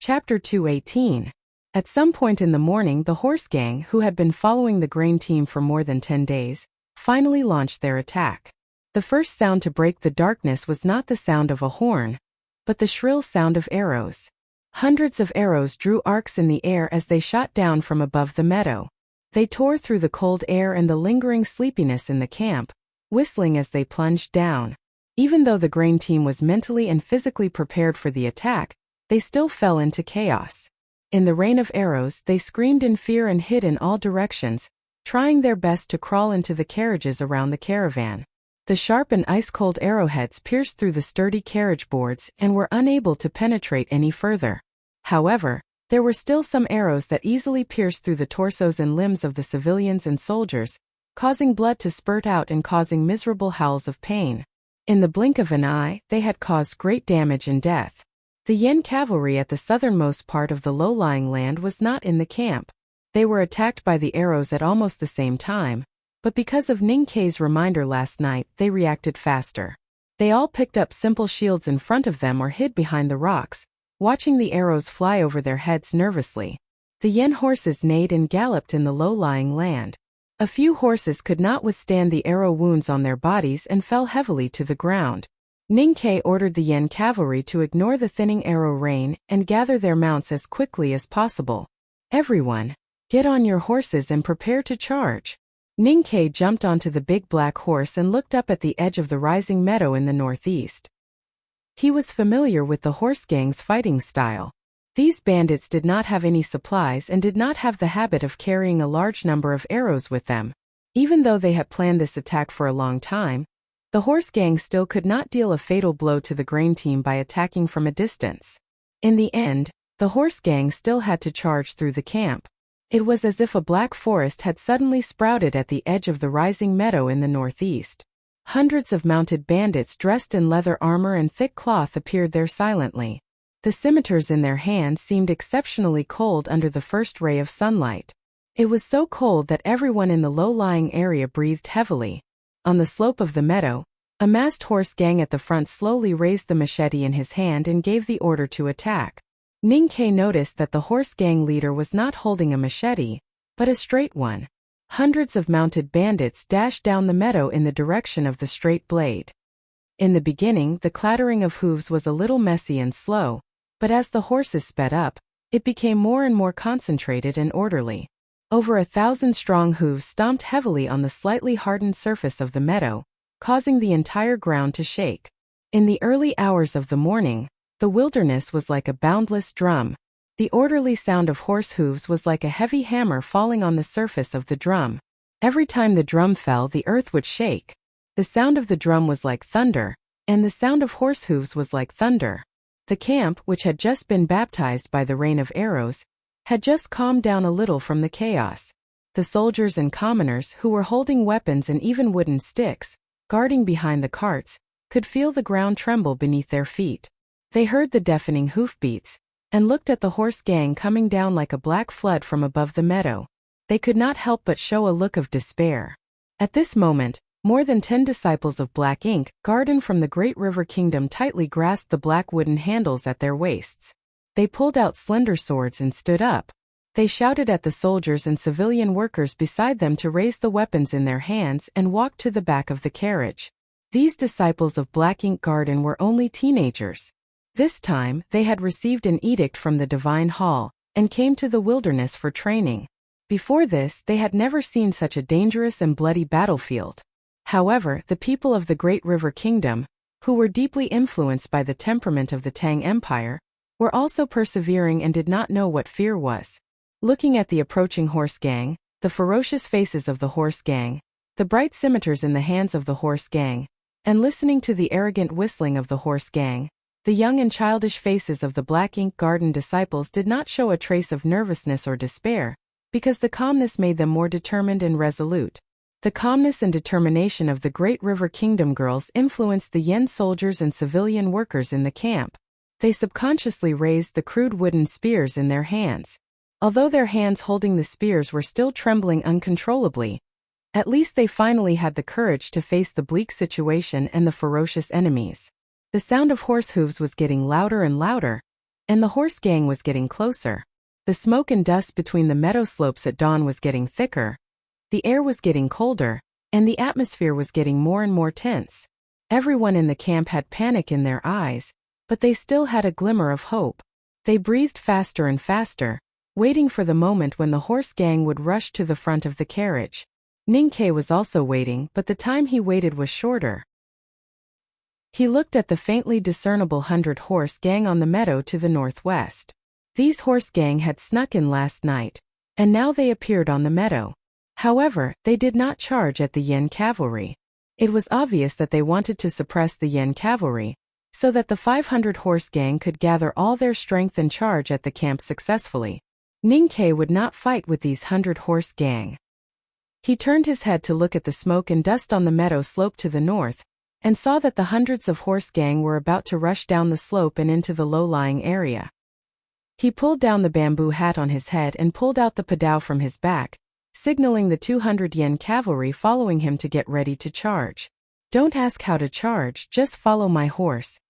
Chapter 218. At some point in the morning, the horse gang, who had been following the grain team for more than 10 days, finally launched their attack. The first sound to break the darkness was not the sound of a horn, but the shrill sound of arrows. Hundreds of arrows drew arcs in the air as they shot down from above the meadow. They tore through the cold air and the lingering sleepiness in the camp, whistling as they plunged down. Even though the grain team was mentally and physically prepared for the attack, they still fell into chaos. In the rain of arrows, they screamed in fear and hid in all directions, trying their best to crawl into the carriages around the caravan. The sharp and ice-cold arrowheads pierced through the sturdy carriage boards and were unable to penetrate any further. However, there were still some arrows that easily pierced through the torsos and limbs of the civilians and soldiers, causing blood to spurt out and causing miserable howls of pain. In the blink of an eye, they had caused great damage and death. The Yen cavalry at the southernmost part of the low-lying land was not in the camp. They were attacked by the arrows at almost the same time, but because of Ning Kei's reminder last night, they reacted faster. They all picked up simple shields in front of them or hid behind the rocks, watching the arrows fly over their heads nervously. The Yen horses neighed and galloped in the low-lying land. A few horses could not withstand the arrow wounds on their bodies and fell heavily to the ground. Ning Kei ordered the Yen cavalry to ignore the thinning arrow rain and gather their mounts as quickly as possible. Everyone, get on your horses and prepare to charge. Ning Kei jumped onto the big black horse and looked up at the edge of the rising meadow in the northeast. He was familiar with the horse gang's fighting style. These bandits did not have any supplies and did not have the habit of carrying a large number of arrows with them. Even though they had planned this attack for a long time, the horse gang still could not deal a fatal blow to the grain team by attacking from a distance. In the end, the horse gang still had to charge through the camp. It was as if a black forest had suddenly sprouted at the edge of the rising meadow in the northeast. Hundreds of mounted bandits dressed in leather armor and thick cloth appeared there silently. The scimitars in their hands seemed exceptionally cold under the first ray of sunlight. It was so cold that everyone in the low-lying area breathed heavily. On the slope of the meadow, a masked horse gang at the front slowly raised the machete in his hand and gave the order to attack. Ning Kei noticed that the horse gang leader was not holding a machete, but a straight one. Hundreds of mounted bandits dashed down the meadow in the direction of the straight blade. In the beginning, the clattering of hooves was a little messy and slow, but as the horses sped up, it became more and more concentrated and orderly. Over 1,000 strong hooves stomped heavily on the slightly hardened surface of the meadow, causing the entire ground to shake. In the early hours of the morning, the wilderness was like a boundless drum. The orderly sound of horse hooves was like a heavy hammer falling on the surface of the drum. Every time the drum fell, the earth would shake. The sound of the drum was like thunder, and the sound of horse hooves was like thunder. The camp, which had just been baptized by the rain of arrows, had just calmed down a little from the chaos. The soldiers and commoners, who were holding weapons and even wooden sticks, guarding behind the carts, could feel the ground tremble beneath their feet. They heard the deafening hoofbeats, and looked at the horse gang coming down like a black flood from above the meadow. They could not help but show a look of despair. At this moment, more than 10 disciples of Black Ink, Garden from the Great River Kingdom, tightly grasped the black wooden handles at their waists. They pulled out slender swords and stood up. They shouted at the soldiers and civilian workers beside them to raise the weapons in their hands and walked to the back of the carriage. These disciples of Black Ink Garden were only teenagers. This time, they had received an edict from the Divine Hall, and came to the wilderness for training. Before this, they had never seen such a dangerous and bloody battlefield. However, the people of the Great River Kingdom, who were deeply influenced by the temperament of the Tang Empire, were also persevering and did not know what fear was. Looking at the approaching horse gang, the ferocious faces of the horse gang, the bright scimitars in the hands of the horse gang, and listening to the arrogant whistling of the horse gang, the young and childish faces of the Black Ink Garden disciples did not show a trace of nervousness or despair, because the calmness made them more determined and resolute. The calmness and determination of the Great River Kingdom girls influenced the Yen soldiers and civilian workers in the camp. They subconsciously raised the crude wooden spears in their hands. Although their hands holding the spears were still trembling uncontrollably, at least they finally had the courage to face the bleak situation and the ferocious enemies. The sound of horse hooves was getting louder and louder. and the horse gang was getting closer. The smoke and dust between the meadow slopes at dawn was getting thicker. The air was getting colder, and the atmosphere was getting more and more tense. Everyone in the camp had panic in their eyes, but they still had a glimmer of hope. They breathed faster and faster, waiting for the moment when the horse gang would rush to the front of the carriage. Ninkei was also waiting, but the time he waited was shorter. He looked at the faintly discernible 100 horse gang on the meadow to the northwest. These horse gang had snuck in last night, and now they appeared on the meadow. However, they did not charge at the Yen cavalry. It was obvious that they wanted to suppress the Yen cavalry, so that the 500 horse gang could gather all their strength and charge at the camp successfully. Ninkei would not fight with these 100 horse gang. He turned his head to look at the smoke and dust on the meadow slope to the north, and saw that the hundreds of horse gang were about to rush down the slope and into the low-lying area. He pulled down the bamboo hat on his head and pulled out the padao from his back, signaling the 200 Yen cavalry following him to get ready to charge. "Don't ask how to charge, just follow my horse."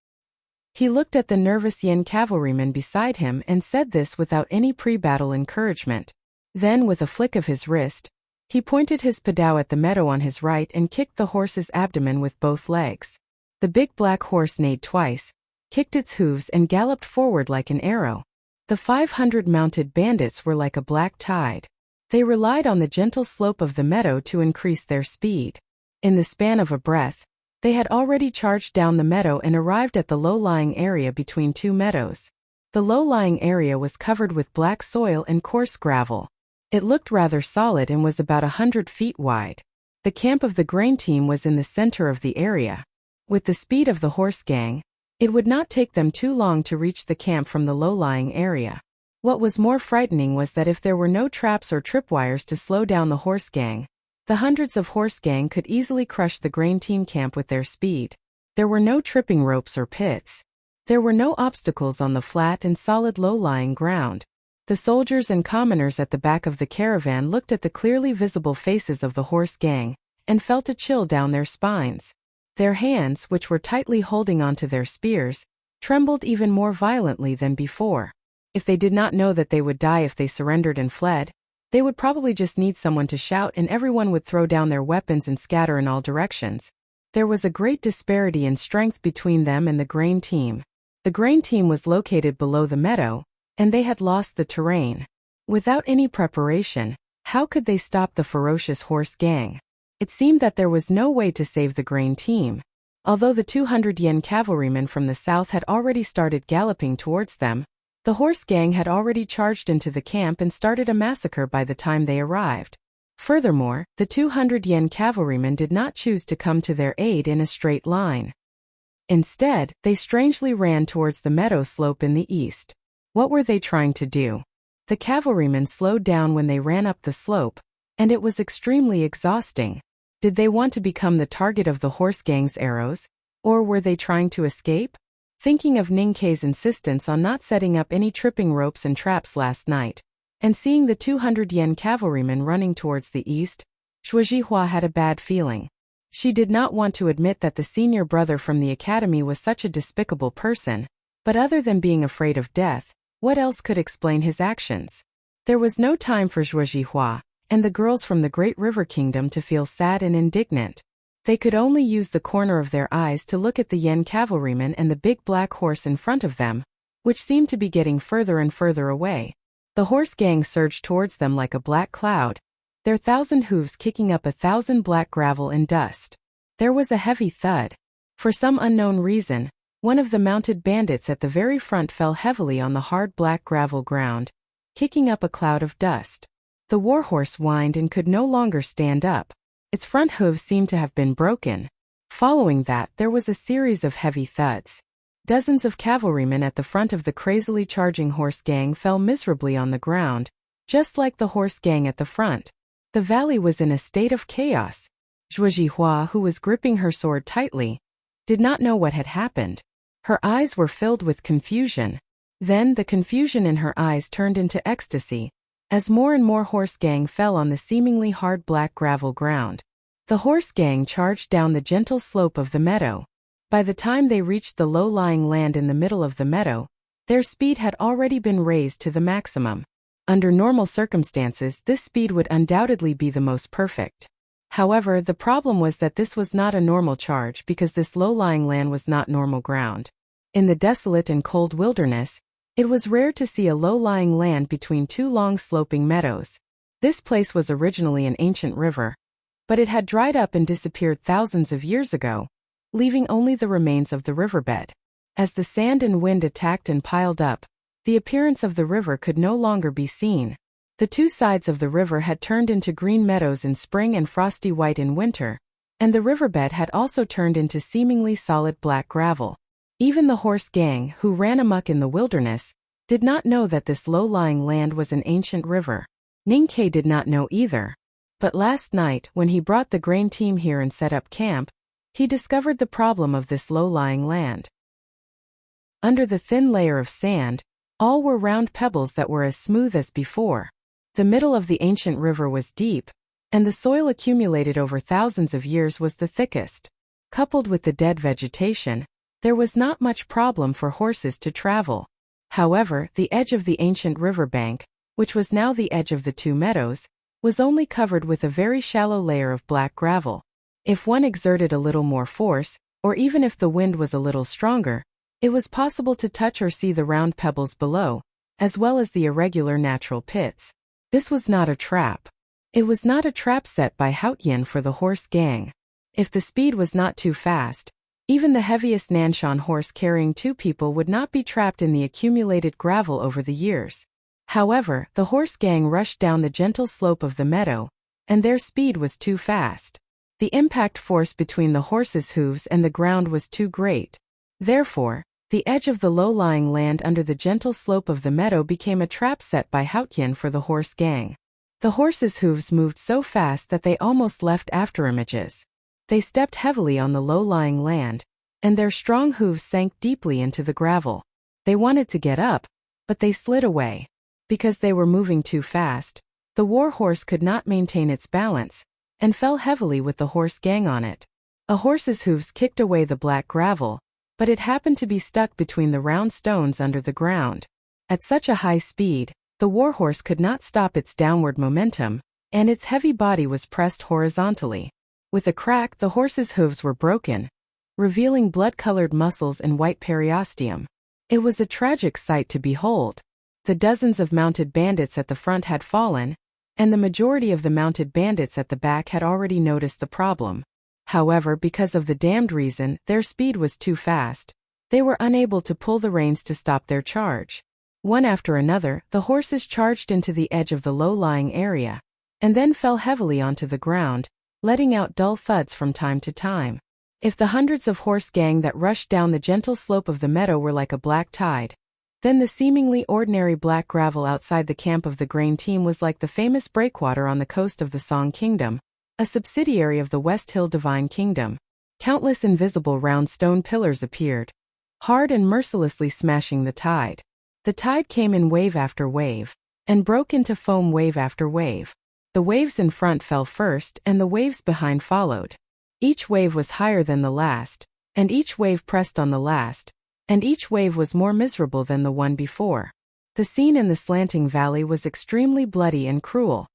He looked at the nervous Yen cavalryman beside him and said this without any pre-battle encouragement. Then, with a flick of his wrist, he pointed his padao at the meadow on his right and kicked the horse's abdomen with both legs. The big black horse neighed twice, kicked its hooves and galloped forward like an arrow. The 500 mounted bandits were like a black tide. They relied on the gentle slope of the meadow to increase their speed. In the span of a breath, they had already charged down the meadow and arrived at the low-lying area between two meadows. The low-lying area was covered with black soil and coarse gravel. It looked rather solid and was about 100 feet wide. The camp of the grain team was in the center of the area. With the speed of the horse gang, it would not take them too long to reach the camp from the low-lying area. What was more frightening was that if there were no traps or tripwires to slow down the horse gang, the hundreds of horse gang could easily crush the grain team camp with their speed. There were no tripping ropes or pits. There were no obstacles on the flat and solid low-lying ground. The soldiers and commoners at the back of the caravan looked at the clearly visible faces of the horse gang, and felt a chill down their spines. Their hands, which were tightly holding onto their spears, trembled even more violently than before. If they did not know that they would die if they surrendered and fled, they would probably just need someone to shout and everyone would throw down their weapons and scatter in all directions. There was a great disparity in strength between them and the grain team. The grain team was located below the meadow, and they had lost the terrain. Without any preparation, how could they stop the ferocious horse gang? It seemed that there was no way to save the grain team. Although the 200 Yen cavalrymen from the south had already started galloping towards them, the horse gang had already charged into the camp and started a massacre by the time they arrived. Furthermore, the 200 Yen cavalrymen did not choose to come to their aid in a straight line. Instead, they strangely ran towards the meadow slope in the east. What were they trying to do? The cavalrymen slowed down when they ran up the slope, and it was extremely exhausting. Did they want to become the target of the horse gang's arrows, or were they trying to escape? Thinking of Ninkei's insistence on not setting up any tripping ropes and traps last night, and seeing the 200 Yen cavalrymen running towards the east, Zhuo Zhihua had a bad feeling. She did not want to admit that the senior brother from the academy was such a despicable person, but other than being afraid of death, what else could explain his actions? There was no time for Zhuo Zhihua and the girls from the Great River Kingdom to feel sad and indignant. They could only use the corner of their eyes to look at the Yen cavalrymen and the big black horse in front of them, which seemed to be getting further and further away. The horse gang surged towards them like a black cloud, their 1,000 hooves kicking up 1,000 black gravel and dust. There was a heavy thud. For some unknown reason, one of the mounted bandits at the very front fell heavily on the hard black gravel ground, kicking up a cloud of dust. The warhorse whined and could no longer stand up. Its front hooves seemed to have been broken. Following that, there was a series of heavy thuds. Dozens of cavalrymen at the front of the crazily charging horse gang fell miserably on the ground, just like the horse gang at the front. The valley was in a state of chaos. Zhuo Zhihua, who was gripping her sword tightly, did not know what had happened. Her eyes were filled with confusion. Then the confusion in her eyes turned into ecstasy, as more and more horse gang fell on the seemingly hard black gravel ground. The horse gang charged down the gentle slope of the meadow. By the time they reached the low-lying land in the middle of the meadow, Their speed had already been raised to the maximum. Under normal circumstances, this speed would undoubtedly be the most perfect. However, the problem was that this was not a normal charge because this low-lying land was not normal ground. In the desolate and cold wilderness, it was rare to see a low-lying land between two long sloping meadows. This place was originally an ancient river, but it had dried up and disappeared thousands of years ago, leaving only the remains of the riverbed. As the sand and wind attacked and piled up, the appearance of the river could no longer be seen. The two sides of the river had turned into green meadows in spring and frosty white in winter, and the riverbed had also turned into seemingly solid black gravel. Even the horse gang, who ran amok in the wilderness, did not know that this low-lying land was an ancient river. Ninkei did not know either. But last night, when he brought the grain team here and set up camp, he discovered the problem of this low-lying land. Under the thin layer of sand, all were round pebbles that were as smooth as before. The middle of the ancient river was deep, and the soil accumulated over thousands of years was the thickest. Coupled with the dead vegetation, there was not much problem for horses to travel. However, the edge of the ancient riverbank, which was now the edge of the two meadows, was only covered with a very shallow layer of black gravel. If one exerted a little more force, or even if the wind was a little stronger, it was possible to touch or see the round pebbles below, as well as the irregular natural pits. This was not a trap. It was not a trap set by Haotian for the horse gang. If the speed was not too fast, even the heaviest Nanshan horse carrying two people would not be trapped in the accumulated gravel over the years. However, the horse gang rushed down the gentle slope of the meadow, and their speed was too fast. The impact force between the horses' hooves and the ground was too great. Therefore, the edge of the low-lying land under the gentle slope of the meadow became a trap set by Haotian for the horse gang. The horses' hooves moved so fast that they almost left afterimages. They stepped heavily on the low-lying land, and their strong hooves sank deeply into the gravel. They wanted to get up, but they slid away. Because they were moving too fast, the war horse could not maintain its balance, and fell heavily with the horse gang on it. A horse's hooves kicked away the black gravel, but it happened to be stuck between the round stones under the ground. At such a high speed, the warhorse could not stop its downward momentum, and its heavy body was pressed horizontally. With a crack, the horse's hooves were broken, revealing blood-colored muscles and white periosteum. It was a tragic sight to behold. The dozens of mounted bandits at the front had fallen, and the majority of the mounted bandits at the back had already noticed the problem. However, because of the damned reason, their speed was too fast. They were unable to pull the reins to stop their charge. One after another, the horses charged into the edge of the low-lying area, and then fell heavily onto the ground, letting out dull thuds from time to time. If the hundreds of horse gang that rushed down the gentle slope of the meadow were like a black tide, then the seemingly ordinary black gravel outside the camp of the grain team was like the famous breakwater on the coast of the Song Kingdom, a subsidiary of the West Hill Divine Kingdom. Countless invisible round stone pillars appeared, hard and mercilessly smashing the tide. The tide came in wave after wave, and broke into foam wave after wave. The waves in front fell first, and the waves behind followed. Each wave was higher than the last, and each wave pressed on the last, and each wave was more miserable than the one before. The scene in the slanting valley was extremely bloody and cruel.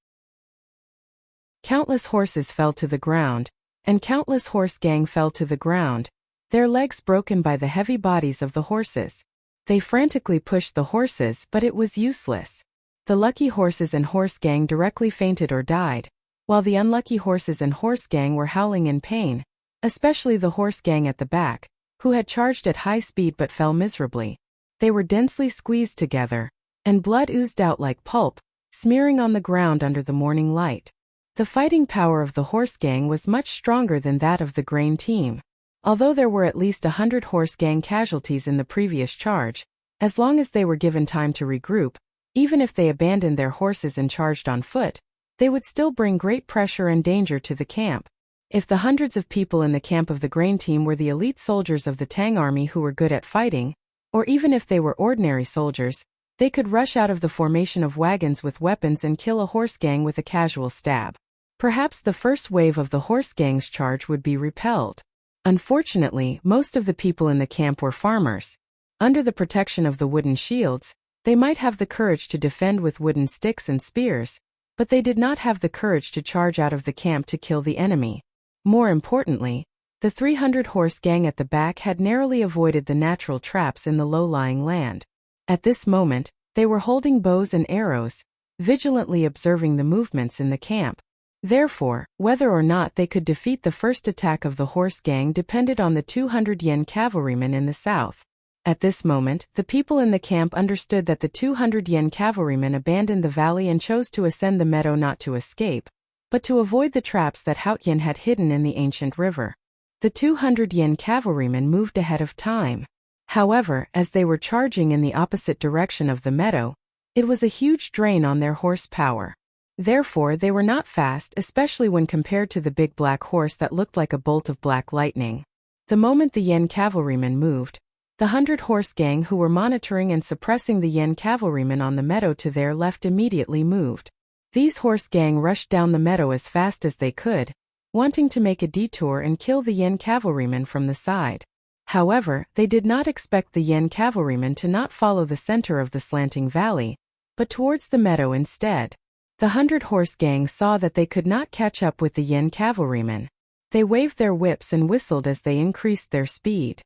Countless horses fell to the ground, and countless horse gang fell to the ground, their legs broken by the heavy bodies of the horses. They frantically pushed the horses, but it was useless. The lucky horses and horse gang directly fainted or died, while the unlucky horses and horse gang were howling in pain, especially the horse gang at the back, who had charged at high speed but fell miserably. They were densely squeezed together, and blood oozed out like pulp, smearing on the ground under the morning light. The fighting power of the horse gang was much stronger than that of the grain team. Although there were at least 100 horse gang casualties in the previous charge, as long as they were given time to regroup, even if they abandoned their horses and charged on foot, they would still bring great pressure and danger to the camp. If the hundreds of people in the camp of the grain team were the elite soldiers of the Tang army who were good at fighting, or even if they were ordinary soldiers, they could rush out of the formation of wagons with weapons and kill a horse gang with a casual stab. Perhaps the first wave of the horse gang's charge would be repelled. Unfortunately, most of the people in the camp were farmers. Under the protection of the wooden shields, they might have the courage to defend with wooden sticks and spears, but they did not have the courage to charge out of the camp to kill the enemy. More importantly, the 300-horse gang at the back had narrowly avoided the natural traps in the low-lying land. At this moment, they were holding bows and arrows, vigilantly observing the movements in the camp. Therefore, whether or not they could defeat the first attack of the horse gang depended on the 200 yen cavalrymen in the south. At this moment, the people in the camp understood that the 200 yen cavalrymen abandoned the valley and chose to ascend the meadow not to escape, but to avoid the traps that Haotian had hidden in the ancient river. The 200 yen cavalrymen moved ahead of time. However, as they were charging in the opposite direction of the meadow, it was a huge drain on their horsepower. Therefore, they were not fast, especially when compared to the big black horse that looked like a bolt of black lightning. The moment the yen cavalrymen moved, the 100-horse gang who were monitoring and suppressing the yen cavalrymen on the meadow to their left immediately moved. These horse gang rushed down the meadow as fast as they could, wanting to make a detour and kill the yen cavalrymen from the side. However, they did not expect the yen cavalrymen to not follow the center of the slanting valley, but towards the meadow instead. The 100-horse gang saw that they could not catch up with the yen cavalrymen. They waved their whips and whistled as they increased their speed.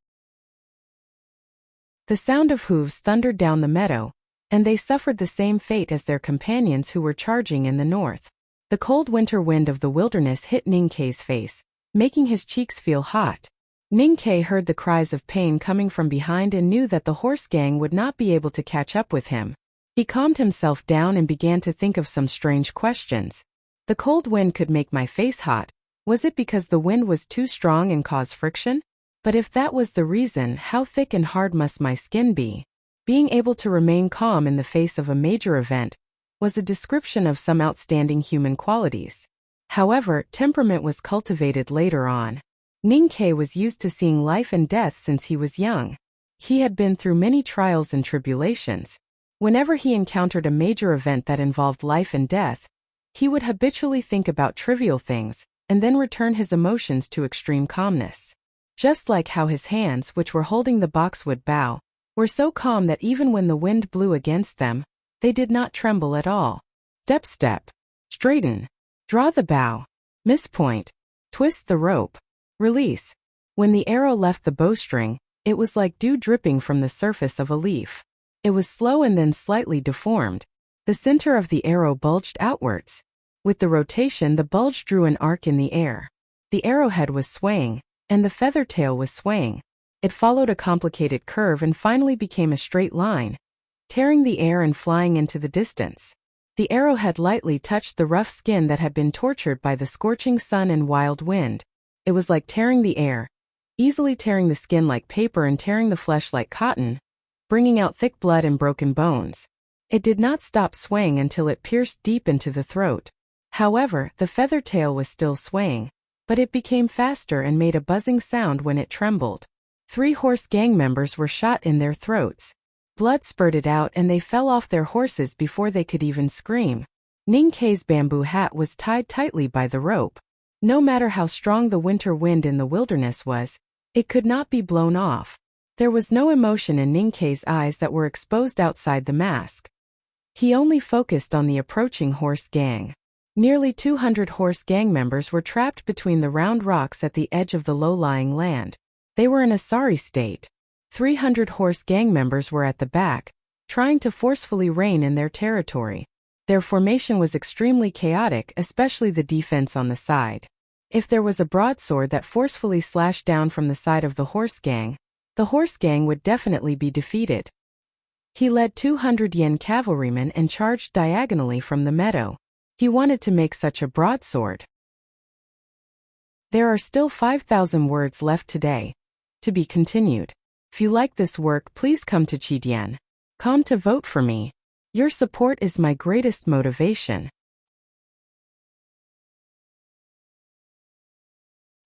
The sound of hooves thundered down the meadow, and they suffered the same fate as their companions who were charging in the north. The cold winter wind of the wilderness hit Ninkei's face, making his cheeks feel hot. Ninkei heard the cries of pain coming from behind and knew that the horse gang would not be able to catch up with him. He calmed himself down and began to think of some strange questions. The cold wind could make my face hot. Was it because the wind was too strong and caused friction? But if that was the reason, how thick and hard must my skin be? Being able to remain calm in the face of a major event was a description of some outstanding human qualities. However, temperament was cultivated later on. Ninkei was used to seeing life and death since he was young. He had been through many trials and tribulations. Whenever he encountered a major event that involved life and death, he would habitually think about trivial things, and then return his emotions to extreme calmness. Just like how his hands, which were holding the boxwood bough, were so calm that even when the wind blew against them, they did not tremble at all. Step, straighten, draw the bow, mispoint, twist the rope, release. When the arrow left the bowstring, it was like dew dripping from the surface of a leaf. It was slow and then slightly deformed. The center of the arrow bulged outwards. With the rotation, the bulge drew an arc in the air. The arrowhead was swaying, and the feather tail was swaying. It followed a complicated curve and finally became a straight line, tearing the air and flying into the distance. The arrowhead lightly touched the rough skin that had been tortured by the scorching sun and wild wind. It was like tearing the air, easily tearing the skin like paper and tearing the flesh like cotton, bringing out thick blood and broken bones. It did not stop swaying until it pierced deep into the throat. However, the feather tail was still swaying, but it became faster and made a buzzing sound when it trembled. 3 horse gang members were shot in their throats. Blood spurted out and they fell off their horses before they could even scream. Ninkei's bamboo hat was tied tightly by the rope. No matter how strong the winter wind in the wilderness was, it could not be blown off. There was no emotion in Ninkei's eyes that were exposed outside the mask. He only focused on the approaching horse gang. Nearly 200 horse gang members were trapped between the round rocks at the edge of the low-lying land. They were in a sorry state. 300 horse gang members were at the back, trying to forcefully rein in their territory. Their formation was extremely chaotic, especially the defense on the side. If there was a broadsword that forcefully slashed down from the side of the horse gang would definitely be defeated. He led 200 yen cavalrymen and charged diagonally from the meadow. He wanted to make such a broadsword. There are still 5,000 words left today. To be continued. If you like this work, please come to Chidian.com to vote for me. Your support is my greatest motivation.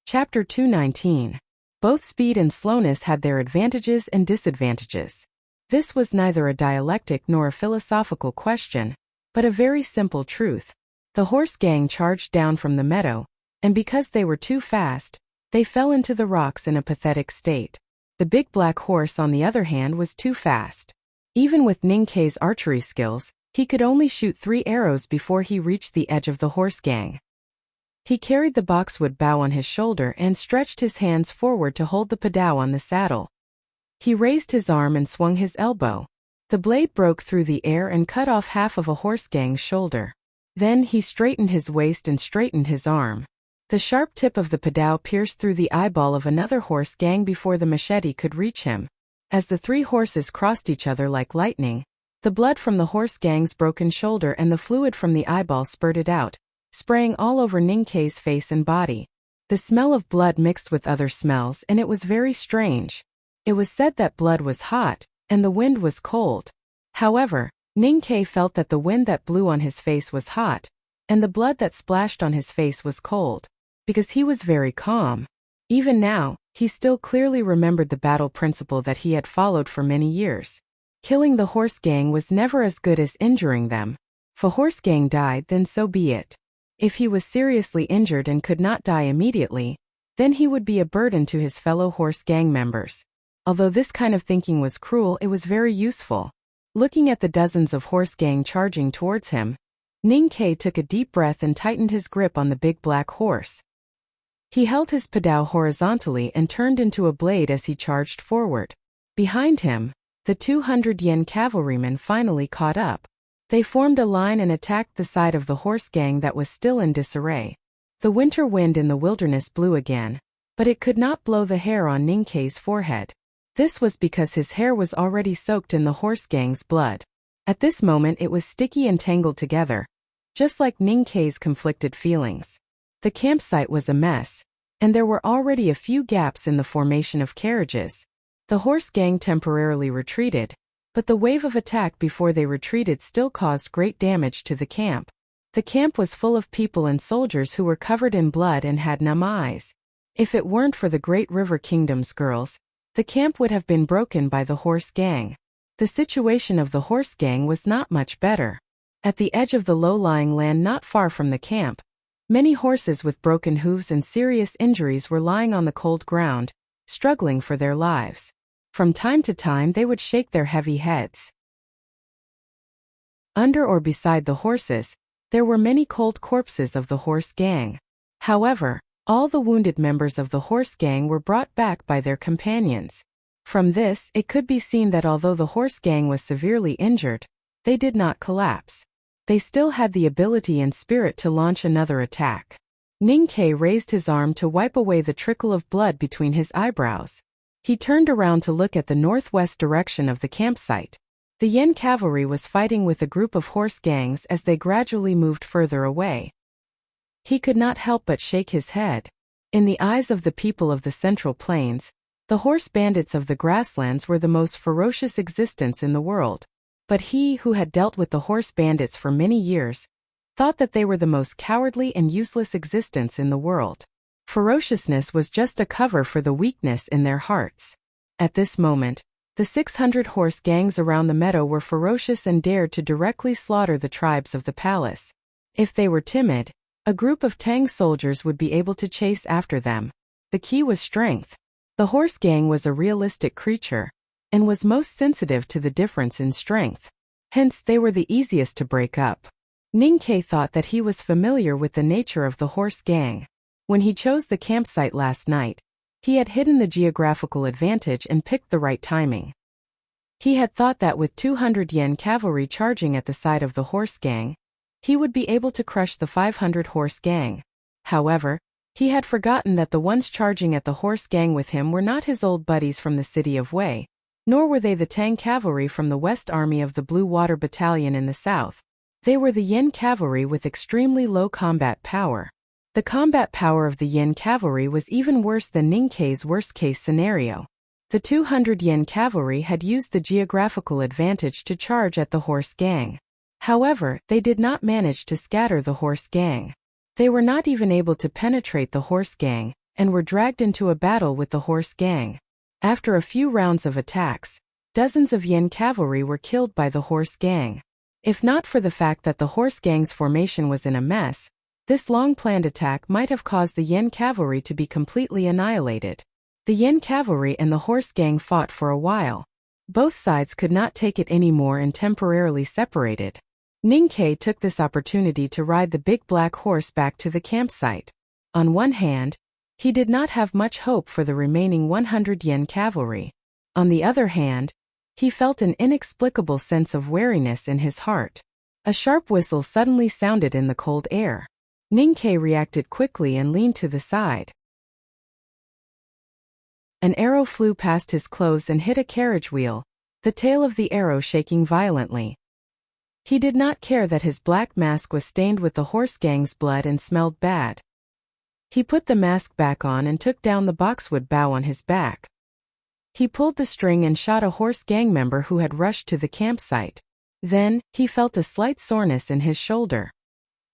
Chapter 219. Both speed and slowness had their advantages and disadvantages. This was neither a dialectic nor a philosophical question, but a very simple truth. The horse gang charged down from the meadow, and because they were too fast, they fell into the rocks in a pathetic state. The big black horse, on the other hand, was too fast. Even with Ning Kei's archery skills, he could only shoot 3 arrows before he reached the edge of the horse gang. He carried the boxwood bough on his shoulder and stretched his hands forward to hold the padao on the saddle. He raised his arm and swung his elbow. The blade broke through the air and cut off half of a horse gang's shoulder. Then he straightened his waist and straightened his arm. The sharp tip of the padao pierced through the eyeball of another horse gang before the machete could reach him. As the 3 horses crossed each other like lightning, the blood from the horse gang's broken shoulder and the fluid from the eyeball spurted out, spraying all over Ning Kei's face and body. The smell of blood mixed with other smells, and it was very strange. It was said that blood was hot, and the wind was cold. However, Ning Kei felt that the wind that blew on his face was hot, and the blood that splashed on his face was cold, because he was very calm. Even now, he still clearly remembered the battle principle that he had followed for many years. Killing the horse gang was never as good as injuring them. If a horse gang died, then so be it. If he was seriously injured and could not die immediately, then he would be a burden to his fellow horse gang members. Although this kind of thinking was cruel, it was very useful. Looking at the dozens of horse gang charging towards him, Ning Kei took a deep breath and tightened his grip on the big black horse. He held his padao horizontally and turned into a blade as he charged forward. Behind him, the 200 yen cavalrymen finally caught up. They formed a line and attacked the side of the horse gang that was still in disarray. The winter wind in the wilderness blew again, but it could not blow the hair on Ning Kei's forehead. This was because his hair was already soaked in the horse gang's blood. At this moment it was sticky and tangled together, just like Ning Kei's conflicted feelings. The campsite was a mess, and there were already a few gaps in the formation of carriages. The horse gang temporarily retreated, but the wave of attack before they retreated still caused great damage to the camp. The camp was full of people and soldiers who were covered in blood and had numb eyes. If it weren't for the Great River Kingdom's girls, the camp would have been broken by the horse gang. The situation of the horse gang was not much better. At the edge of the low-lying land not far from the camp, many horses with broken hooves and serious injuries were lying on the cold ground, struggling for their lives. From time to time they would shake their heavy heads. Under or beside the horses, there were many cold corpses of the horse gang. However, all the wounded members of the horse gang were brought back by their companions. From this, it could be seen that although the horse gang was severely injured, they did not collapse. They still had the ability and spirit to launch another attack. Ning Kei raised his arm to wipe away the trickle of blood between his eyebrows. He turned around to look at the northwest direction of the campsite. The Yen cavalry was fighting with a group of horse gangs as they gradually moved further away. He could not help but shake his head. In the eyes of the people of the Central Plains, the horse bandits of the grasslands were the most ferocious existence in the world. But he who had dealt with the horse bandits for many years thought that they were the most cowardly and useless existence in the world. Ferociousness was just a cover for the weakness in their hearts. At this moment, the 600 horse gangs around the meadow were ferocious and dared to directly slaughter the tribes of the palace. If they were timid, a group of Tang soldiers would be able to chase after them. The key was strength. The horse gang was a realistic creature, and was most sensitive to the difference in strength. Hence they were the easiest to break up. Ning Kei thought that he was familiar with the nature of the horse gang. When he chose the campsite last night, he had hidden the geographical advantage and picked the right timing. He had thought that with 200 yen cavalry charging at the side of the horse gang, he would be able to crush the 500 horse gang. However, he had forgotten that the ones charging at the horse gang with him were not his old buddies from the city of Wei, nor were they the Tang cavalry from the West Army of the Blue Water Battalion in the south. They were the Yen cavalry with extremely low combat power. The combat power of the Yen cavalry was even worse than Ning Kei's worst-case scenario. The 200 Yen cavalry had used the geographical advantage to charge at the horse gang. However, they did not manage to scatter the horse gang. They were not even able to penetrate the horse gang, and were dragged into a battle with the horse gang. After a few rounds of attacks, dozens of Yen cavalry were killed by the horse gang. If not for the fact that the horse gang's formation was in a mess, this long-planned attack might have caused the Yen cavalry to be completely annihilated. The Yen cavalry and the horse gang fought for a while. Both sides could not take it anymore and temporarily separated. Ninkei took this opportunity to ride the big black horse back to the campsite. On one hand, he did not have much hope for the remaining 100 Yen cavalry. On the other hand, he felt an inexplicable sense of weariness in his heart. A sharp whistle suddenly sounded in the cold air. Ninkei reacted quickly and leaned to the side. An arrow flew past his clothes and hit a carriage wheel, the tail of the arrow shaking violently. He did not care that his black mask was stained with the horse gang's blood and smelled bad. He put the mask back on and took down the boxwood bough on his back. He pulled the string and shot a horse gang member who had rushed to the campsite. Then, he felt a slight soreness in his shoulder.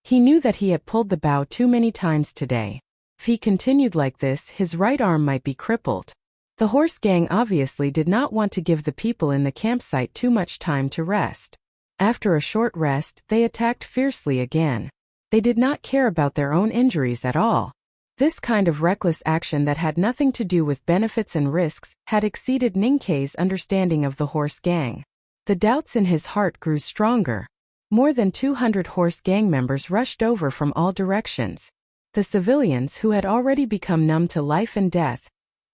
He knew that he had pulled the bough too many times today. If he continued like this, his right arm might be crippled. The horse gang obviously did not want to give the people in the campsite too much time to rest. After a short rest, they attacked fiercely again. They did not care about their own injuries at all. This kind of reckless action that had nothing to do with benefits and risks had exceeded Ninkei's understanding of the horse gang. The doubts in his heart grew stronger. More than 200 horse gang members rushed over from all directions. The civilians, who had already become numb to life and death,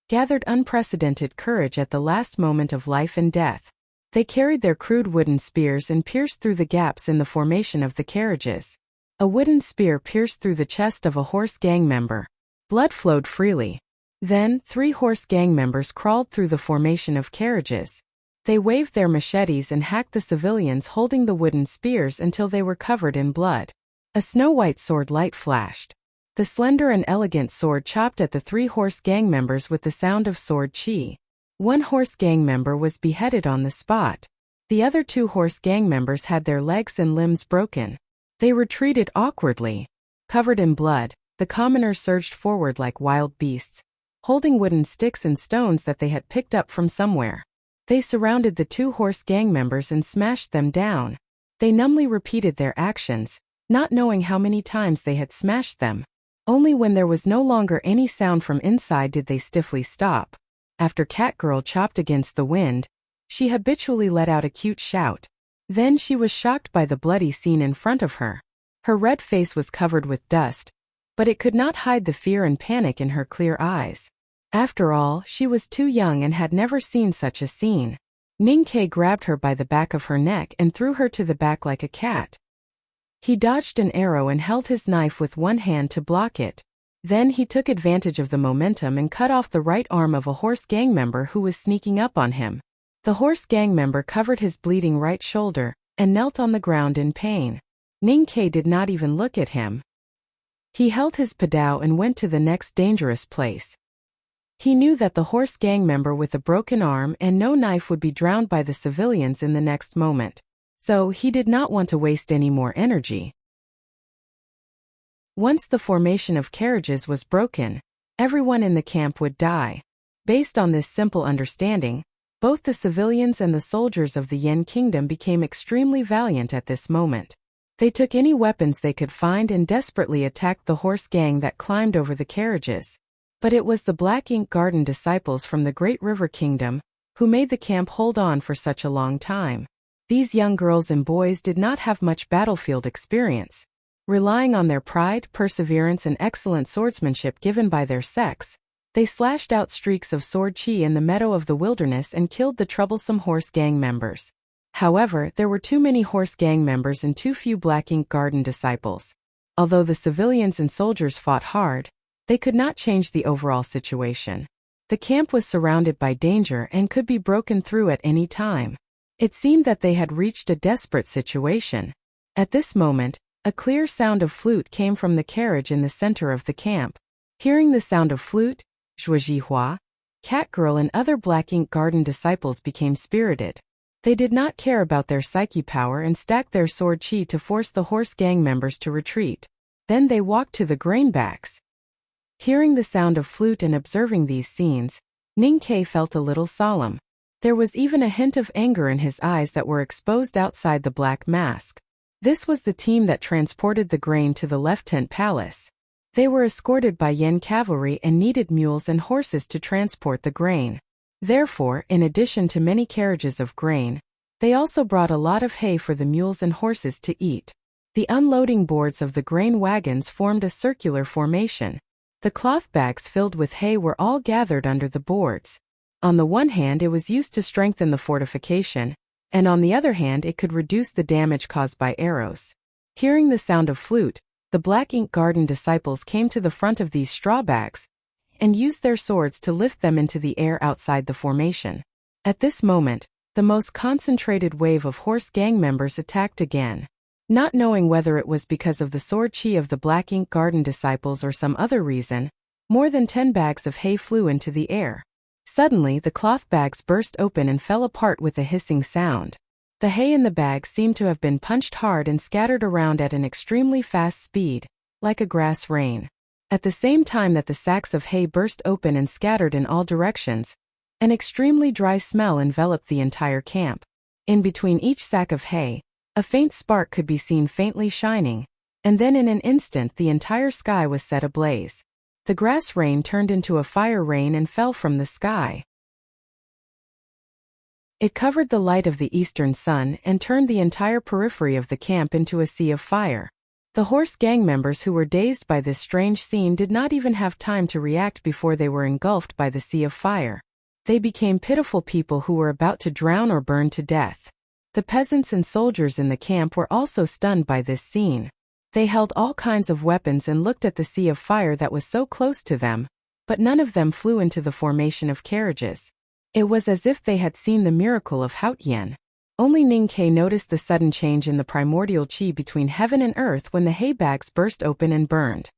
gathered unprecedented courage at the last moment of life and death. They carried their crude wooden spears and pierced through the gaps in the formation of the carriages. A wooden spear pierced through the chest of a horse gang member. Blood flowed freely. Then, 3 horse gang members crawled through the formation of carriages. They waved their machetes and hacked the civilians holding the wooden spears until they were covered in blood. A snow-white sword light flashed. The slender and elegant sword chopped at the 3 horse gang members with the sound of sword chi. 1 horse gang member was beheaded on the spot. The other 2 horse gang members had their legs and limbs broken. They retreated awkwardly. Covered in blood, the commoners surged forward like wild beasts, holding wooden sticks and stones that they had picked up from somewhere. They surrounded the 2 horse gang members and smashed them down. They numbly repeated their actions, not knowing how many times they had smashed them. Only when there was no longer any sound from inside did they stiffly stop. After Catgirl chopped against the wind, she habitually let out a cute shout. Then she was shocked by the bloody scene in front of her. Her red face was covered with dust, but it could not hide the fear and panic in her clear eyes. After all, she was too young and had never seen such a scene. Ninkei grabbed her by the back of her neck and threw her to the back like a cat. He dodged an arrow and held his knife with one hand to block it. Then he took advantage of the momentum and cut off the right arm of a horse gang member who was sneaking up on him. The horse gang member covered his bleeding right shoulder and knelt on the ground in pain. Ninkei did not even look at him. He held his padao and went to the next dangerous place. He knew that the horse gang member with a broken arm and no knife would be drowned by the civilians in the next moment. So he did not want to waste any more energy. Once the formation of carriages was broken, everyone in the camp would die. Based on this simple understanding, both the civilians and the soldiers of the Yen Kingdom became extremely valiant at this moment. They took any weapons they could find and desperately attacked the horse gang that climbed over the carriages. But it was the Black Ink Garden disciples from the Great River Kingdom who made the camp hold on for such a long time. These young girls and boys did not have much battlefield experience. Relying on their pride, perseverance, and excellent swordsmanship given by their sex, they slashed out streaks of sword chi in the meadow of the wilderness and killed the troublesome horse gang members. However, there were too many horse gang members and too few Black Ink Garden disciples. Although the civilians and soldiers fought hard, they could not change the overall situation. The camp was surrounded by danger and could be broken through at any time. It seemed that they had reached a desperate situation. At this moment, a clear sound of flute came from the carriage in the center of the camp. Hearing the sound of flute, Zhuozhihua, Catgirl and other Black Ink Garden disciples became spirited. They did not care about their psyche power and stacked their sword chi to force the horse gang members to retreat. Then they walked to the grainbacks. Hearing the sound of flute and observing these scenes, Ninkei felt a little solemn. There was even a hint of anger in his eyes that were exposed outside the black mask. This was the team that transported the grain to the Left Tent Palace. They were escorted by Yen cavalry and needed mules and horses to transport the grain. Therefore, in addition to many carriages of grain, they also brought a lot of hay for the mules and horses to eat. The unloading boards of the grain wagons formed a circular formation. The cloth bags filled with hay were all gathered under the boards. On the one hand, it was used to strengthen the fortification, and on the other hand it could reduce the damage caused by arrows. Hearing the sound of flute, the Black Ink Garden disciples came to the front of these straw bags and used their swords to lift them into the air outside the formation. At this moment, the most concentrated wave of horse gang members attacked again. Not knowing whether it was because of the sword chi of the Black Ink Garden disciples or some other reason, more than 10 bags of hay flew into the air. Suddenly, the cloth bags burst open and fell apart with a hissing sound. The hay in the bags seemed to have been punched hard and scattered around at an extremely fast speed, like a grass rain. At the same time that the sacks of hay burst open and scattered in all directions, an extremely dry smell enveloped the entire camp. In between each sack of hay, a faint spark could be seen faintly shining, and then in an instant the entire sky was set ablaze. The grass rain turned into a fire rain and fell from the sky. It covered the light of the eastern sun and turned the entire periphery of the camp into a sea of fire. The horse gang members who were dazed by this strange scene did not even have time to react before they were engulfed by the sea of fire. They became pitiful people who were about to drown or burn to death. The peasants and soldiers in the camp were also stunned by this scene. They held all kinds of weapons and looked at the sea of fire that was so close to them, but none of them flew into the formation of carriages. It was as if they had seen the miracle of Haotian. Only Ning Ke noticed the sudden change in the primordial qi between heaven and earth when the hay bags burst open and burned.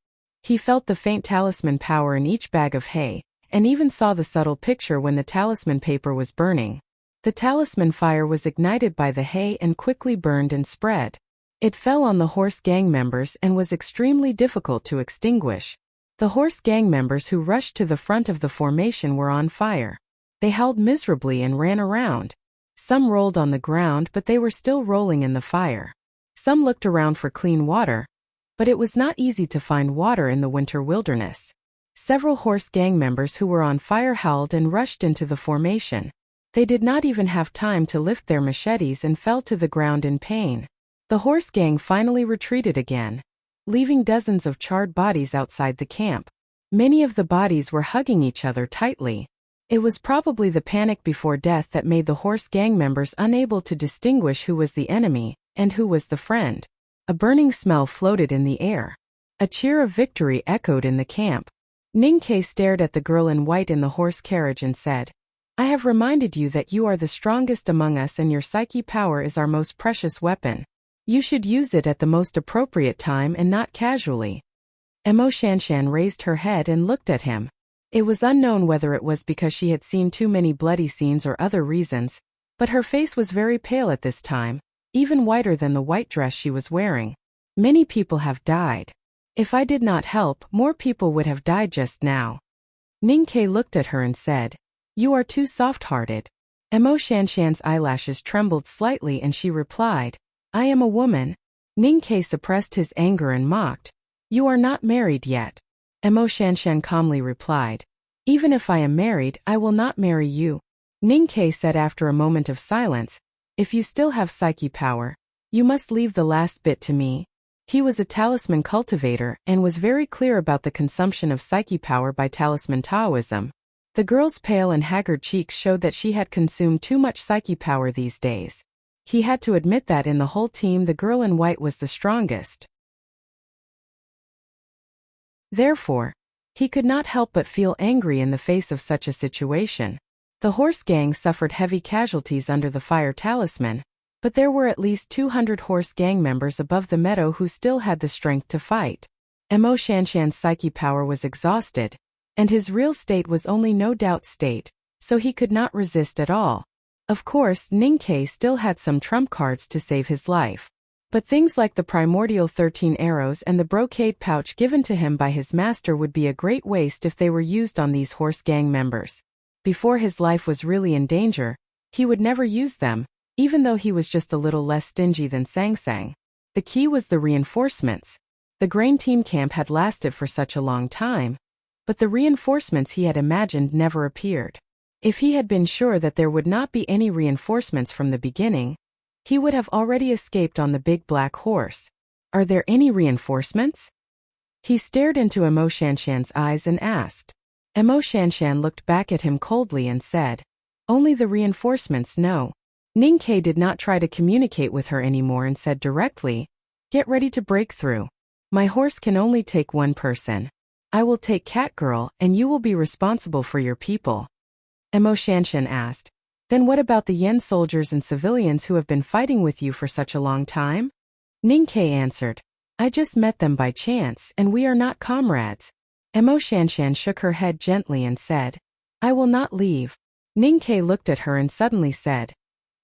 He felt the faint talisman power in each bag of hay, and even saw the subtle picture when the talisman paper was burning. The talisman fire was ignited by the hay and quickly burned and spread. It fell on the horse gang members and was extremely difficult to extinguish. The horse gang members who rushed to the front of the formation were on fire. They howled miserably and ran around. Some rolled on the ground, but they were still rolling in the fire. Some looked around for clean water, but it was not easy to find water in the winter wilderness. Several horse gang members who were on fire howled and rushed into the formation. They did not even have time to lift their machetes and fell to the ground in pain. The horse gang finally retreated again, leaving dozens of charred bodies outside the camp. Many of the bodies were hugging each other tightly. It was probably the panic before death that made the horse gang members unable to distinguish who was the enemy and who was the friend. A burning smell floated in the air. A cheer of victory echoed in the camp. Ning Ke stared at the girl in white in the horse carriage and said, "I have reminded you that you are the strongest among us and your psyche power is our most precious weapon. You should use it at the most appropriate time and not casually." Emo Shanshan raised her head and looked at him. It was unknown whether it was because she had seen too many bloody scenes or other reasons, but her face was very pale at this time, even whiter than the white dress she was wearing. "Many people have died. If I did not help, more people would have died just now." Ning Ke looked at her and said, "You are too soft-hearted." Emo Shanshan's eyelashes trembled slightly and she replied, "I am a woman." Ning Ke suppressed his anger and mocked, "You are not married yet." Emo Shanshan calmly replied, "Even if I am married, I will not marry you." Ning Ke said after a moment of silence, "If you still have psyche power, you must leave the last bit to me." He was a talisman cultivator and was very clear about the consumption of psyche power by talisman Taoism. The girl's pale and haggard cheeks showed that she had consumed too much psyche power these days. He had to admit that in the whole team the girl in white was the strongest. Therefore, he could not help but feel angry in the face of such a situation. The horse gang suffered heavy casualties under the fire talisman, but there were at least 200 horse gang members above the meadow who still had the strength to fight. Emo Shanshan's psyche power was exhausted, and his real state was only no doubt state, so he could not resist at all. Of course, Ning Ke still had some trump cards to save his life. But things like the primordial 13 arrows and the brocade pouch given to him by his master would be a great waste if they were used on these horse gang members. Before his life was really in danger, he would never use them, even though he was just a little less stingy than Sang Sang. The key was the reinforcements. The grain team camp had lasted for such a long time, but the reinforcements he had imagined never appeared. If he had been sure that there would not be any reinforcements from the beginning, he would have already escaped on the big black horse. Are there any reinforcements? He stared into Emo Shanshan's eyes and asked. Emo Shanshan looked back at him coldly and said, "Only the reinforcements, no." Ning Ke did not try to communicate with her anymore and said directly, "Get ready to break through. My horse can only take one person. I will take Cat Girl and you will be responsible for your people." Emo Shanshan asked, "Then what about the Yen soldiers and civilians who have been fighting with you for such a long time?" Ning Ke answered, "I just met them by chance and we are not comrades." Emo Shanshan shook her head gently and said, "I will not leave." Ning Ke looked at her and suddenly said,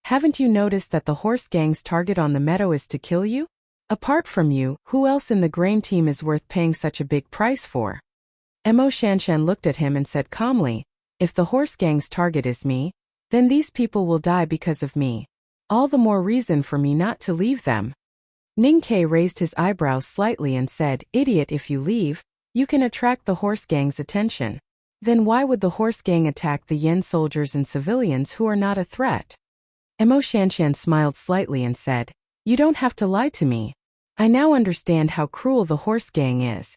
"Haven't you noticed that the horse gang's target on the meadow is to kill you? Apart from you, who else in the grain team is worth paying such a big price for?" Emo Shanshan looked at him and said calmly, "If the horse gang's target is me, then these people will die because of me. All the more reason for me not to leave them." Ning Ke raised his eyebrows slightly and said, "Idiot, if you leave, you can attract the horse gang's attention. Then why would the horse gang attack the Yen soldiers and civilians who are not a threat?" Emo Shanshan smiled slightly and said, "You don't have to lie to me. I now understand how cruel the horse gang is."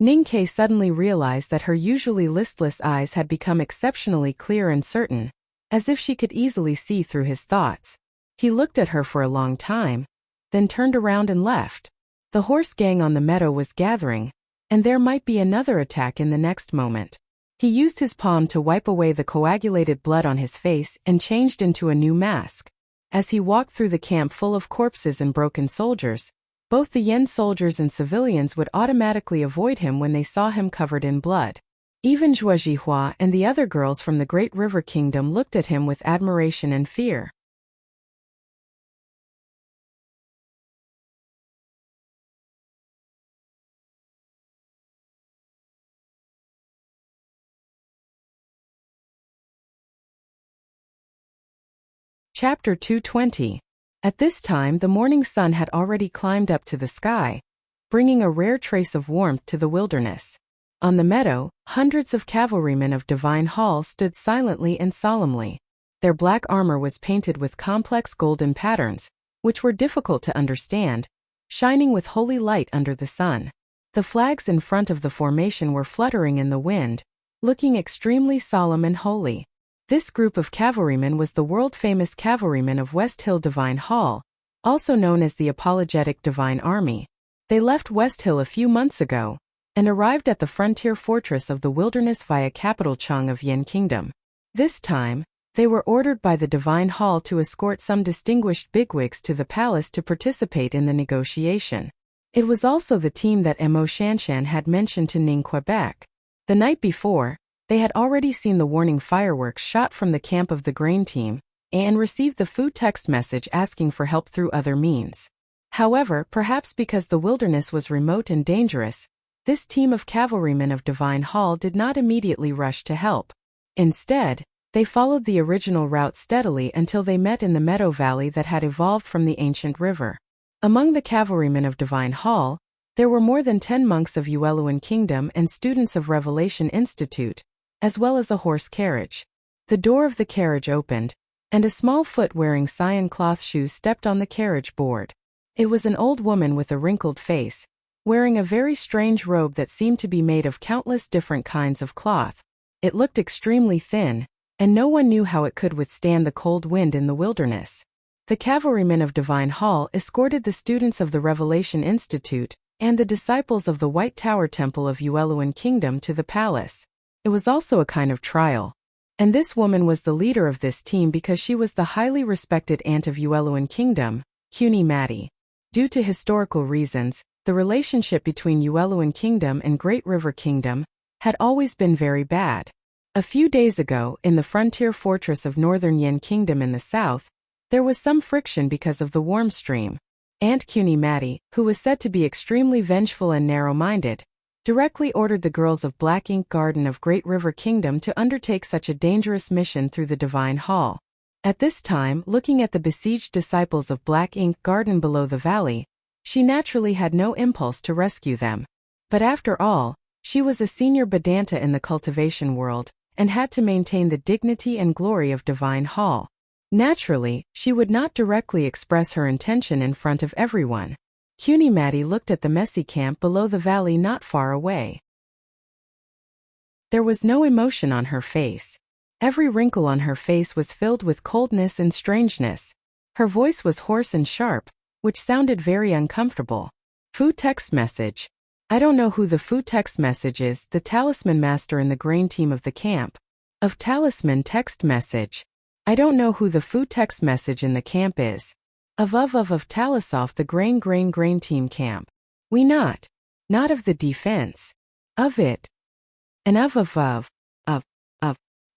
Ning Ke suddenly realized that her usually listless eyes had become exceptionally clear and certain, as if she could easily see through his thoughts. He looked at her for a long time, then turned around and left. The horse gang on the meadow was gathering, and there might be another attack in the next moment. He used his palm to wipe away the coagulated blood on his face and changed into a new mask. As he walked through the camp full of corpses and broken soldiers, both the Yen soldiers and civilians would automatically avoid him when they saw him covered in blood. Even Zhuo Jihua and the other girls from the Great River Kingdom looked at him with admiration and fear. Chapter 220. At this time the morning sun had already climbed up to the sky, bringing a rare trace of warmth to the wilderness. On the meadow, hundreds of cavalrymen of Divine Hall stood silently and solemnly. Their black armor was painted with complex golden patterns, which were difficult to understand, shining with holy light under the sun. The flags in front of the formation were fluttering in the wind, looking extremely solemn and holy. This group of cavalrymen was the world-famous cavalrymen of West Hill Divine Hall, also known as the Apologetic Divine Army. They left West Hill a few months ago, and arrived at the frontier fortress of the wilderness via capital Chang of Yen Kingdom. This time, they were ordered by the Divine Hall to escort some distinguished bigwigs to the palace to participate in the negotiation. It was also the team that Emo Shanshan had mentioned to Ning Quebec. The night before, they had already seen the warning fireworks shot from the camp of the grain team, and received the Fu text message asking for help through other means. However, perhaps because the wilderness was remote and dangerous, this team of cavalrymen of Divine Hall did not immediately rush to help. Instead, they followed the original route steadily until they met in the meadow valley that had evolved from the ancient river. Among the cavalrymen of Divine Hall, there were more than 10 monks of Yueluan Kingdom and students of Revelation Institute, as well as a horse carriage. The door of the carriage opened, and a small foot wearing cyan cloth shoes stepped on the carriage board. It was an old woman with a wrinkled face, wearing a very strange robe that seemed to be made of countless different kinds of cloth. It looked extremely thin, and no one knew how it could withstand the cold wind in the wilderness. The cavalrymen of Divine Hall escorted the students of the Revelation Institute and the disciples of the White Tower Temple of Yueluan Kingdom to the palace. It was also a kind of trial. And this woman was the leader of this team because she was the highly respected aunt of Yueluan Kingdom, Cuny Mati. Due to historical reasons, the relationship between Yueluan Kingdom and Great River Kingdom had always been very bad. A few days ago, in the frontier fortress of Northern Yen Kingdom in the south, there was some friction because of the warm stream. Aunt Cuny Mati, who was said to be extremely vengeful and narrow-minded, directly ordered the girls of Black Ink Garden of Great River Kingdom to undertake such a dangerous mission through the Divine Hall. At this time, looking at the besieged disciples of Black Ink Garden below the valley, She naturally had no impulse to rescue them. But after all, she was a senior Vedanta in the cultivation world, and had to maintain the dignity and glory of Divine Hall. Naturally, she would not directly express her intention in front of everyone. Cuny Maddie looked at the messy camp below the valley not far away. There was no emotion on her face. Every wrinkle on her face was filled with coldness and strangeness. Her voice was hoarse and sharp, which sounded very uncomfortable. Fu text message. I don't know who the Fu text message is, the talisman master in the grain team of the camp. Of talisman text message. I don't know who the Fu text message in the camp is. Of Talisoff the grain team camp. We not of the defense. Of it. And of.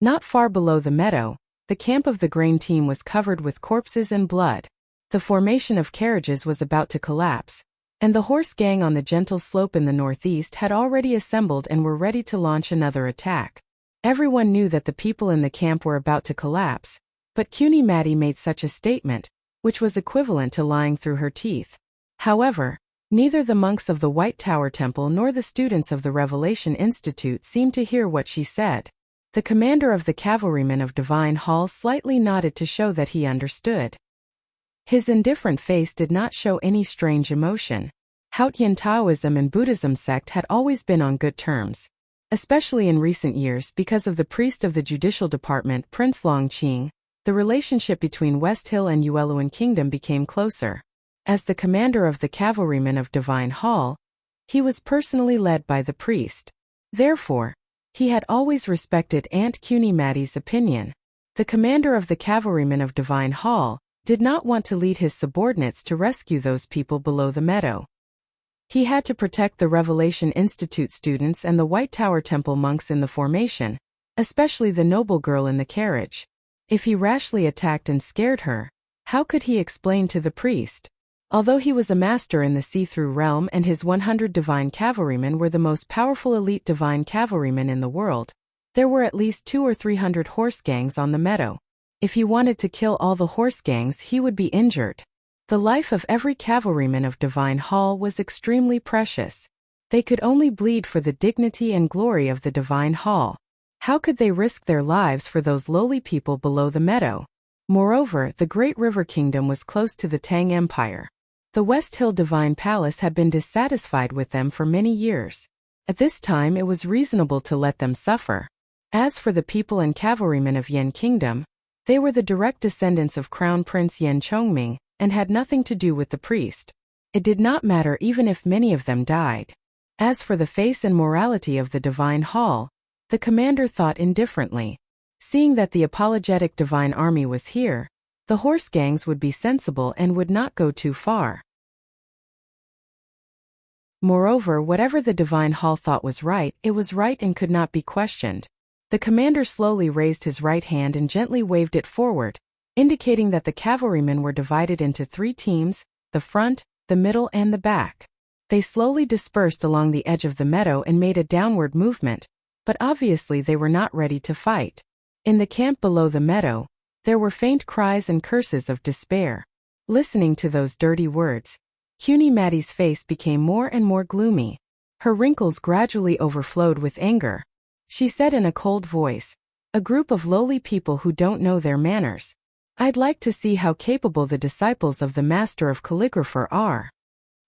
Not far below the meadow, the camp of the grain team was covered with corpses and blood. The formation of carriages was about to collapse, and the horse gang on the gentle slope in the northeast had already assembled and were ready to launch another attack. Everyone knew that the people in the camp were about to collapse, but Cuny Maddie made such a statement, which was equivalent to lying through her teeth. However, neither the monks of the White Tower Temple nor the students of the Revelation Institute seemed to hear what she said. The commander of the cavalrymen of Divine Hall slightly nodded to show that he understood. His indifferent face did not show any strange emotion. Hautian Taoism and Buddhism sect had always been on good terms, especially in recent years because of the priest of the judicial department, Prince Longqing. The relationship between West Hill and Yueluan Kingdom became closer. As the commander of the cavalrymen of Divine Hall, he was personally led by the priest. Therefore, he had always respected Aunt Cuny Maddie's opinion. The commander of the cavalrymen of Divine Hall did not want to lead his subordinates to rescue those people below the meadow. He had to protect the Revelation Institute students and the White Tower Temple monks in the formation, especially the noble girl in the carriage. If he rashly attacked and scared her, how could he explain to the priest? Although he was a master in the see-through realm and his 100 divine cavalrymen were the most powerful elite divine cavalrymen in the world, there were at least 200 or 300 horse gangs on the meadow. If he wanted to kill all the horse gangs, he would be injured. The life of every cavalryman of Divine Hall was extremely precious. They could only bleed for the dignity and glory of the Divine Hall. How could they risk their lives for those lowly people below the meadow? Moreover, the Great River Kingdom was close to the Tang Empire. The West Hill Divine Palace had been dissatisfied with them for many years. At this time it was reasonable to let them suffer. As for the people and cavalrymen of Yan Kingdom, they were the direct descendants of Crown Prince Yan Chongming, and had nothing to do with the priest. It did not matter even if many of them died. As for the face and morality of the Divine Hall, the commander thought indifferently. Seeing that the apologetic Divine Army was here, the horse gangs would be sensible and would not go too far. Moreover, whatever the Divine Hall thought was right, it was right and could not be questioned. The commander slowly raised his right hand and gently waved it forward, indicating that the cavalrymen were divided into 3 teams, the front, the middle and the back. They slowly dispersed along the edge of the meadow and made a downward movement, but obviously they were not ready to fight. In the camp below the meadow, there were faint cries and curses of despair. Listening to those dirty words, Cuny Maddie's face became more and more gloomy. Her wrinkles gradually overflowed with anger. She said in a cold voice, "A group of lowly people who don't know their manners. I'd like to see how capable the disciples of the master of calligrapher are."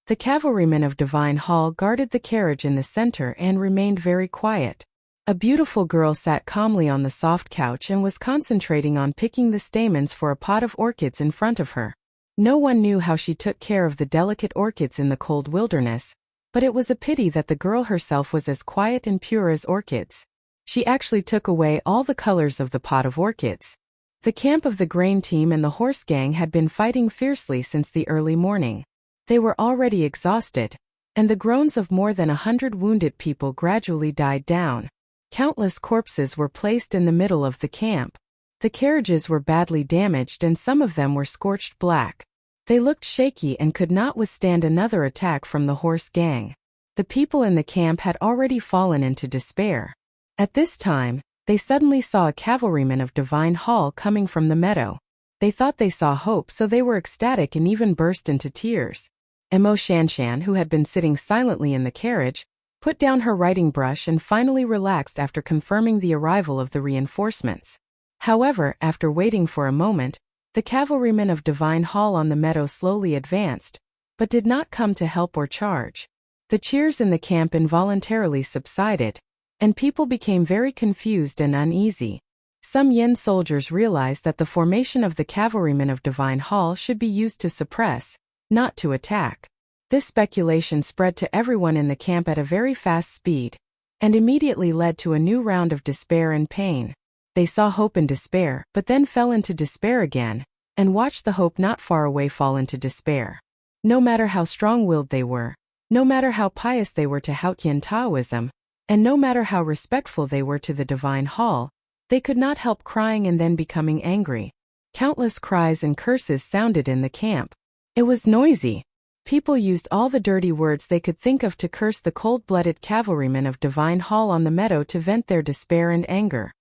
The cavalrymen of Divine Hall guarded the carriage in the center and remained very quiet. A beautiful girl sat calmly on the soft couch and was concentrating on picking the stamens for a pot of orchids in front of her. No one knew how she took care of the delicate orchids in the cold wilderness, but it was a pity that the girl herself was as quiet and pure as orchids. She actually took away all the colors of the pot of orchids. The camp of the grain team and the horse gang had been fighting fiercely since the early morning. They were already exhausted, and the groans of more than 100 wounded people gradually died down. Countless corpses were placed in the middle of the camp. The carriages were badly damaged and some of them were scorched black. They looked shaky and could not withstand another attack from the horse gang. The people in the camp had already fallen into despair. At this time, they suddenly saw a cavalryman of Divine Hall coming from the meadow. They thought they saw hope, so they were ecstatic and even burst into tears. Emo Shanshan, who had been sitting silently in the carriage, put down her writing brush and finally relaxed after confirming the arrival of the reinforcements. However, after waiting for a moment, the cavalrymen of Divine Hall on the meadow slowly advanced, but did not come to help or charge. The cheers in the camp involuntarily subsided, and people became very confused and uneasy. Some Yin soldiers realized that the formation of the cavalrymen of Divine Hall should be used to suppress, not to attack. This speculation spread to everyone in the camp at a very fast speed, and immediately led to a new round of despair and pain. They saw hope and despair, but then fell into despair again, and watched the hope not far away fall into despair. No matter how strong-willed they were, no matter how pious they were to Haotian Taoism, and no matter how respectful they were to the Divine Hall, they could not help crying and then becoming angry. Countless cries and curses sounded in the camp. It was noisy. People used all the dirty words they could think of to curse the cold-blooded cavalrymen of Divine Hall on the meadow to vent their despair and anger.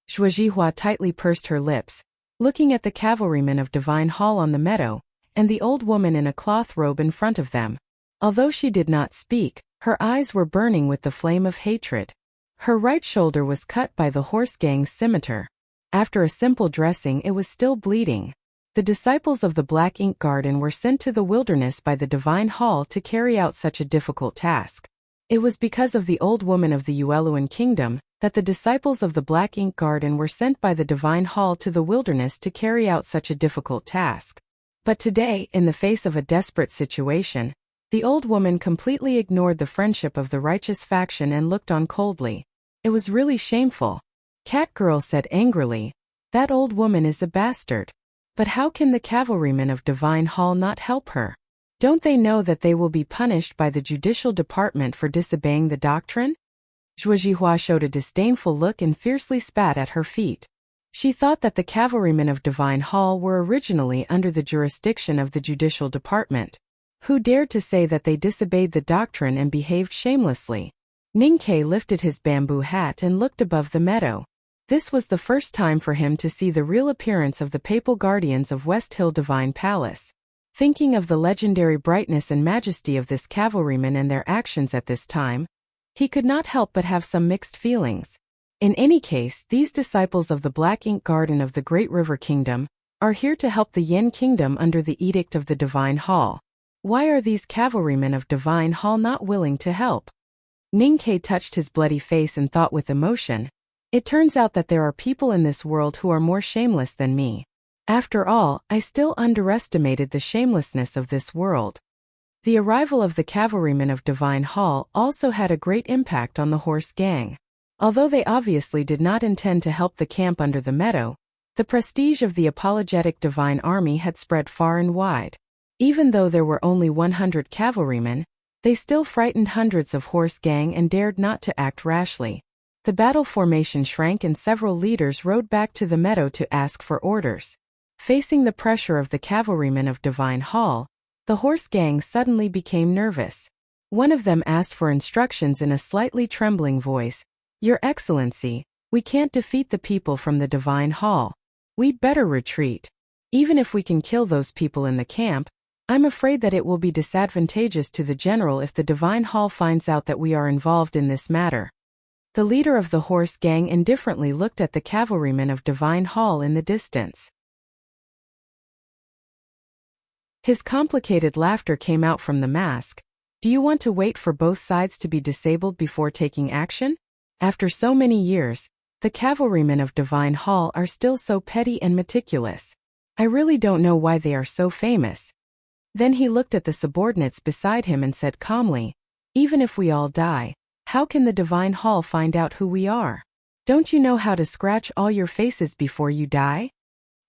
Zhuozhihua tightly pursed her lips, looking at the cavalrymen of Divine Hall on the meadow, and the old woman in a cloth robe in front of them. Although she did not speak, her eyes were burning with the flame of hatred. Her right shoulder was cut by the horse gang's scimitar. After a simple dressing, it was still bleeding. The disciples of the Black Ink Garden were sent to the wilderness by the Divine Hall to carry out such a difficult task. It was because of the old woman of the Yueluan kingdom that the disciples of the Black Ink Garden were sent by the Divine Hall to the wilderness to carry out such a difficult task. But today, in the face of a desperate situation, the old woman completely ignored the friendship of the righteous faction and looked on coldly. It was really shameful. Catgirl said angrily, "That old woman is a bastard. But how can the cavalrymen of Divine Hall not help her? Don't they know that they will be punished by the judicial department for disobeying the doctrine?" Zhuozhihua showed a disdainful look and fiercely spat at her feet. She thought that the cavalrymen of Divine Hall were originally under the jurisdiction of the judicial department. Who dared to say that they disobeyed the doctrine and behaved shamelessly? Ningke lifted his bamboo hat and looked above the meadow. This was the first time for him to see the real appearance of the papal guardians of West Hill Divine Palace. Thinking of the legendary brightness and majesty of this cavalryman and their actions at this time, he could not help but have some mixed feelings. In any case, these disciples of the Black Ink Garden of the Great River Kingdom are here to help the Yin Kingdom under the edict of the Divine Hall. Why are these cavalrymen of Divine Hall not willing to help? Ningke touched his bloody face and thought with emotion, "It turns out that there are people in this world who are more shameless than me. After all, I still underestimated the shamelessness of this world." The arrival of the cavalrymen of Divine Hall also had a great impact on the horse gang. Although they obviously did not intend to help the camp under the meadow, the prestige of the apologetic Divine Army had spread far and wide. Even though there were only 100 cavalrymen, they still frightened hundreds of horse gang and dared not to act rashly. The battle formation shrank and several leaders rode back to the meadow to ask for orders. Facing the pressure of the cavalrymen of Divine Hall, the horse gang suddenly became nervous. One of them asked for instructions in a slightly trembling voice, "Your Excellency, we can't defeat the people from the Divine Hall. We'd better retreat. Even if we can kill those people in the camp, I'm afraid that it will be disadvantageous to the general if the Divine Hall finds out that we are involved in this matter." The leader of the horse gang indifferently looked at the cavalrymen of Divine Hall in the distance. His complicated laughter came out from the mask. "Do you want to wait for both sides to be disabled before taking action? After so many years, the cavalrymen of Divine Hall are still so petty and meticulous. I really don't know why they are so famous." Then he looked at the subordinates beside him and said calmly, "Even if we all die, how can the Divine Hall find out who we are? Don't you know how to scratch all your faces before you die?"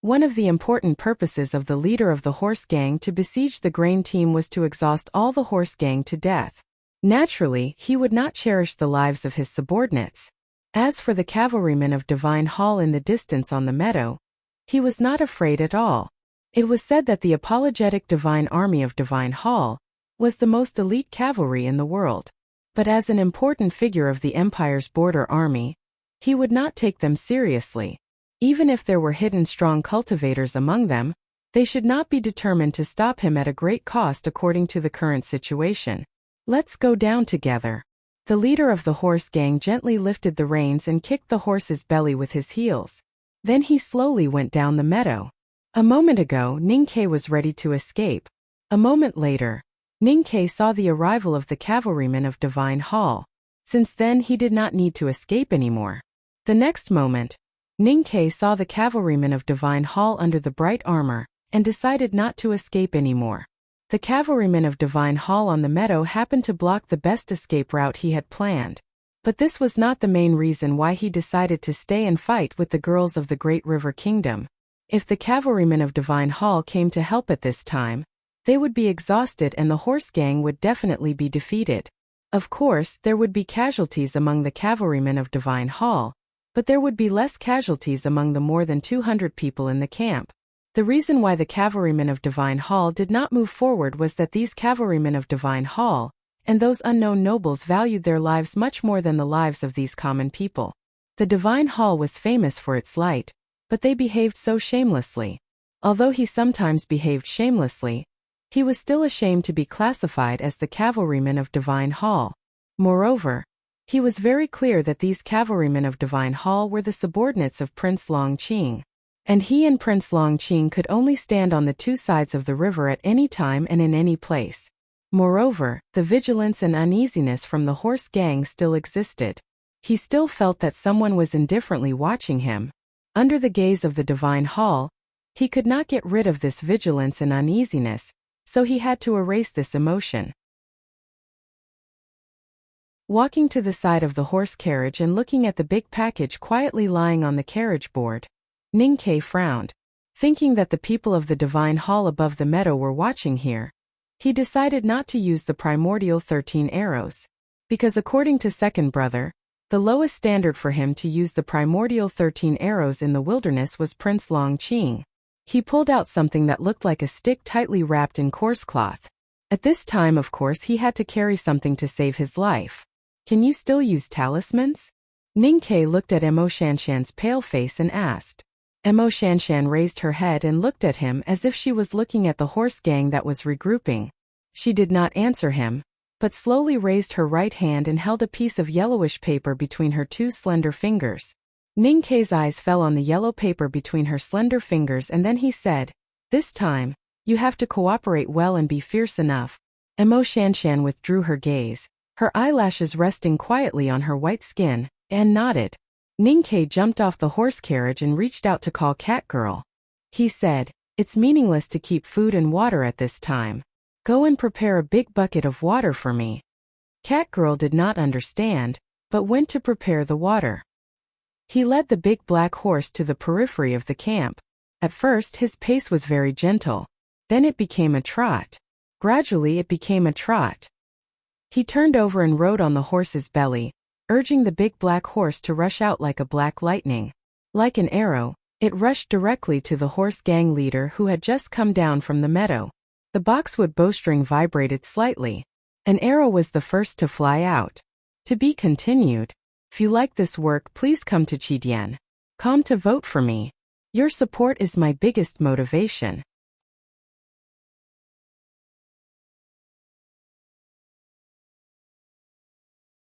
One of the important purposes of the leader of the horse gang to besiege the grain team was to exhaust all the horse gang to death. Naturally, he would not cherish the lives of his subordinates. As for the cavalrymen of Divine Hall in the distance on the meadow, he was not afraid at all. It was said that the apologetic Divine Army of Divine Hall was the most elite cavalry in the world. But as an important figure of the Empire's border army, he would not take them seriously. Even if there were hidden strong cultivators among them, They should not be determined to stop him at a great cost according to the current situation. Let's go down together. The leader of the horse gang gently lifted the reins and kicked the horse's belly with his heels. Then he slowly went down the meadow. A moment ago, Ninkei was ready to escape. A moment later, Ninkei saw the arrival of the cavalrymen of Divine Hall. Since then he did not need to escape anymore. The next moment, Ninkei saw the cavalrymen of Divine Hall under the bright armor, and decided not to escape anymore. The cavalrymen of Divine Hall on the meadow happened to block the best escape route he had planned. But this was not the main reason why he decided to stay and fight with the girls of the Great River Kingdom. If the cavalrymen of Divine Hall came to help at this time, they would be exhausted and the horse gang would definitely be defeated. Of course, there would be casualties among the cavalrymen of Divine Hall, but there would be less casualties among the more than 200 people in the camp. The reason why the cavalrymen of Divine Hall did not move forward was that these cavalrymen of Divine Hall and those unknown nobles valued their lives much more than the lives of these common people. The Divine Hall was famous for its light, but they behaved so shamelessly. Although he sometimes behaved shamelessly, he was still ashamed to be classified as the cavalryman of Divine Hall. Moreover, he was very clear that these cavalrymen of Divine Hall were the subordinates of Prince Longqing, and he and Prince Longqing could only stand on the two sides of the river at any time and in any place. Moreover, the vigilance and uneasiness from the horse gang still existed. He still felt that someone was indifferently watching him. Under the gaze of the Divine Hall, he could not get rid of this vigilance and uneasiness, so he had to erase this emotion. Walking to the side of the horse carriage and looking at the big package quietly lying on the carriage board, Ninkei frowned. Thinking that the people of the Divine Hall above the meadow were watching here, he decided not to use the primordial 13 arrows. Because according to Second Brother, the lowest standard for him to use the primordial 13 arrows in the wilderness was Prince Longqing. He pulled out something that looked like a stick tightly wrapped in coarse cloth. At this time, of course, he had to carry something to save his life. Can you still use talismans? Ninkei looked at Emo Shanshan's pale face and asked. Emo Shanshan raised her head and looked at him as if she was looking at the horse gang that was regrouping. She did not answer him, but slowly raised her right hand and held a piece of yellowish paper between her two slender fingers. Ninkei's eyes fell on the yellow paper between her slender fingers and then he said, "This time, you have to cooperate well and be fierce enough." Emo Shanshan withdrew her gaze, her eyelashes resting quietly on her white skin, and nodded. Ninkei jumped off the horse carriage and reached out to call Catgirl. He said, "It's meaningless to keep food and water at this time. Go and prepare a big bucket of water for me." Catgirl did not understand, but went to prepare the water. He led the big black horse to the periphery of the camp. At first his pace was very gentle. Then it became a trot. Gradually it became a trot. He turned over and rode on the horse's belly, urging the big black horse to rush out like a black lightning. Like an arrow, it rushed directly to the horse gang leader who had just come down from the meadow. The boxwood bowstring vibrated slightly. An arrow was the first to fly out. To be continued. If you like this work, please come to Chidian.com to vote for me. Your support is my biggest motivation.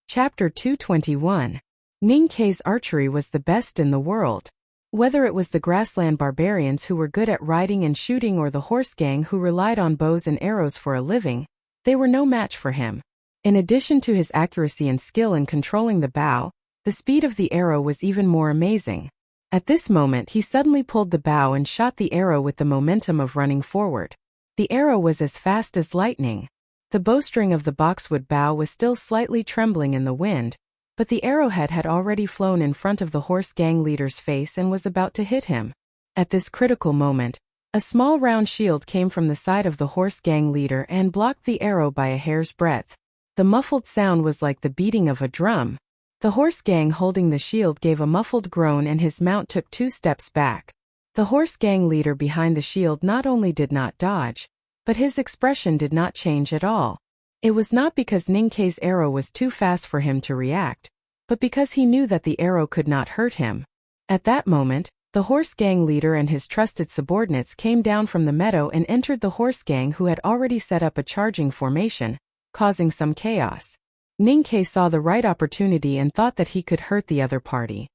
Chapter 221. Ninkei's archery was the best in the world. Whether it was the grassland barbarians who were good at riding and shooting or the horse gang who relied on bows and arrows for a living, they were no match for him. In addition to his accuracy and skill in controlling the bow, the speed of the arrow was even more amazing. At this moment he suddenly pulled the bow and shot the arrow with the momentum of running forward. The arrow was as fast as lightning. The bowstring of the boxwood bow was still slightly trembling in the wind, but the arrowhead had already flown in front of the horse gang leader's face and was about to hit him. At this critical moment, a small round shield came from the side of the horse gang leader and blocked the arrow by a hair's breadth. The muffled sound was like the beating of a drum. The horse gang holding the shield gave a muffled groan and his mount took 2 steps back. The horse gang leader behind the shield not only did not dodge, but his expression did not change at all. It was not because Ninkei's arrow was too fast for him to react, but because he knew that the arrow could not hurt him. At that moment, The horse gang leader and his trusted subordinates came down from the meadow and entered the horse gang, who had already set up a charging formation, causing some chaos. Ninkei saw the right opportunity and thought that he could hurt the other party.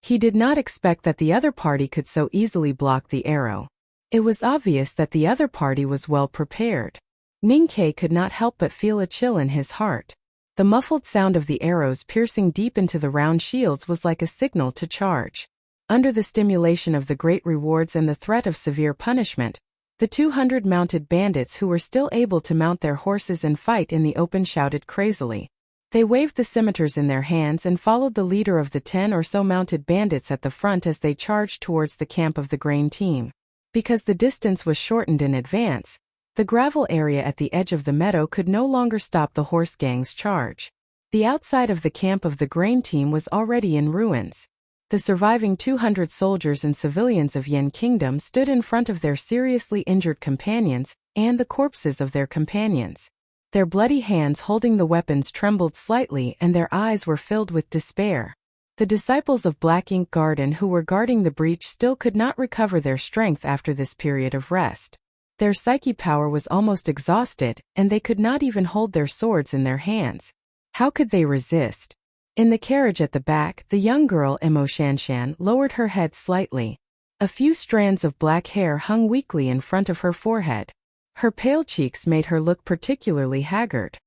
He did not expect that the other party could so easily block the arrow. It was obvious that the other party was well prepared. Ninkei could not help but feel a chill in his heart. The muffled sound of the arrows piercing deep into the round shields was like a signal to charge. Under the stimulation of the great rewards and the threat of severe punishment, the 200 mounted bandits who were still able to mount their horses and fight in the open shouted crazily. They waved the scimitars in their hands and followed the leader of the 10 or so mounted bandits at the front as they charged towards the camp of the grain team. Because the distance was shortened in advance, the gravel area at the edge of the meadow could no longer stop the horse gang's charge. The outside of the camp of the grain team was already in ruins. The surviving 200 soldiers and civilians of Yin Kingdom stood in front of their seriously injured companions and the corpses of their companions. Their bloody hands holding the weapons trembled slightly and their eyes were filled with despair. The disciples of Black Ink Garden who were guarding the breach still could not recover their strength after this period of rest. Their psyche power was almost exhausted, and they could not even hold their swords in their hands. How could they resist? In the carriage at the back, the young girl Emo Shanshan lowered her head slightly. A few strands of black hair hung weakly in front of her forehead. Her pale cheeks made her look particularly haggard.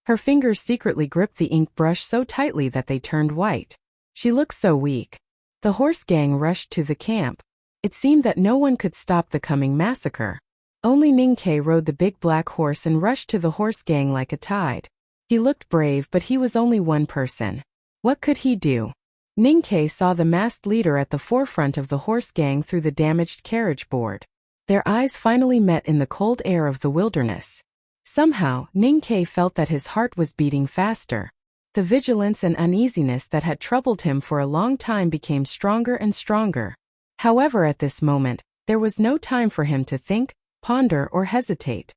Her fingers secretly gripped the ink brush so tightly that they turned white. She looked so weak. The horse gang rushed to the camp. It seemed that no one could stop the coming massacre. Only Ninkei rode the big black horse and rushed to the horse gang like a tide. He looked brave, but he was only one person. What could he do? Ninkei saw the masked leader at the forefront of the horse gang through the damaged carriage board. Their eyes finally met in the cold air of the wilderness. Somehow, Ninkei felt that his heart was beating faster. The vigilance and uneasiness that had troubled him for a long time became stronger and stronger. However, at this moment, there was no time for him to think, ponder, or hesitate.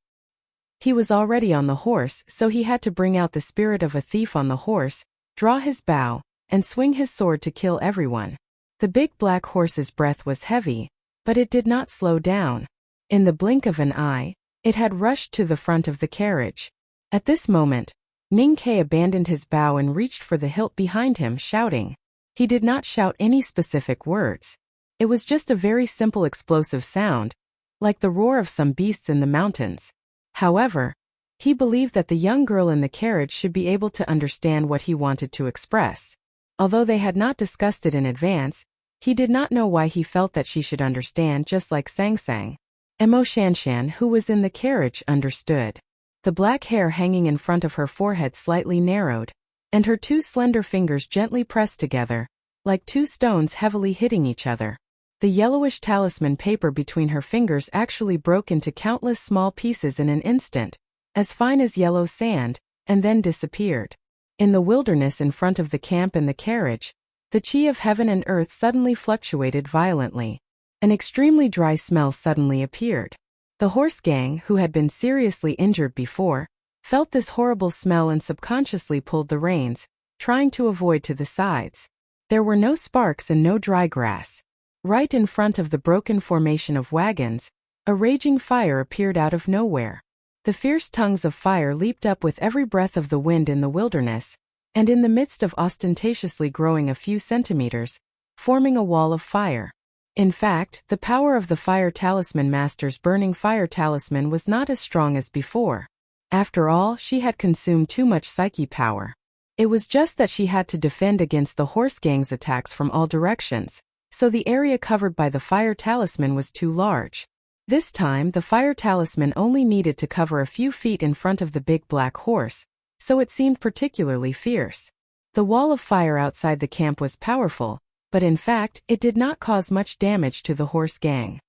He was already on the horse, so he had to bring out the spirit of a thief on the horse, draw his bow, and swing his sword to kill everyone. The big black horse's breath was heavy, but it did not slow down. In the blink of an eye, it had rushed to the front of the carriage. At this moment, Ninkei abandoned his bow and reached for the hilt behind him, shouting. He did not shout any specific words. It was just a very simple explosive sound, like the roar of some beasts in the mountains. However, he believed that the young girl in the carriage should be able to understand what he wanted to express. Although they had not discussed it in advance, he did not know why he felt that she should understand, just like Sang Sang. Emo Shanshan, who was in the carriage, understood. The black hair hanging in front of her forehead slightly narrowed, and her two slender fingers gently pressed together, like two stones heavily hitting each other. The yellowish talisman paper between her fingers actually broke into countless small pieces in an instant, as fine as yellow sand, and then disappeared. In the wilderness in front of the camp and the carriage, the chi of heaven and earth suddenly fluctuated violently. An extremely dry smell suddenly appeared. The horse gang, who had been seriously injured before, felt this horrible smell and subconsciously pulled the reins, trying to avoid to the sides. There were no sparks and no dry grass. Right in front of the broken formation of wagons, a raging fire appeared out of nowhere. The fierce tongues of fire leaped up with every breath of the wind in the wilderness, and in the midst of ostentatiously growing a few centimeters, forming a wall of fire. In fact, the power of the Fire Talisman Master's burning fire talisman was not as strong as before. After all, she had consumed too much psyche power. It was just that she had to defend against the horse gang's attacks from all directions, so the area covered by the fire talisman was too large. This time, the fire talisman only needed to cover a few feet in front of the big black horse, so it seemed particularly fierce. The wall of fire outside the camp was powerful, but in fact, it did not cause much damage to the horse gang.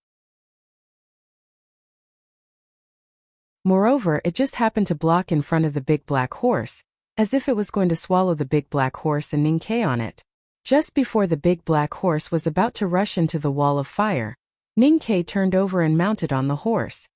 Moreover, it just happened to block in front of the big black horse, as if it was going to swallow the big black horse and Ninkei on it. Just before the big black horse was about to rush into the wall of fire, Ninkei turned over and mounted on the horse.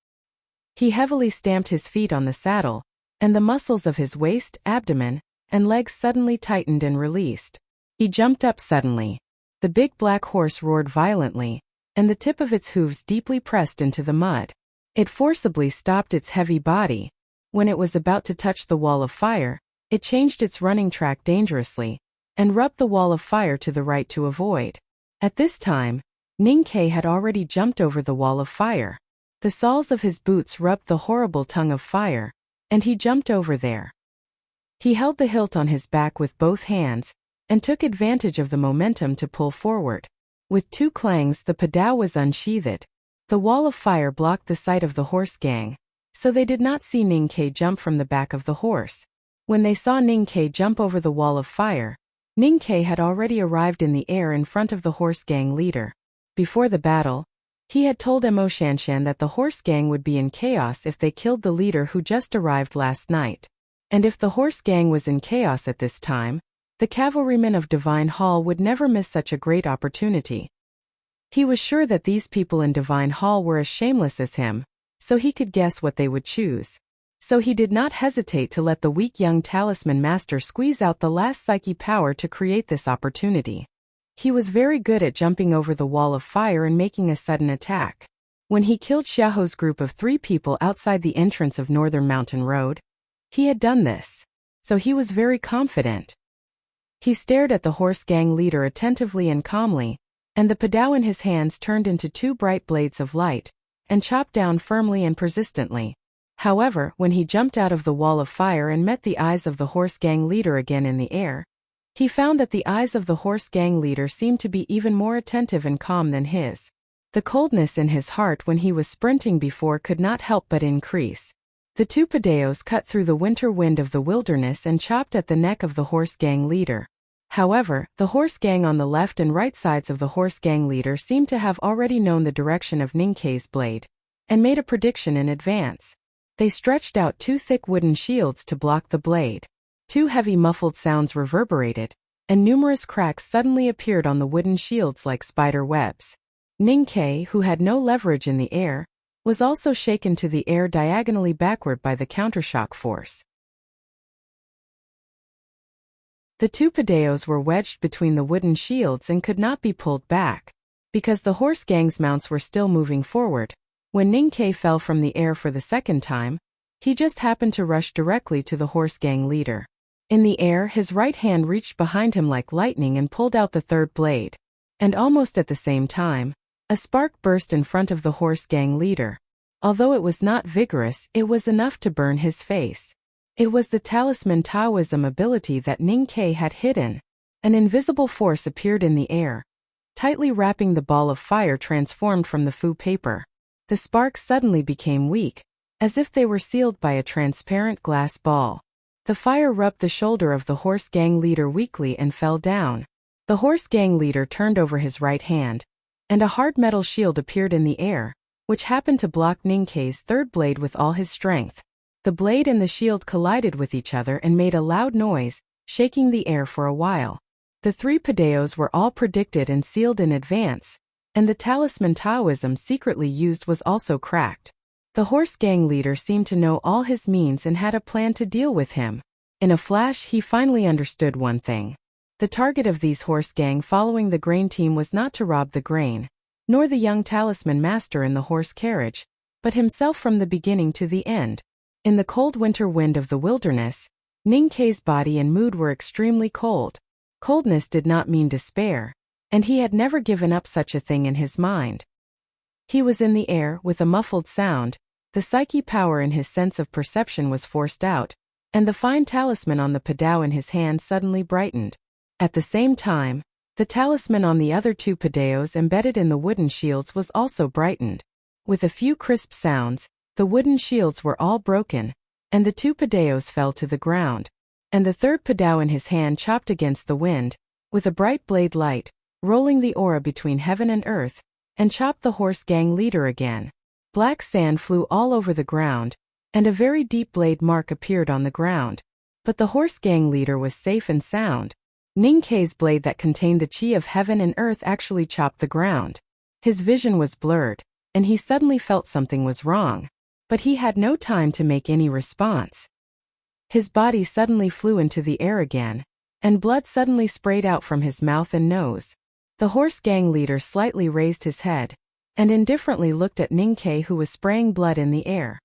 He heavily stamped his feet on the saddle, and the muscles of his waist, abdomen, and legs suddenly tightened and released. He jumped up suddenly. The big black horse roared violently, and the tip of its hooves deeply pressed into the mud. It forcibly stopped its heavy body. When it was about to touch the wall of fire, it changed its running track dangerously, and rubbed the wall of fire to the right to avoid. At this time, Ninkei had already jumped over the wall of fire. The soles of his boots rubbed the horrible tongue of fire, and he jumped over there. He held the hilt on his back with both hands, and took advantage of the momentum to pull forward. With two clangs, the padao was unsheathed. The wall of fire blocked the sight of the horse gang, so they did not see Ninkei jump from the back of the horse. When they saw Ninkei jump over the wall of fire, Ninkei had already arrived in the air in front of the horse gang leader. Before the battle, he had told Emo Shanshan that the horse gang would be in chaos if they killed the leader who just arrived last night. And if the horse gang was in chaos at this time, the cavalrymen of Divine Hall would never miss such a great opportunity. He was sure that these people in Divine Hall were as shameless as him, so he could guess what they would choose. So he did not hesitate to let the weak young talisman master squeeze out the last psyche power to create this opportunity. He was very good at jumping over the wall of fire and making a sudden attack. When he killed Xiaoho's group of 3 people outside the entrance of Northern Mountain Road, he had done this, so he was very confident. He stared at the horse gang leader attentively and calmly, and the padao in his hands turned into 2 bright blades of light, and chopped down firmly and persistently. However, when he jumped out of the wall of fire and met the eyes of the horse gang leader again in the air, he found that the eyes of the horse gang leader seemed to be even more attentive and calm than his. The coldness in his heart when he was sprinting before could not help but increase. The 2 padaos cut through the winter wind of the wilderness and chopped at the neck of the horse gang leader. However, the horse gang on the left and right sides of the horse gang leader seemed to have already known the direction of Ninkei's blade, and made a prediction in advance. They stretched out 2 thick wooden shields to block the blade. 2 heavy muffled sounds reverberated, and numerous cracks suddenly appeared on the wooden shields like spider webs. Ninkei, who had no leverage in the air, was also shaken to the air diagonally backward by the countershock force. The 2 padaos were wedged between the wooden shields and could not be pulled back, because the horse gang's mounts were still moving forward. When Ninkei fell from the air for the second time, he just happened to rush directly to the horse gang leader. In the air, his right hand reached behind him like lightning and pulled out the 3rd blade. And almost at the same time, a spark burst in front of the horse gang leader. Although it was not vigorous, it was enough to burn his face. It was the talisman Taoism ability that Ninkei had hidden. An invisible force appeared in the air, tightly wrapping the ball of fire transformed from the fu paper. The sparks suddenly became weak, as if they were sealed by a transparent glass ball. The fire rubbed the shoulder of the horse gang leader weakly and fell down. The horse gang leader turned over his right hand, and a hard metal shield appeared in the air, which happened to block Ninkei's 3rd blade with all his strength. The blade and the shield collided with each other and made a loud noise, shaking the air for a while. The 3 padaos were all predicted and sealed in advance, and the talisman Taoism secretly used was also cracked. The horse gang leader seemed to know all his means and had a plan to deal with him. In a flash, he finally understood one thing. The target of these horse gang following the grain team was not to rob the grain, nor the young talisman master in the horse carriage, but himself from the beginning to the end. In the cold winter wind of the wilderness, Ninkei's body and mood were extremely cold. Coldness did not mean despair, and he had never given up such a thing in his mind. He was in the air with a muffled sound. The psyche power in his sense of perception was forced out, and the fine talisman on the padao in his hand suddenly brightened. At the same time, the talisman on the other 2 padaos embedded in the wooden shields was also brightened. With a few crisp sounds, the wooden shields were all broken, and the 2 padaos fell to the ground, and the 3rd padao in his hand chopped against the wind, with a bright blade light, rolling the aura between heaven and earth, and chopped the horse gang leader again. Black sand flew all over the ground, and a very deep blade mark appeared on the ground. But the horse gang leader was safe and sound. Ninkei's blade that contained the chi of heaven and earth actually chopped the ground. His vision was blurred, and he suddenly felt something was wrong. But he had no time to make any response. His body suddenly flew into the air again, and blood suddenly sprayed out from his mouth and nose. The horse gang leader slightly raised his head and indifferently looked at Ninkei, who was spraying blood in the air.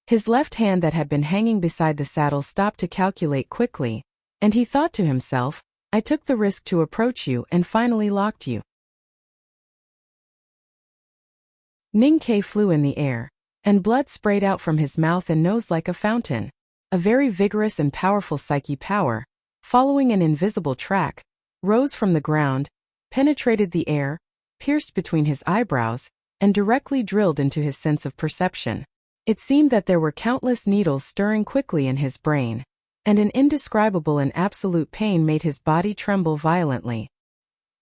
His left hand that had been hanging beside the saddle stopped to calculate quickly, and he thought to himself, I took the risk to approach you and finally locked you. Ninkei flew in the air, and blood sprayed out from his mouth and nose like a fountain. A very vigorous and powerful psyche power, following an invisible track, rose from the ground, penetrated the air, pierced between his eyebrows, and directly drilled into his sense of perception. It seemed that there were countless needles stirring quickly in his brain, and an indescribable and absolute pain made his body tremble violently.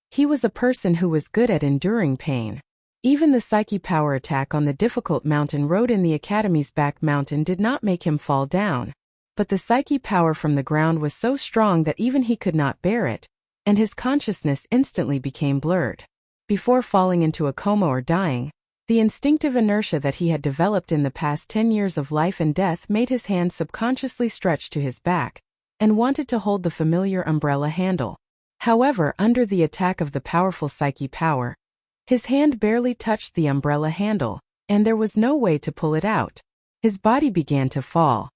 He was a person who was good at enduring pain. Even the psyche power attack on the difficult mountain road in the Academy's back mountain did not make him fall down. But the psyche power from the ground was so strong that even he could not bear it, and his consciousness instantly became blurred. Before falling into a coma or dying, the instinctive inertia that he had developed in the past 10 years of life and death made his hand subconsciously stretch to his back, and wanted to hold the familiar umbrella handle. However, under the attack of the powerful psyche power, his hand barely touched the umbrella handle, and there was no way to pull it out. His body began to fall.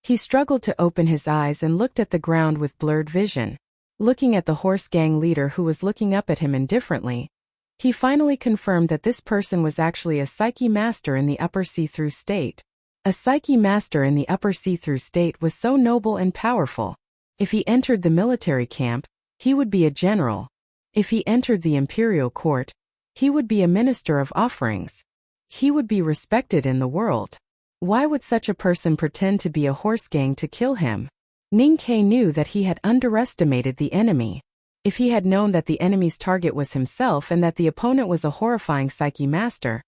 He struggled to open his eyes and looked at the ground with blurred vision. Looking at the horse gang leader who was looking up at him indifferently, he finally confirmed that this person was actually a psyche master in the upper see-through state. A psyche master in the upper see-through state was so noble and powerful. If he entered the military camp, he would be a general. If he entered the imperial court, he would be a minister of offerings. He would be respected in the world. Why would such a person pretend to be a horse gang to kill him? Ninkei knew that he had underestimated the enemy. If he had known that the enemy's target was himself and that the opponent was a horrifying psyche master,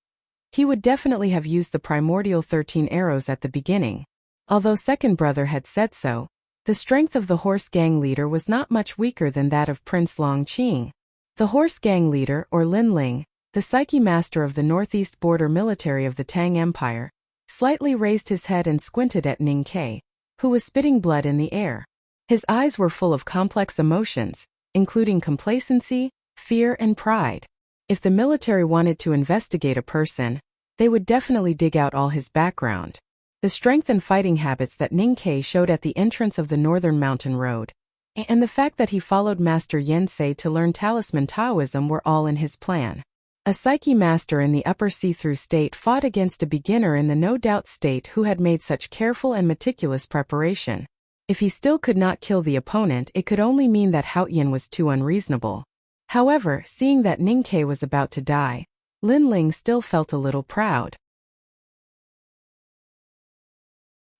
he would definitely have used the primordial 13 arrows at the beginning. Although second brother had said so, the strength of the horse gang leader was not much weaker than that of Prince Longqing. The horse gang leader, or Lin Ling, the psyche master of the northeast border military of the Tang Empire, slightly raised his head and squinted at Ninkei, who was spitting blood in the air. His eyes were full of complex emotions, including complacency, fear, and pride. If the military wanted to investigate a person, they would definitely dig out all his background. The strength and fighting habits that Ninkei showed at the entrance of the northern mountain road, and the fact that he followed Master Yensei to learn talisman Taoism were all in his plan. A psyche master in the upper see-through state fought against a beginner in the no-doubt state who had made such careful and meticulous preparation. If he still could not kill the opponent, it could only mean that Haotian was too unreasonable. However, seeing that Ninkei was about to die, Lin Ling still felt a little proud.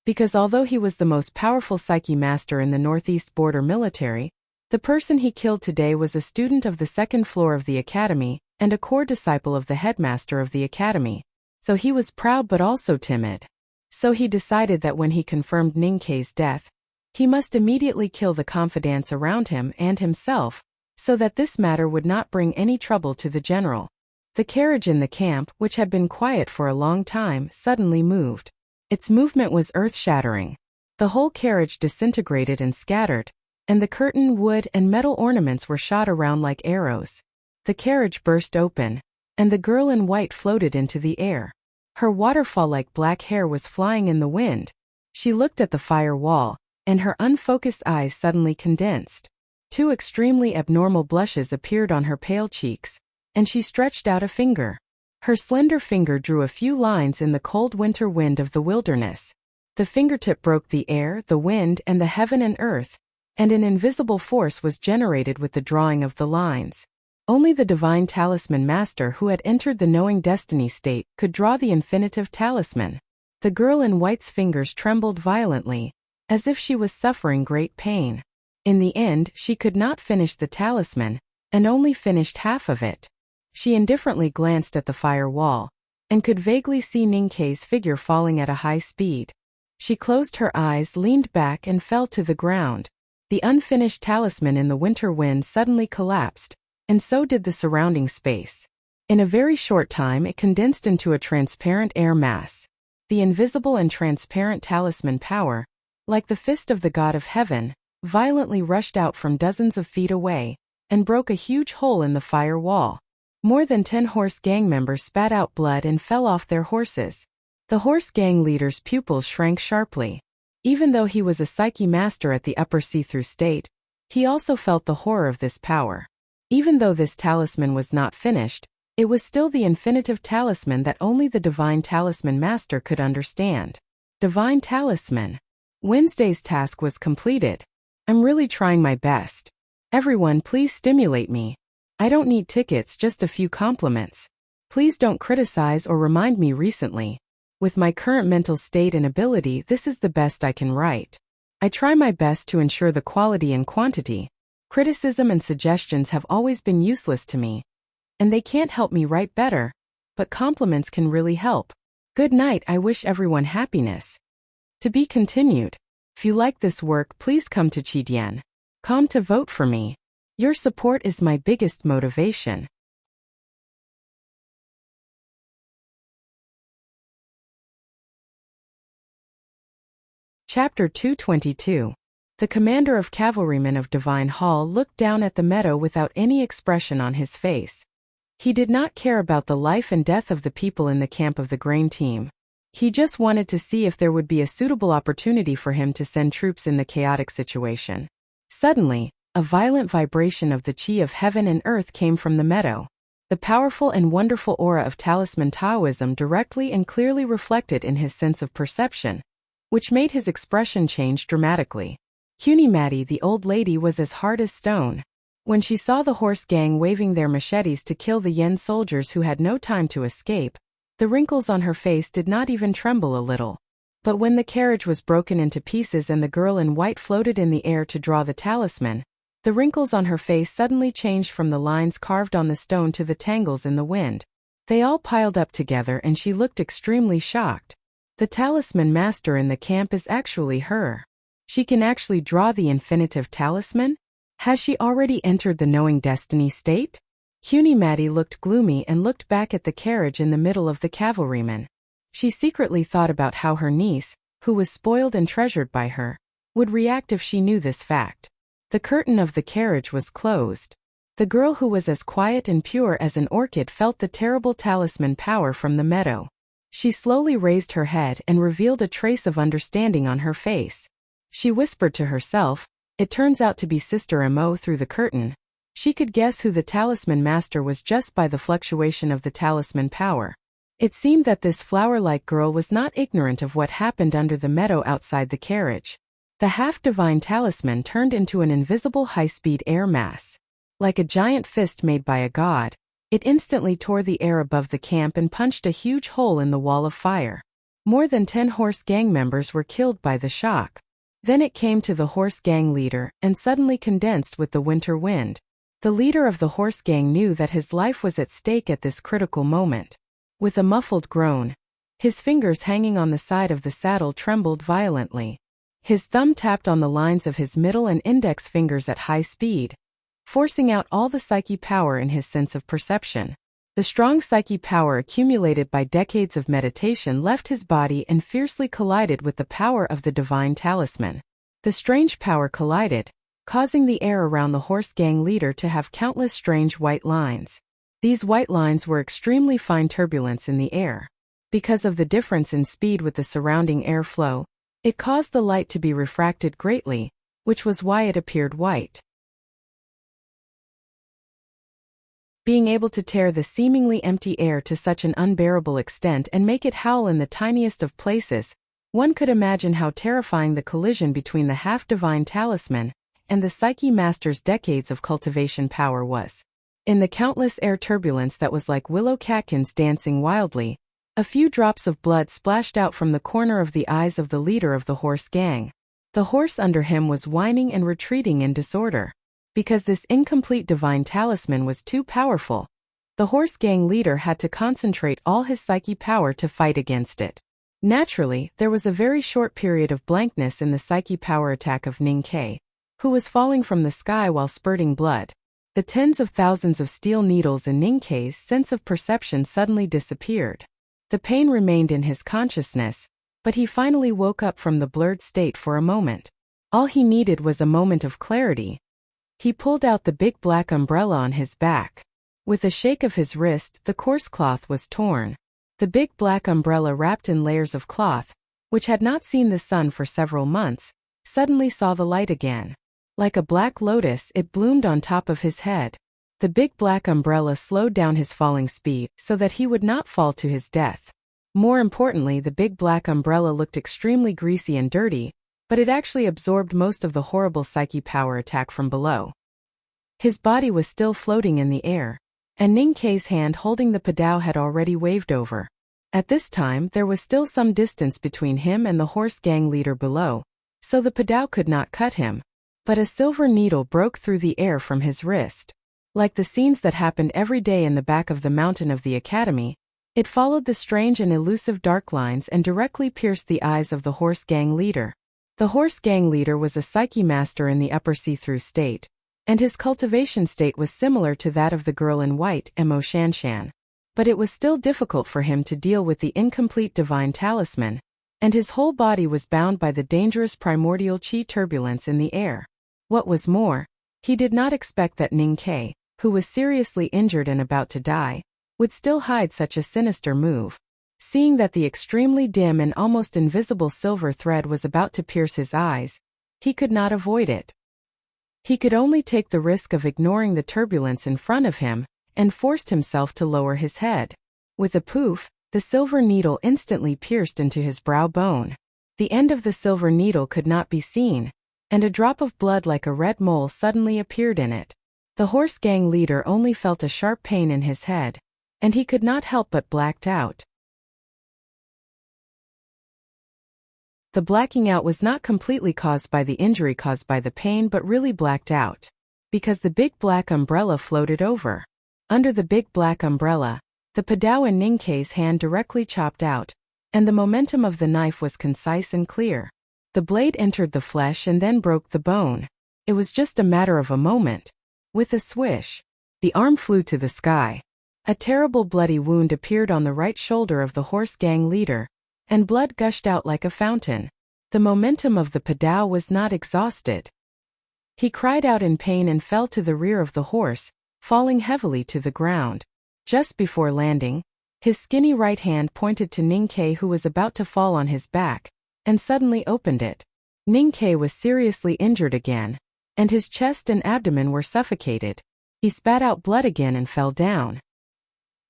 Because although he was the most powerful psyche master in the northeast border military, the person he killed today was a student of the second floor of the academy, and a core disciple of the headmaster of the academy. So he was proud but also timid. So he decided that when he confirmed Ninkei's death, he must immediately kill the confidants around him and himself, so that this matter would not bring any trouble to the general. The carriage in the camp, which had been quiet for a long time, suddenly moved. Its movement was earth-shattering. The whole carriage disintegrated and scattered, and the curtain, wood, and metal ornaments were shot around like arrows. The carriage burst open, and the girl in white floated into the air. Her waterfall-like black hair was flying in the wind. She looked at the fire wall, and her unfocused eyes suddenly condensed. Two extremely abnormal blushes appeared on her pale cheeks, and she stretched out a finger. Her slender finger drew a few lines in the cold winter wind of the wilderness. The fingertip broke the air, the wind, and the heaven and earth, and an invisible force was generated with the drawing of the lines. Only the divine talisman master who had entered the knowing destiny state could draw the infinitive talisman. The girl in white's fingers trembled violently, as if she was suffering great pain. In the end, she could not finish the talisman, and only finished half of it. She indifferently glanced at the fire wall, and could vaguely see Ninkei's figure falling at a high speed. She closed her eyes, leaned back, and fell to the ground. The unfinished talisman in the winter wind suddenly collapsed, and so did the surrounding space. In a very short time it condensed into a transparent air mass. The invisible and transparent talisman power, like the fist of the god of heaven, violently rushed out from dozens of feet away and broke a huge hole in the fire wall. More than 10 horse gang members spat out blood and fell off their horses. The horse gang leader's pupils shrank sharply. Even though he was a psyche master at the upper see-through state, he also felt the horror of this power. Even though this talisman was not finished, it was still the infinitive talisman that only the Divine Talisman Master could understand. Divine Talisman. Wednesday's task was completed. I'm really trying my best. Everyone, please stimulate me. I don't need tickets, just a few compliments. Please don't criticize or remind me recently. With my current mental state and ability, this is the best I can write. I try my best to ensure the quality and quantity. Criticism and suggestions have always been useless to me, and they can't help me write better, but compliments can really help. Good night. I wish everyone happiness. To be continued. If you like this work, please come to Chidian.com to vote for me. Your support is my biggest motivation. Chapter 222. The commander of cavalrymen of Divine Hall looked down at the meadow without any expression on his face. He did not care about the life and death of the people in the camp of the grain team. He just wanted to see if there would be a suitable opportunity for him to send troops in the chaotic situation. Suddenly, a violent vibration of the chi of heaven and earth came from the meadow. The powerful and wonderful aura of talisman Taoism directly and clearly reflected in his sense of perception, which made his expression change dramatically. Cunimati, the old lady, was as hard as stone. When she saw the horse gang waving their machetes to kill the Yen soldiers who had no time to escape, the wrinkles on her face did not even tremble a little. But when the carriage was broken into pieces and the girl in white floated in the air to draw the talisman, the wrinkles on her face suddenly changed from the lines carved on the stone to the tangles in the wind. They all piled up together and she looked extremely shocked. The talisman master in the camp is actually her. She can actually draw the infinitive talisman? Has she already entered the knowing destiny state? Cunimati looked gloomy and looked back at the carriage in the middle of the cavalrymen. She secretly thought about how her niece, who was spoiled and treasured by her, would react if she knew this fact. The curtain of the carriage was closed. The girl, who was as quiet and pure as an orchid, felt the terrible talisman power from the meadow. She slowly raised her head and revealed a trace of understanding on her face. She whispered to herself, "It turns out to be Sister Mo." Through the curtain, she could guess who the talisman master was just by the fluctuation of the talisman power. It seemed that this flower-like girl was not ignorant of what happened under the meadow outside the carriage. The half-divine talisman turned into an invisible high-speed air mass. Like a giant fist made by a god, it instantly tore the air above the camp and punched a huge hole in the wall of fire. More than 10 horse gang members were killed by the shock. Then it came to the horse gang leader and suddenly condensed with the winter wind. The leader of the horse gang knew that his life was at stake at this critical moment. With a muffled groan, his fingers hanging on the side of the saddle trembled violently. His thumb tapped on the lines of his middle and index fingers at high speed, forcing out all the psyche power in his sense of perception. The strong psyche power accumulated by decades of meditation left his body and fiercely collided with the power of the divine talisman. The strange power collided, causing the air around the horse gang leader to have countless strange white lines. These white lines were extremely fine turbulence in the air. Because of the difference in speed with the surrounding airflow, it caused the light to be refracted greatly, which was why it appeared white. Being able to tear the seemingly empty air to such an unbearable extent and make it howl in the tiniest of places, one could imagine how terrifying the collision between the half-divine talisman and the Psyche Master's decades of cultivation power was. In the countless air turbulence that was like willow catkins dancing wildly, a few drops of blood splashed out from the corner of the eyes of the leader of the horse gang. The horse under him was whining and retreating in disorder. Because this incomplete divine talisman was too powerful, the horse gang leader had to concentrate all his psyche power to fight against it. Naturally, there was a very short period of blankness in the psyche power attack of Ning Ke, who was falling from the sky while spurting blood. The tens of thousands of steel needles in Ning Ke's sense of perception suddenly disappeared. The pain remained in his consciousness, but he finally woke up from the blurred state for a moment. All he needed was a moment of clarity. He pulled out the big black umbrella on his back. With a shake of his wrist, the coarse cloth was torn. The big black umbrella, wrapped in layers of cloth, which had not seen the sun for several months, suddenly saw the light again. Like a black lotus, it bloomed on top of his head. The big black umbrella slowed down his falling speed so that he would not fall to his death. More importantly, the big black umbrella looked extremely greasy and dirty, but it actually absorbed most of the horrible psyche power attack from below. His body was still floating in the air, and Ning Kei's hand holding the padao had already waved over. At this time, there was still some distance between him and the horse gang leader below, so the padao could not cut him. But a silver needle broke through the air from his wrist. Like the scenes that happened every day in the back of the mountain of the academy, it followed the strange and elusive dark lines and directly pierced the eyes of the horse gang leader. The horse gang leader was a psyche master in the upper see-through state, and his cultivation state was similar to that of the girl in white, Mo Shanshan. But it was still difficult for him to deal with the incomplete divine talisman, and his whole body was bound by the dangerous primordial qi turbulence in the air. What was more, he did not expect that Ning Kei, who was seriously injured and about to die, would still hide such a sinister move. Seeing that the extremely dim and almost invisible silver thread was about to pierce his eyes, he could not avoid it. He could only take the risk of ignoring the turbulence in front of him, and forced himself to lower his head. With a poof, the silver needle instantly pierced into his brow bone. The end of the silver needle could not be seen, and a drop of blood like a red mole suddenly appeared in it. The horse gang leader only felt a sharp pain in his head, and he could not help but blacked out. The blacking out was not completely caused by the injury caused by the pain but really blacked out, because the big black umbrella floated over. Under the big black umbrella, the padao in Ning Kei's hand directly chopped out, and the momentum of the knife was concise and clear. The blade entered the flesh and then broke the bone. It was just a matter of a moment. With a swish, the arm flew to the sky. A terrible bloody wound appeared on the right shoulder of the horse gang leader, and blood gushed out like a fountain. The momentum of the padao was not exhausted. He cried out in pain and fell to the rear of the horse, falling heavily to the ground. Just before landing, his skinny right hand pointed to Ning Kei, who was about to fall on his back, and suddenly opened it. Ning Kei was seriously injured again, and his chest and abdomen were suffocated. He spat out blood again and fell down.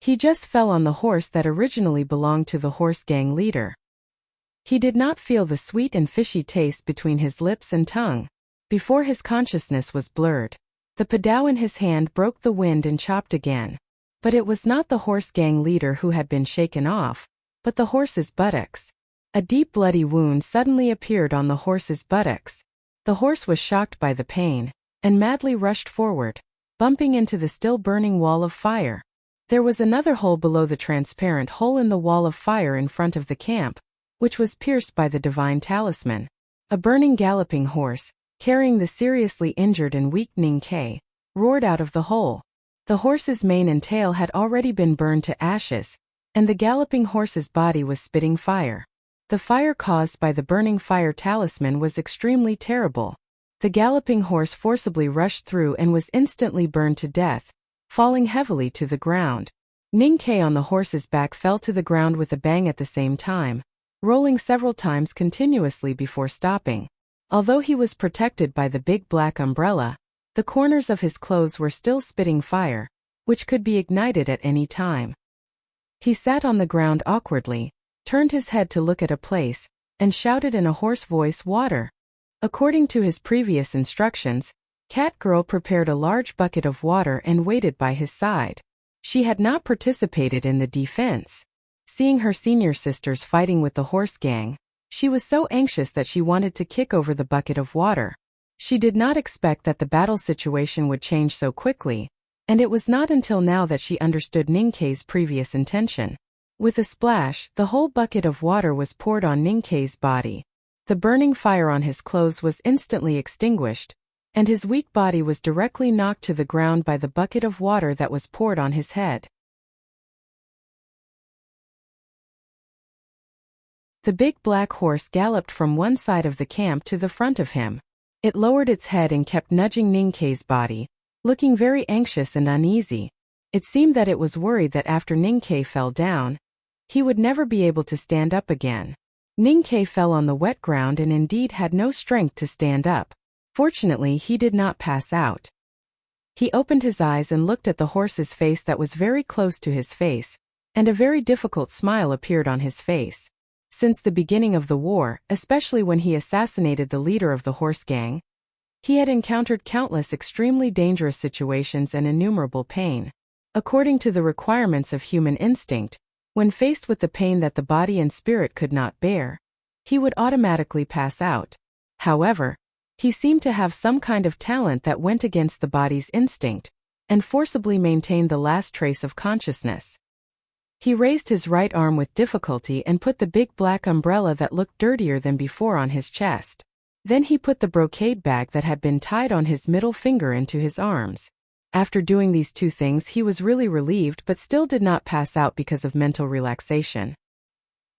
He just fell on the horse that originally belonged to the horse gang leader. He did not feel the sweet and fishy taste between his lips and tongue. Before his consciousness was blurred, the padao in his hand broke the wind and chopped again. But it was not the horse gang leader who had been shaken off, but the horse's buttocks. A deep bloody wound suddenly appeared on the horse's buttocks. The horse was shocked by the pain, and madly rushed forward, bumping into the still burning wall of fire. There was another hole below the transparent hole in the wall of fire in front of the camp, which was pierced by the divine talisman. A burning galloping horse, carrying the seriously injured and weak Ning Kei, roared out of the hole. The horse's mane and tail had already been burned to ashes, and the galloping horse's body was spitting fire. The fire caused by the burning fire talisman was extremely terrible. The galloping horse forcibly rushed through and was instantly burned to death, falling heavily to the ground. Ning Kei on the horse's back fell to the ground with a bang at the same time, rolling several times continuously before stopping. Although he was protected by the big black umbrella, the corners of his clothes were still spitting fire, which could be ignited at any time. He sat on the ground awkwardly, turned his head to look at a place, and shouted in a hoarse voice, "Water!" According to his previous instructions, Cat Girl prepared a large bucket of water and waited by his side. She had not participated in the defense. Seeing her senior sisters fighting with the horse gang, she was so anxious that she wanted to kick over the bucket of water. She did not expect that the battle situation would change so quickly, and it was not until now that she understood Ning Kei's previous intention. With a splash, the whole bucket of water was poured on Ning Kei's body. The burning fire on his clothes was instantly extinguished, and his weak body was directly knocked to the ground by the bucket of water that was poured on his head. The big black horse galloped from one side of the camp to the front of him. It lowered its head and kept nudging Ninkei's body, looking very anxious and uneasy. It seemed that it was worried that after Ninkei fell down, he would never be able to stand up again. Ninkei fell on the wet ground and indeed had no strength to stand up. Fortunately, he did not pass out. He opened his eyes and looked at the horse's face that was very close to his face, and a very difficult smile appeared on his face. Since the beginning of the war, especially when he assassinated the leader of the horse gang, he had encountered countless extremely dangerous situations and innumerable pain. According to the requirements of human instinct, when faced with the pain that the body and spirit could not bear, he would automatically pass out. However, he seemed to have some kind of talent that went against the body's instinct, and forcibly maintained the last trace of consciousness. He raised his right arm with difficulty and put the big black umbrella that looked dirtier than before on his chest. Then he put the brocade bag that had been tied on his middle finger into his arms. After doing these two things, he was really relieved but still did not pass out because of mental relaxation.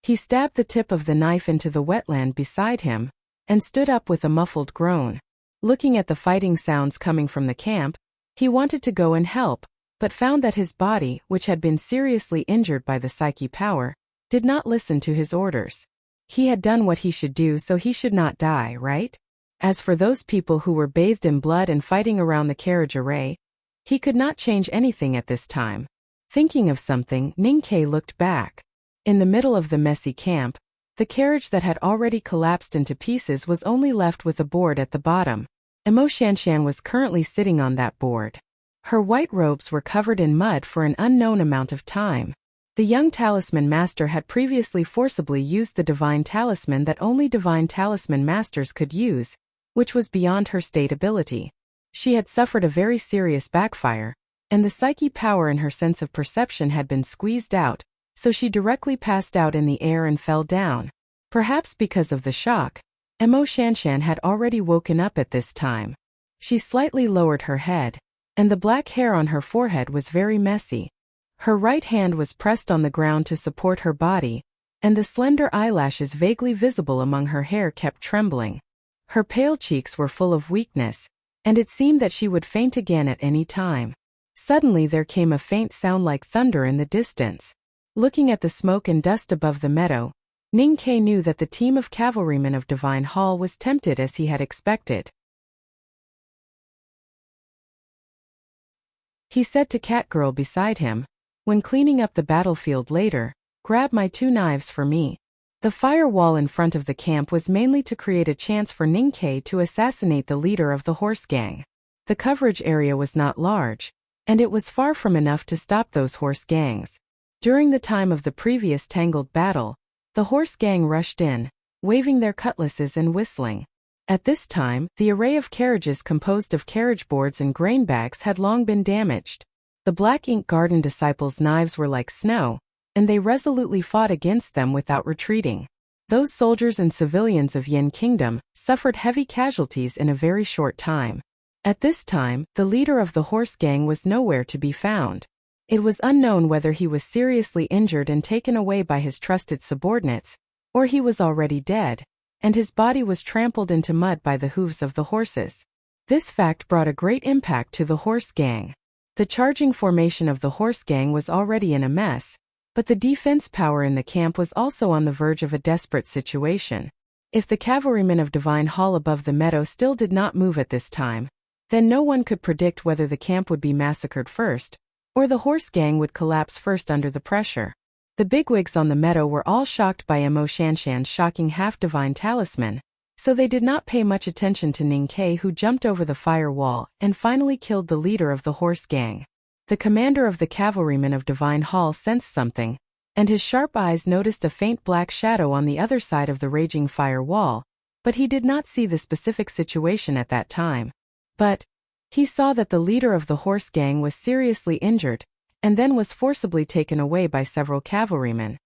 He stabbed the tip of the knife into the wetland beside him, and stood up with a muffled groan. Looking at the fighting sounds coming from the camp, he wanted to go and help, but found that his body, which had been seriously injured by the psyche power, did not listen to his orders. He had done what he should do, so he should not die, right? As for those people who were bathed in blood and fighting around the carriage array, he could not change anything at this time. Thinking of something, Ninkei looked back. In the middle of the messy camp, the carriage that had already collapsed into pieces was only left with a board at the bottom. Emoshanshan was currently sitting on that board. Her white robes were covered in mud for an unknown amount of time. The young talisman master had previously forcibly used the divine talisman that only divine talisman masters could use, which was beyond her state ability. She had suffered a very serious backfire, and the psyche power in her sense of perception had been squeezed out, so she directly passed out in the air and fell down. Perhaps because of the shock, Emoshanshan had already woken up at this time. She slightly lowered her head, and the black hair on her forehead was very messy. Her right hand was pressed on the ground to support her body, and the slender eyelashes vaguely visible among her hair kept trembling. Her pale cheeks were full of weakness, and it seemed that she would faint again at any time. Suddenly there came a faint sound like thunder in the distance. Looking at the smoke and dust above the meadow, Ninkei knew that the team of cavalrymen of Divine Hall was tempted as he had expected. He said to Catgirl beside him, when cleaning up the battlefield later, "Grab my 2 knives for me." The firewall in front of the camp was mainly to create a chance for Ninkei to assassinate the leader of the horse gang. The coverage area was not large, and it was far from enough to stop those horse gangs. During the time of the previous tangled battle, the horse gang rushed in, waving their cutlasses and whistling. At this time, the array of carriages composed of carriage boards and grain bags had long been damaged. The Black Ink Garden disciples' knives were like snow, and they resolutely fought against them without retreating. Those soldiers and civilians of Yin Kingdom suffered heavy casualties in a very short time. At this time, the leader of the horse gang was nowhere to be found. It was unknown whether he was seriously injured and taken away by his trusted subordinates, or he was already dead, and his body was trampled into mud by the hooves of the horses. This fact brought a great impact to the horse gang. The charging formation of the horse gang was already in a mess, but the defense power in the camp was also on the verge of a desperate situation. If the cavalrymen of Divine Hall above the meadow still did not move at this time, then no one could predict whether the camp would be massacred first, or the horse gang would collapse first under the pressure. The bigwigs on the meadow were all shocked by Emoshanshan's shocking half-divine talisman, so they did not pay much attention to Ninkei, who jumped over the firewall and finally killed the leader of the horse gang. The commander of the cavalrymen of Divine Hall sensed something, and his sharp eyes noticed a faint black shadow on the other side of the raging firewall, but he did not see the specific situation at that time. But he saw that the leader of the horse gang was seriously injured, and then was forcibly taken away by several cavalrymen.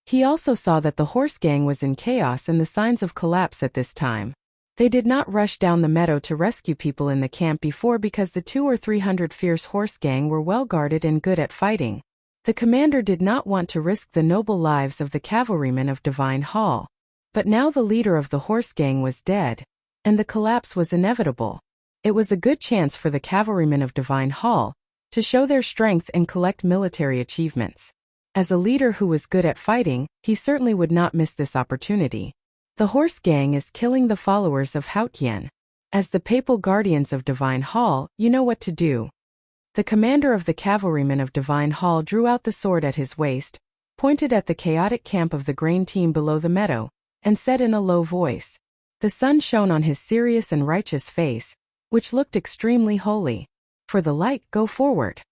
He also saw that the horse gang was in chaos and the signs of collapse at this time. They did not rush down the meadow to rescue people in the camp before because the 200 or 300 fierce horse gang were well guarded and good at fighting. The commander did not want to risk the noble lives of the cavalrymen of Divine Hall. But now the leader of the horse gang was dead, and the collapse was inevitable. It was a good chance for the cavalrymen of Divine Hall to show their strength and collect military achievements. As a leader who was good at fighting, he certainly would not miss this opportunity. The horse gang is killing the followers of Haotian. As the papal guardians of Divine Hall, you know what to do. The commander of the cavalrymen of Divine Hall drew out the sword at his waist, pointed at the chaotic camp of the grain team below the meadow, and said in a low voice. The sun shone on his serious and righteous face, which looked extremely holy. For the light, go forward.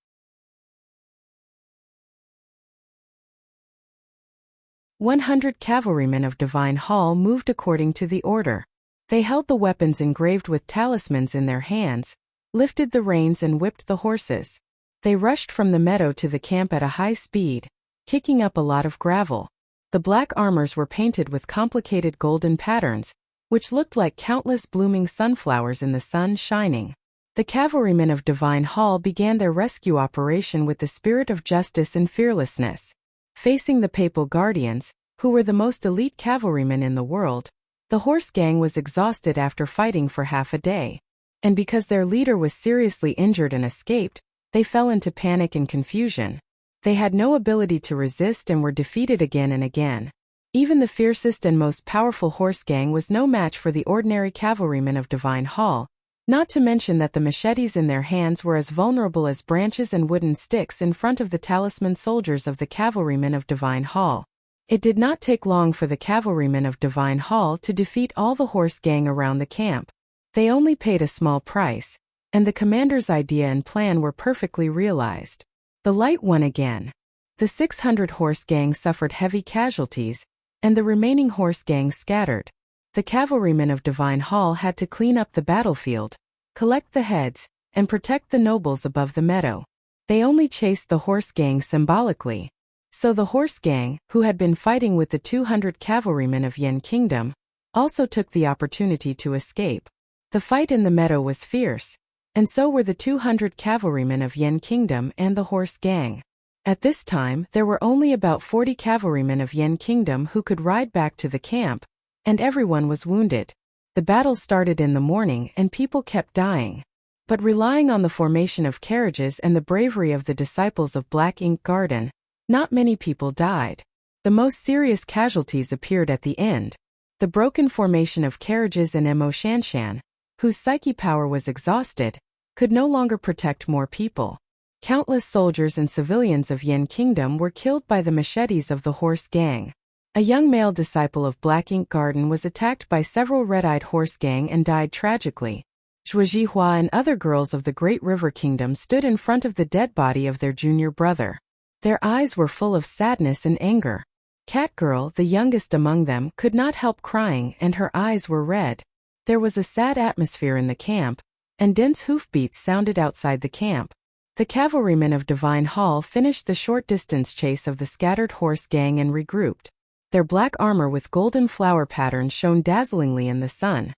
100 cavalrymen of Divine Hall moved according to the order. They held the weapons engraved with talismans in their hands, lifted the reins and whipped the horses. They rushed from the meadow to the camp at a high speed, kicking up a lot of gravel. The black armors were painted with complicated golden patterns, which looked like countless blooming sunflowers in the sun shining. The cavalrymen of Divine Hall began their rescue operation with the spirit of justice and fearlessness. Facing the papal guardians, who were the most elite cavalrymen in the world, the horse gang was exhausted after fighting for half a day. And because their leader was seriously injured and escaped, they fell into panic and confusion. They had no ability to resist and were defeated again and again. Even the fiercest and most powerful horse gang was no match for the ordinary cavalrymen of Divine Hall, not to mention that the machetes in their hands were as vulnerable as branches and wooden sticks in front of the talisman soldiers of the cavalrymen of Divine Hall. It did not take long for the cavalrymen of Divine Hall to defeat all the horse gang around the camp. They only paid a small price, and the commander's idea and plan were perfectly realized. The light won again. The 600 horse gang suffered heavy casualties, and the remaining horse gang scattered. The cavalrymen of Divine Hall had to clean up the battlefield, collect the heads, and protect the nobles above the meadow. They only chased the horse gang symbolically. So the horse gang, who had been fighting with the 200 cavalrymen of Yen Kingdom, also took the opportunity to escape. The fight in the meadow was fierce, and so were the 200 cavalrymen of Yen Kingdom and the horse gang. At this time, there were only about 40 cavalrymen of Yen Kingdom who could ride back to the camp, and everyone was wounded. The battle started in the morning and people kept dying. But relying on the formation of carriages and the bravery of the disciples of Black Ink Garden, not many people died. The most serious casualties appeared at the end. The broken formation of carriages and Mo Shanshan, whose psyche power was exhausted, could no longer protect more people. Countless soldiers and civilians of Yen Kingdom were killed by the machetes of the horse gang. A young male disciple of Black Ink Garden was attacked by several red-eyed horse gang and died tragically. Zhuozhihua and other girls of the Great River Kingdom stood in front of the dead body of their junior brother. Their eyes were full of sadness and anger. Catgirl, the youngest among them, could not help crying and her eyes were red. There was a sad atmosphere in the camp, and dense hoofbeats sounded outside the camp. The cavalrymen of Divine Hall finished the short-distance chase of the scattered horse gang and regrouped. Their black armor with golden flower patterns shone dazzlingly in the sun.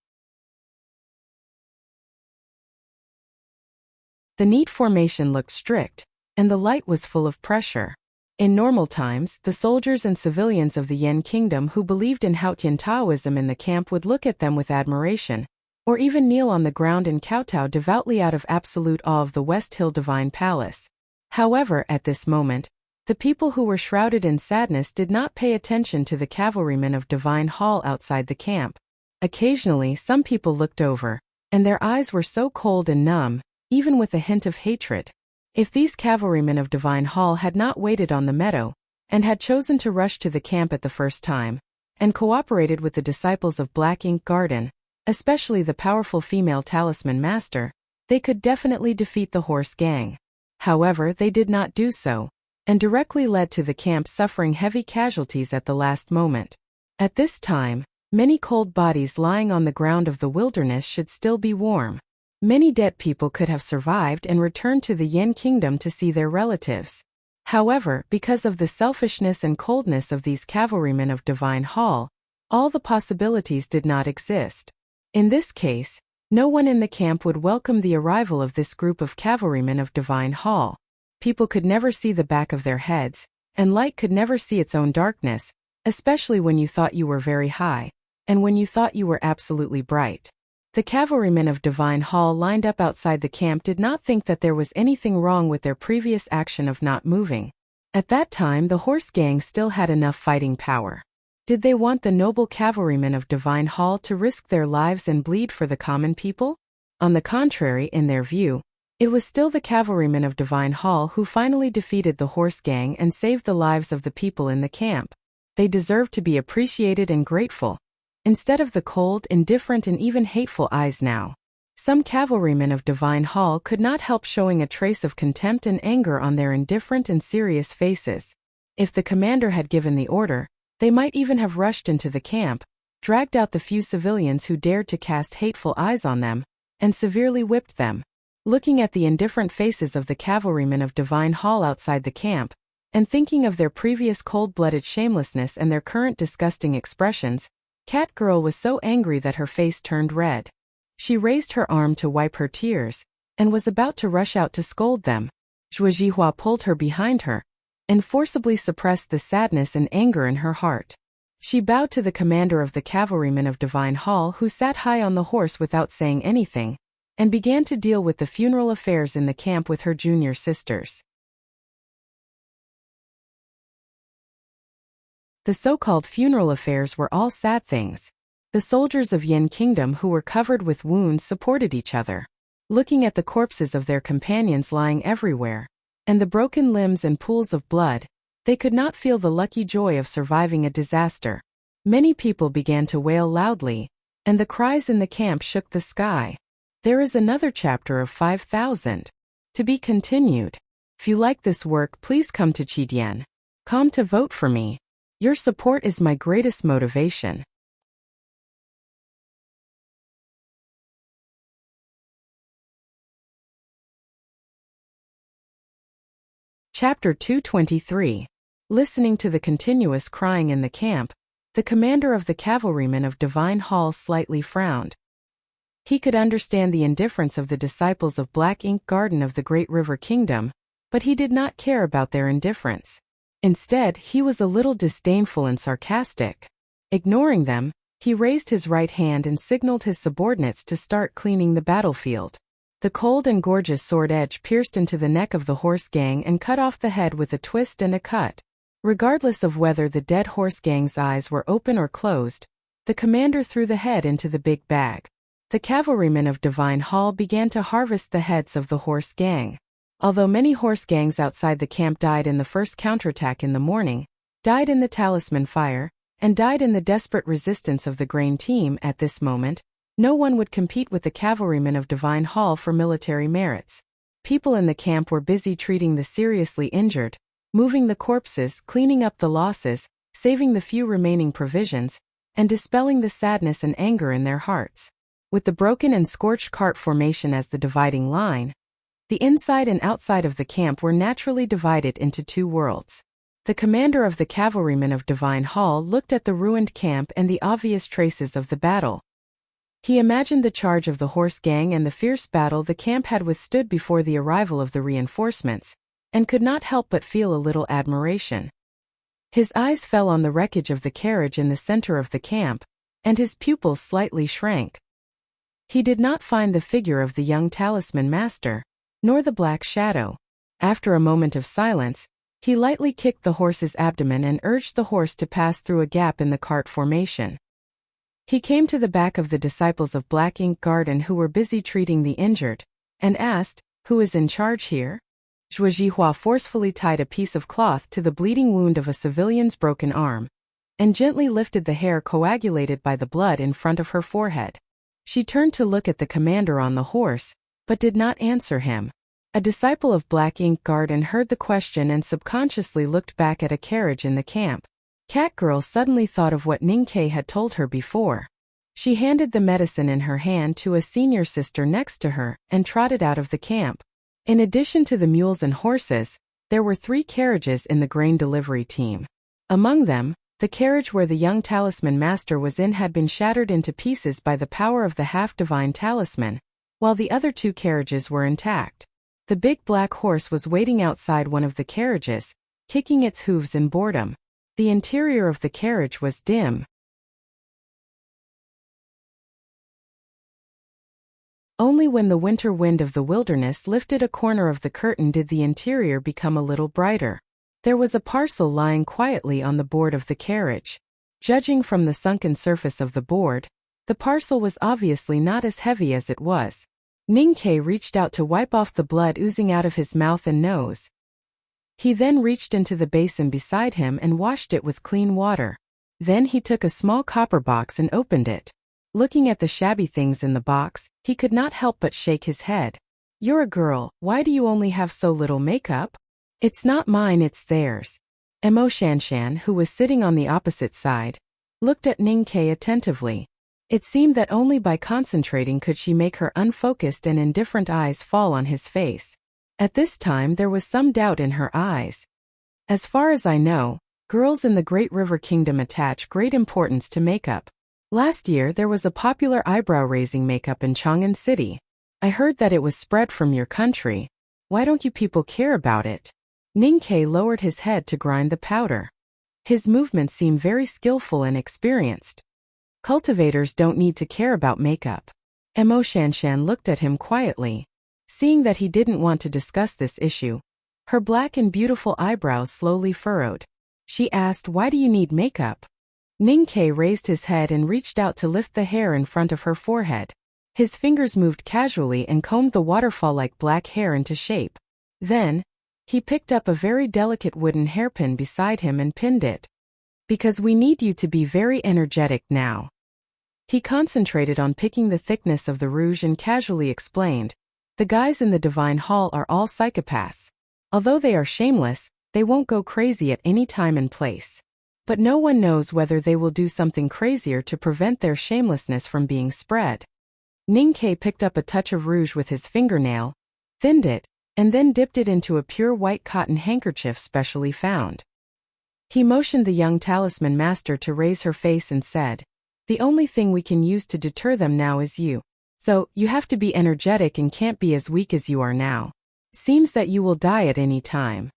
The neat formation looked strict, and the light was full of pressure. In normal times, the soldiers and civilians of the Yen Kingdom who believed in Haotian Taoism in the camp would look at them with admiration, or even kneel on the ground and kowtow devoutly out of absolute awe of the West Hill Divine Palace. However, at this moment, the people who were shrouded in sadness did not pay attention to the cavalrymen of Divine Hall outside the camp. Occasionally, some people looked over, and their eyes were so cold and numb, even with a hint of hatred. If these cavalrymen of Divine Hall had not waited on the meadow, and had chosen to rush to the camp at the first time, and cooperated with the disciples of Black Ink Garden, especially the powerful female talisman master, they could definitely defeat the horse gang. However, they did not do so, and directly led to the camp suffering heavy casualties at the last moment. At this time, many cold bodies lying on the ground of the wilderness should still be warm. Many dead people could have survived and returned to the Yen Kingdom to see their relatives. However, because of the selfishness and coldness of these cavalrymen of Divine Hall, all the possibilities did not exist. In this case, no one in the camp would welcome the arrival of this group of cavalrymen of Divine Hall. People could never see the back of their heads, and light could never see its own darkness, especially when you thought you were very high, and when you thought you were absolutely bright. The cavalrymen of Divine Hall lined up outside the camp did not think that there was anything wrong with their previous action of not moving. At that time the horse gang still had enough fighting power. Did they want the noble cavalrymen of Divine Hall to risk their lives and bleed for the common people? On the contrary, in their view, it was still the cavalrymen of Divine Hall who finally defeated the horse gang and saved the lives of the people in the camp. They deserved to be appreciated and grateful, instead of the cold, indifferent and even hateful eyes now. Some cavalrymen of Divine Hall could not help showing a trace of contempt and anger on their indifferent and serious faces. If the commander had given the order, they might even have rushed into the camp, dragged out the few civilians who dared to cast hateful eyes on them, and severely whipped them. Looking at the indifferent faces of the cavalrymen of Divine Hall outside the camp, and thinking of their previous cold-blooded shamelessness and their current disgusting expressions, Cat Girl was so angry that her face turned red. She raised her arm to wipe her tears, and was about to rush out to scold them. Zhuo Jihua pulled her behind her, and forcibly suppressed the sadness and anger in her heart. She bowed to the commander of the cavalrymen of Divine Hall, who sat high on the horse without saying anything, and began to deal with the funeral affairs in the camp with her junior sisters. The so-called funeral affairs were all sad things. The soldiers of Yin Kingdom who were covered with wounds supported each other, looking at the corpses of their companions lying everywhere, and the broken limbs and pools of blood. They could not feel the lucky joy of surviving a disaster. Many people began to wail loudly, and the cries in the camp shook the sky. There is another chapter of 5,000. To be continued. If you like this work, please come to Qidian.com to vote for me. Your support is my greatest motivation. Chapter 223. Listening to the continuous crying in the camp, the commander of the cavalrymen of Divine Hall slightly frowned. He could understand the indifference of the disciples of Black Ink Garden of the Great River Kingdom, but he did not care about their indifference. Instead, he was a little disdainful and sarcastic. Ignoring them, he raised his right hand and signaled his subordinates to start cleaning the battlefield. The cold and gorgeous sword edge pierced into the neck of the horse gang and cut off the head with a twist and a cut. Regardless of whether the dead horse gang's eyes were open or closed, the commander threw the head into the big bag. The cavalrymen of Divine Hall began to harvest the heads of the horse gang. Although many horse gangs outside the camp died in the first counterattack in the morning, died in the talisman fire, and died in the desperate resistance of the grain team at this moment, no one would compete with the cavalrymen of Divine Hall for military merits. People in the camp were busy treating the seriously injured, moving the corpses, cleaning up the losses, saving the few remaining provisions, and dispelling the sadness and anger in their hearts. With the broken and scorched cart formation as the dividing line, the inside and outside of the camp were naturally divided into two worlds. The commander of the cavalrymen of Divine Hall looked at the ruined camp and the obvious traces of the battle. He imagined the charge of the horse gang and the fierce battle the camp had withstood before the arrival of the reinforcements, and could not help but feel a little admiration. His eyes fell on the wreckage of the carriage in the center of the camp, and his pupils slightly shrank. He did not find the figure of the young talisman master, nor the black shadow. After a moment of silence, he lightly kicked the horse's abdomen and urged the horse to pass through a gap in the cart formation. He came to the back of the disciples of Black Ink Garden who were busy treating the injured, and asked, "Who is in charge here?" Zhuo Jihua forcefully tied a piece of cloth to the bleeding wound of a civilian's broken arm, and gently lifted the hair coagulated by the blood in front of her forehead. She turned to look at the commander on the horse, but did not answer him. A disciple of Black Ink Garden heard the question and subconsciously looked back at a carriage in the camp. Catgirl suddenly thought of what Ningke had told her before. She handed the medicine in her hand to a senior sister next to her and trotted out of the camp. In addition to the mules and horses, there were 3 carriages in the grain delivery team. Among them, the carriage where the young talisman master was in had been shattered into pieces by the power of the half-divine talisman, while the other 2 carriages were intact. The big black horse was waiting outside one of the carriages, kicking its hooves in boredom. The interior of the carriage was dim, Only when the winter wind of the wilderness lifted a corner of the curtain did the interior become a little brighter. There was a parcel lying quietly on the board of the carriage. Judging from the sunken surface of the board, the parcel was obviously not as heavy as it was. Ning-Kei reached out to wipe off the blood oozing out of his mouth and nose. He then reached into the basin beside him and washed it with clean water. Then he took a small copper box and opened it. Looking at the shabby things in the box, he could not help but shake his head. "You're a girl, why do you only have so little makeup?" "It's not mine, it's theirs." Emo Shanshan, who was sitting on the opposite side, looked at Ning-Kei attentively. It seemed that only by concentrating could she make her unfocused and indifferent eyes fall on his face. At this time there was some doubt in her eyes. "As far as I know, girls in the Great River Kingdom attach great importance to makeup. Last year there was a popular eyebrow-raising makeup in Chang'an City. I heard that it was spread from your country. Why don't you people care about it?" Ning-Kei lowered his head to grind the powder. His movements seemed very skillful and experienced. "Cultivators don't need to care about makeup." Emo Shanshan looked at him quietly. Seeing that he didn't want to discuss this issue, her black and beautiful eyebrows slowly furrowed. She asked, "Why do you need makeup?" Ning-Kei raised his head and reached out to lift the hair in front of her forehead. His fingers moved casually and combed the waterfall-like black hair into shape. Then, he picked up a very delicate wooden hairpin beside him and pinned it. "Because we need you to be very energetic now." He concentrated on picking the thickness of the rouge and casually explained, "The guys in the Divine Hall are all psychopaths. Although they are shameless, they won't go crazy at any time and place. But no one knows whether they will do something crazier to prevent their shamelessness from being spread." Ning-Kei picked up a touch of rouge with his fingernail, thinned it, and then dipped it into a pure white cotton handkerchief specially found. He motioned the young talisman master to raise her face and said, "The only thing we can use to deter them now is you. So, you have to be energetic and can't be as weak as you are now. Seems that you will die at any time."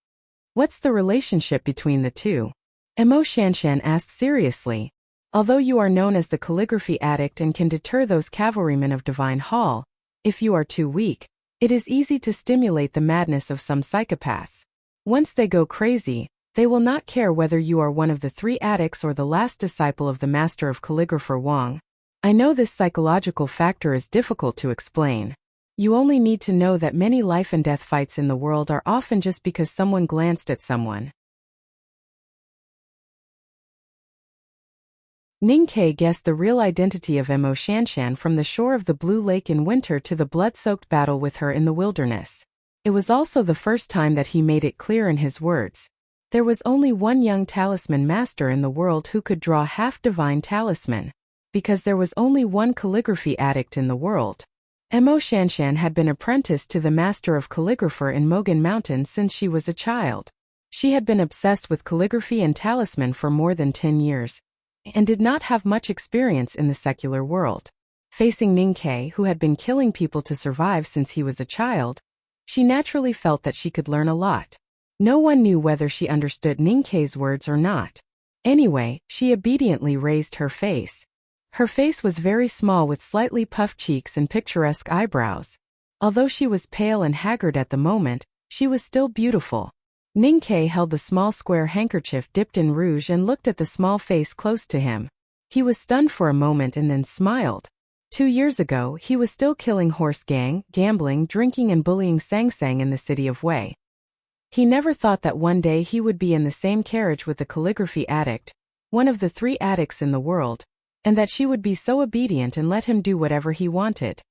"What's the relationship between the two?" Emo Shanshan asked seriously. "Although you are known as the calligraphy addict and can deter those cavalrymen of Divine Hall, if you are too weak, it is easy to stimulate the madness of some psychopaths. Once they go crazy, they will not care whether you are one of the 3 addicts or the last disciple of the master of calligrapher Wang. I know this psychological factor is difficult to explain. You only need to know that many life and death fights in the world are often just because someone glanced at someone." Ning-Kei guessed the real identity of Emo Shanshan from the shore of the Blue Lake in winter to the blood-soaked battle with her in the wilderness. It was also the first time that he made it clear in his words. There was only one young talisman master in the world who could draw half-divine talisman. Because there was only one calligraphy addict in the world. Emo Shanshan had been apprenticed to the master of calligrapher in Mogan Mountain since she was a child. She had been obsessed with calligraphy and talisman for more than 10 years. And did not have much experience in the secular world. Facing Ning-Kei, who had been killing people to survive since he was a child, she naturally felt that she could learn a lot. No one knew whether she understood Ning-Kei's words or not. Anyway, she obediently raised her face. Her face was very small with slightly puffed cheeks and picturesque eyebrows. Although she was pale and haggard at the moment, she was still beautiful. Ning-Kei held the small square handkerchief dipped in rouge and looked at the small face close to him. He was stunned for a moment and then smiled. 2 years ago, he was still killing horse gang, gambling, drinking and bullying Sang-Sang in the city of Wei. He never thought that one day he would be in the same carriage with the calligraphy addict, one of the 3 addicts in the world, and that she would be so obedient and let him do whatever he wanted.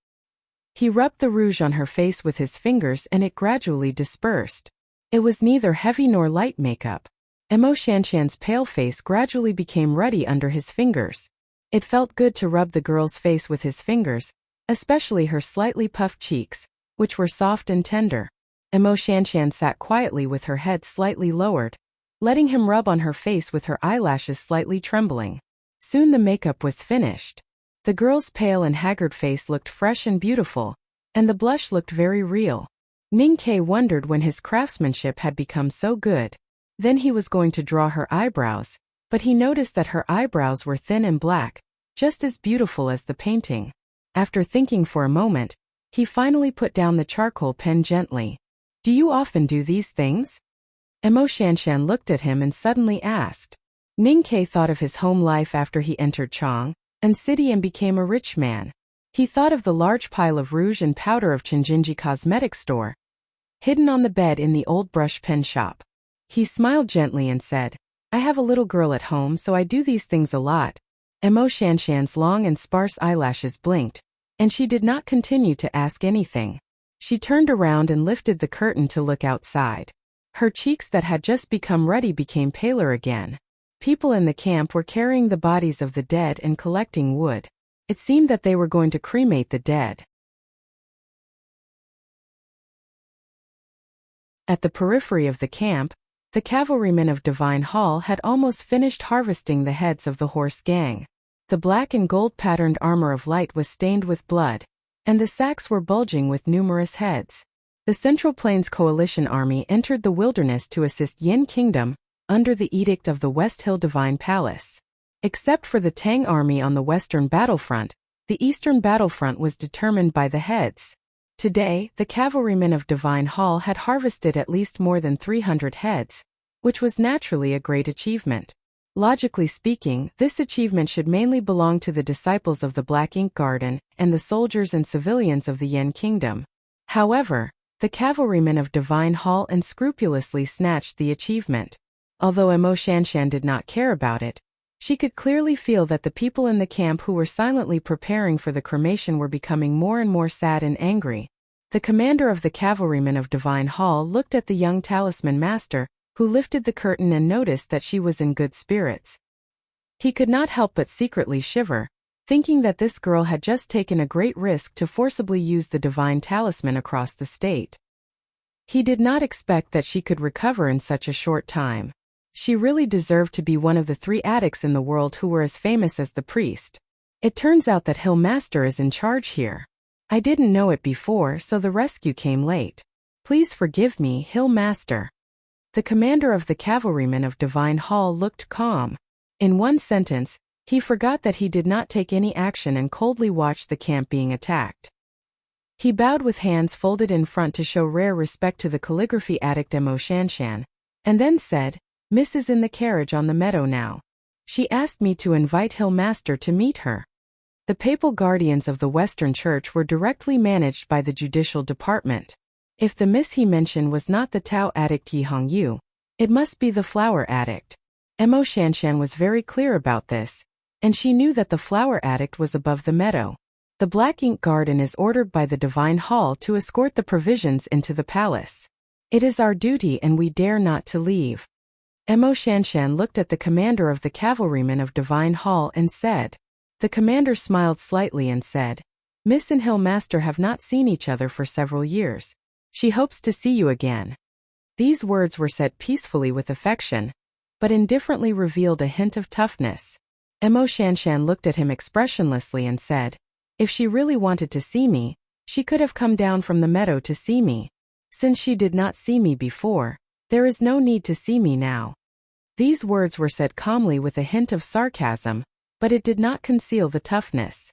He rubbed the rouge on her face with his fingers and it gradually dispersed. It was neither heavy nor light makeup. Emo Shanshan's pale face gradually became ruddy under his fingers. It felt good to rub the girl's face with his fingers, especially her slightly puffed cheeks, which were soft and tender. Emo Shanshan sat quietly with her head slightly lowered, letting him rub on her face with her eyelashes slightly trembling. Soon the makeup was finished. The girl's pale and haggard face looked fresh and beautiful, and the blush looked very real. Ning-Kei wondered when his craftsmanship had become so good. Then he was going to draw her eyebrows, but he noticed that her eyebrows were thin and black, just as beautiful as the painting. After thinking for a moment, He finally put down the charcoal pen gently. Do you often do these things? Emo Shanshan looked at him and suddenly asked. Ning Ke thought of his home life after he entered Chang'an City and became a rich man. He thought of the large pile of rouge and powder of Chenjinji Cosmetic Store, hidden on the bed in the old brush pen shop. He smiled gently and said, I have a little girl at home, so I do these things a lot. Emo Shanshan's long and sparse eyelashes blinked, and she did not continue to ask anything. She turned around and lifted the curtain to look outside. Her cheeks that had just become ruddy became paler again. People in the camp were carrying the bodies of the dead and collecting wood. It seemed that they were going to cremate the dead. At the periphery of the camp, the cavalrymen of Divine Hall had almost finished harvesting the heads of the horse gang. The black and gold-patterned armor of light was stained with blood, and the sacks were bulging with numerous heads. The Central Plains Coalition Army entered the wilderness to assist Yin Kingdom under the edict of the West Hill Divine Palace. Except for the Tang Army on the western battlefront, the eastern battlefront was determined by the heads. Today, the cavalrymen of Divine Hall had harvested at least more than 300 heads, which was naturally a great achievement. Logically speaking, this achievement should mainly belong to the disciples of the Black Ink Garden and the soldiers and civilians of the Yin Kingdom. However, the cavalrymen of Divine Hall unscrupulously snatched the achievement. Although Emo Shanshan did not care about it, she could clearly feel that the people in the camp who were silently preparing for the cremation were becoming more and more sad and angry. The commander of the cavalrymen of Divine Hall looked at the young talisman master, who lifted the curtain and noticed that she was in good spirits. He could not help but secretly shiver, thinking that this girl had just taken a great risk to forcibly use the divine talisman across the state. He did not expect that she could recover in such a short time. She really deserved to be one of the 3 addicts in the world who were as famous as the priest. It turns out that Hill Master is in charge here. I didn't know it before, so the rescue came late. Please forgive me, Hill Master. The commander of the cavalrymen of Divine Hall looked calm. In one sentence, he forgot that he did not take any action and coldly watched the camp being attacked. He bowed with hands folded in front to show rare respect to the calligraphy addict Emo Shanshan, and then said, Miss is in the carriage on the meadow now. She asked me to invite Hill Master to meet her. The papal guardians of the Western Church were directly managed by the judicial department. If the miss he mentioned was not the Tao addict Yi Hongyu, it must be the flower addict. Emo Shanshan was very clear about this, and she knew that the flower addict was above the meadow. The Black Ink Garden is ordered by the Divine Hall to escort the provisions into the palace. It is our duty and we dare not to leave. Emo Shanshan looked at the commander of the cavalrymen of Divine Hall and said. The commander smiled slightly and said, Miss and Hill Master have not seen each other for several years. She hopes to see you again. These words were said peacefully with affection, but indifferently revealed a hint of toughness. Emo Shanshan looked at him expressionlessly and said, If she really wanted to see me, she could have come down from the meadow to see me. Since she did not see me before, there is no need to see me now. These words were said calmly with a hint of sarcasm, but it did not conceal the toughness.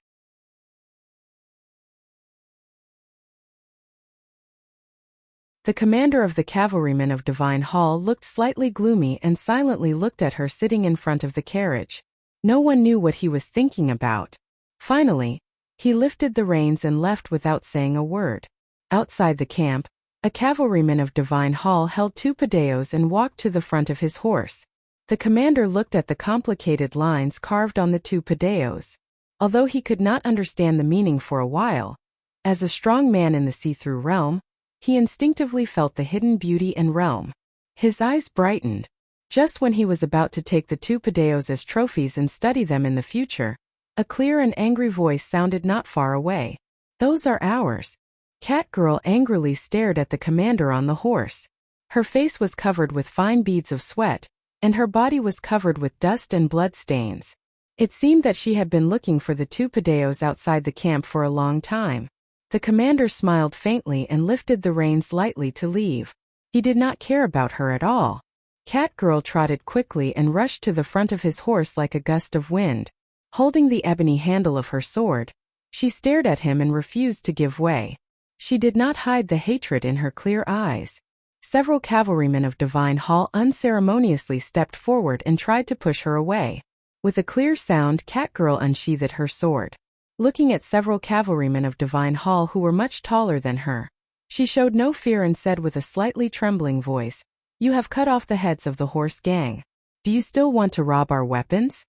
The commander of the cavalrymen of Divine Hall looked slightly gloomy and silently looked at her sitting in front of the carriage. No one knew what he was thinking about. Finally, he lifted the reins and left without saying a word. Outside the camp, a cavalryman of Divine Hall held 2 padeos and walked to the front of his horse. The commander looked at the complicated lines carved on the 2 padeos. Although he could not understand the meaning for a while, as a strong man in the see-through realm, he instinctively felt the hidden beauty and realm. His eyes brightened. Just when he was about to take the 2 padeos as trophies and study them in the future, a clear and angry voice sounded not far away. Those are ours. Catgirl angrily stared at the commander on the horse. Her face was covered with fine beads of sweat, and her body was covered with dust and blood stains. It seemed that she had been looking for the 2 padeos outside the camp for a long time. The commander smiled faintly and lifted the reins lightly to leave. He did not care about her at all. Catgirl trotted quickly and rushed to the front of his horse like a gust of wind. Holding the ebony handle of her sword, she stared at him and refused to give way. She did not hide the hatred in her clear eyes. Several cavalrymen of Divine Hall unceremoniously stepped forward and tried to push her away. With a clear sound, Catgirl unsheathed her sword. Looking at several cavalrymen of Divine Hall who were much taller than her, she showed no fear and said with a slightly trembling voice, "You have cut off the heads of the horse gang. Do you still want to rob our weapons?"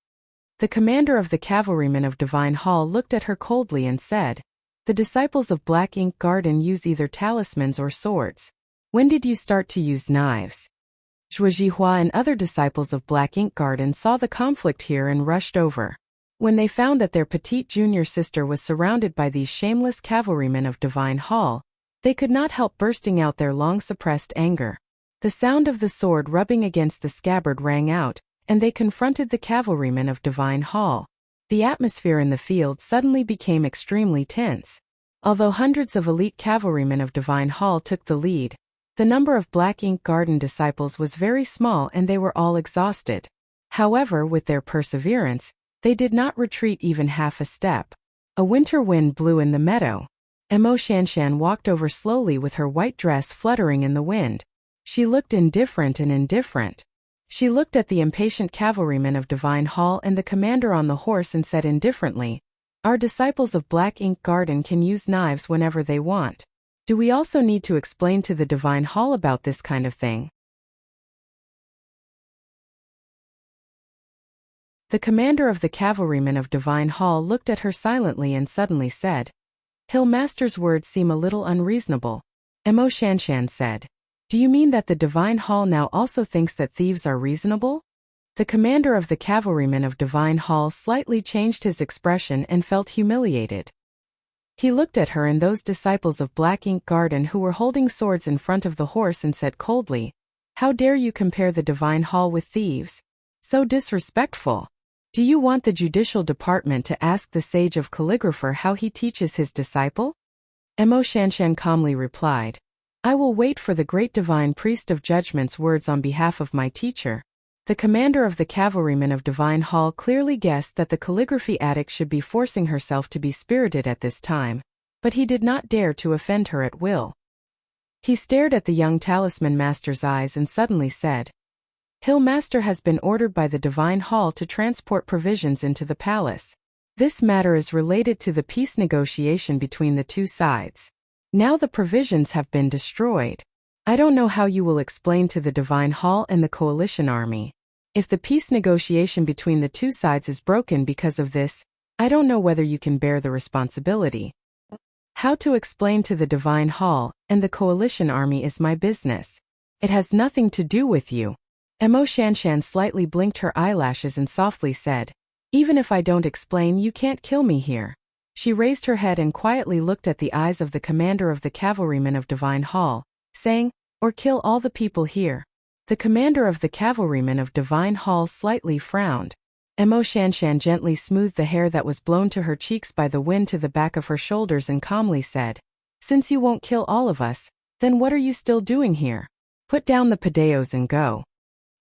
The commander of the cavalrymen of Divine Hall looked at her coldly and said, "The disciples of Black Ink Garden use either talismans or swords. When did you start to use knives?" Zhuo Jihua and other disciples of Black Ink Garden saw the conflict here and rushed over. When they found that their petite junior sister was surrounded by these shameless cavalrymen of Divine Hall, they could not help bursting out their long-suppressed anger. The sound of the sword rubbing against the scabbard rang out, and they confronted the cavalrymen of Divine Hall. The atmosphere in the field suddenly became extremely tense. Although hundreds of elite cavalrymen of Divine Hall took the lead, the number of Black Ink Garden disciples was very small and they were all exhausted. However, with their perseverance, they did not retreat even half a step. A winter wind blew in the meadow. Emo Shanshan walked over slowly with her white dress fluttering in the wind. She looked indifferent and indifferent. She looked at the impatient cavalrymen of Divine Hall and the commander on the horse and said indifferently, "Our disciples of Black Ink Garden can use knives whenever they want. Do we also need to explain to the Divine Hall about this kind of thing?" The commander of the cavalrymen of Divine Hall looked at her silently and suddenly said, "Hill Master's words seem a little unreasonable." Emo Shanshan said, "Do you mean that the Divine Hall now also thinks that thieves are reasonable?" The commander of the cavalrymen of Divine Hall slightly changed his expression and felt humiliated. He looked at her and those disciples of Black Ink Garden who were holding swords in front of the horse and said coldly, "How dare you compare the Divine Hall with thieves? So disrespectful. Do you want the judicial department to ask the sage of calligrapher how he teaches his disciple?" Emo Shanshan calmly replied, "I will wait for the great divine priest of judgment's words on behalf of my teacher." The commander of the cavalrymen of Divine Hall clearly guessed that the calligraphy addict should be forcing herself to be spirited at this time, but he did not dare to offend her at will. He stared at the young talisman master's eyes and suddenly said, "Hill Master has been ordered by the Divine Hall to transport provisions into the palace. This matter is related to the peace negotiation between the two sides. Now the provisions have been destroyed. I don't know how you will explain to the Divine Hall and the coalition army. If the peace negotiation between the two sides is broken because of this, I don't know whether you can bear the responsibility. How to explain to the Divine Hall and the coalition army is my business. It has nothing to do with you." Emo Shanshan slightly blinked her eyelashes and softly said, "Even if I don't explain, you can't kill me here." She raised her head and quietly looked at the eyes of the commander of the cavalrymen of Divine Hall, saying, "Or kill all the people here." The commander of the cavalrymen of Divine Hall slightly frowned. Emo Shanshan gently smoothed the hair that was blown to her cheeks by the wind to the back of her shoulders and calmly said, "Since you won't kill all of us, then what are you still doing here? Put down the padeos and go."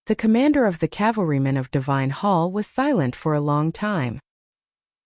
The commander of the cavalrymen of Divine Hall was silent for a long time.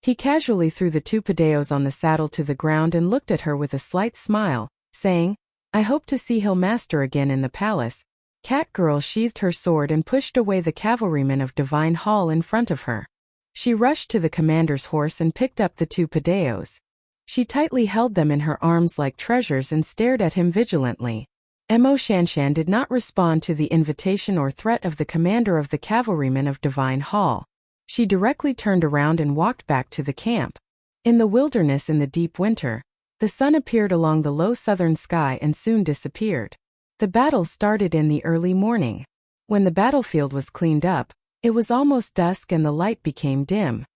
He casually threw the two padeos on the saddle to the ground and looked at her with a slight smile, saying, "I hope to see Hill Master again in the palace." Catgirl sheathed her sword and pushed away the cavalrymen of Divine Hall in front of her. She rushed to the commander's horse and picked up the two padeos. She tightly held them in her arms like treasures and stared at him vigilantly. Emo Shanshan did not respond to the invitation or threat of the commander of the cavalrymen of Divine Hall. She directly turned around and walked back to the camp. In the wilderness in the deep winter, the sun appeared along the low southern sky and soon disappeared. The battle started in the early morning. When the battlefield was cleaned up, it was almost dusk and the light became dim.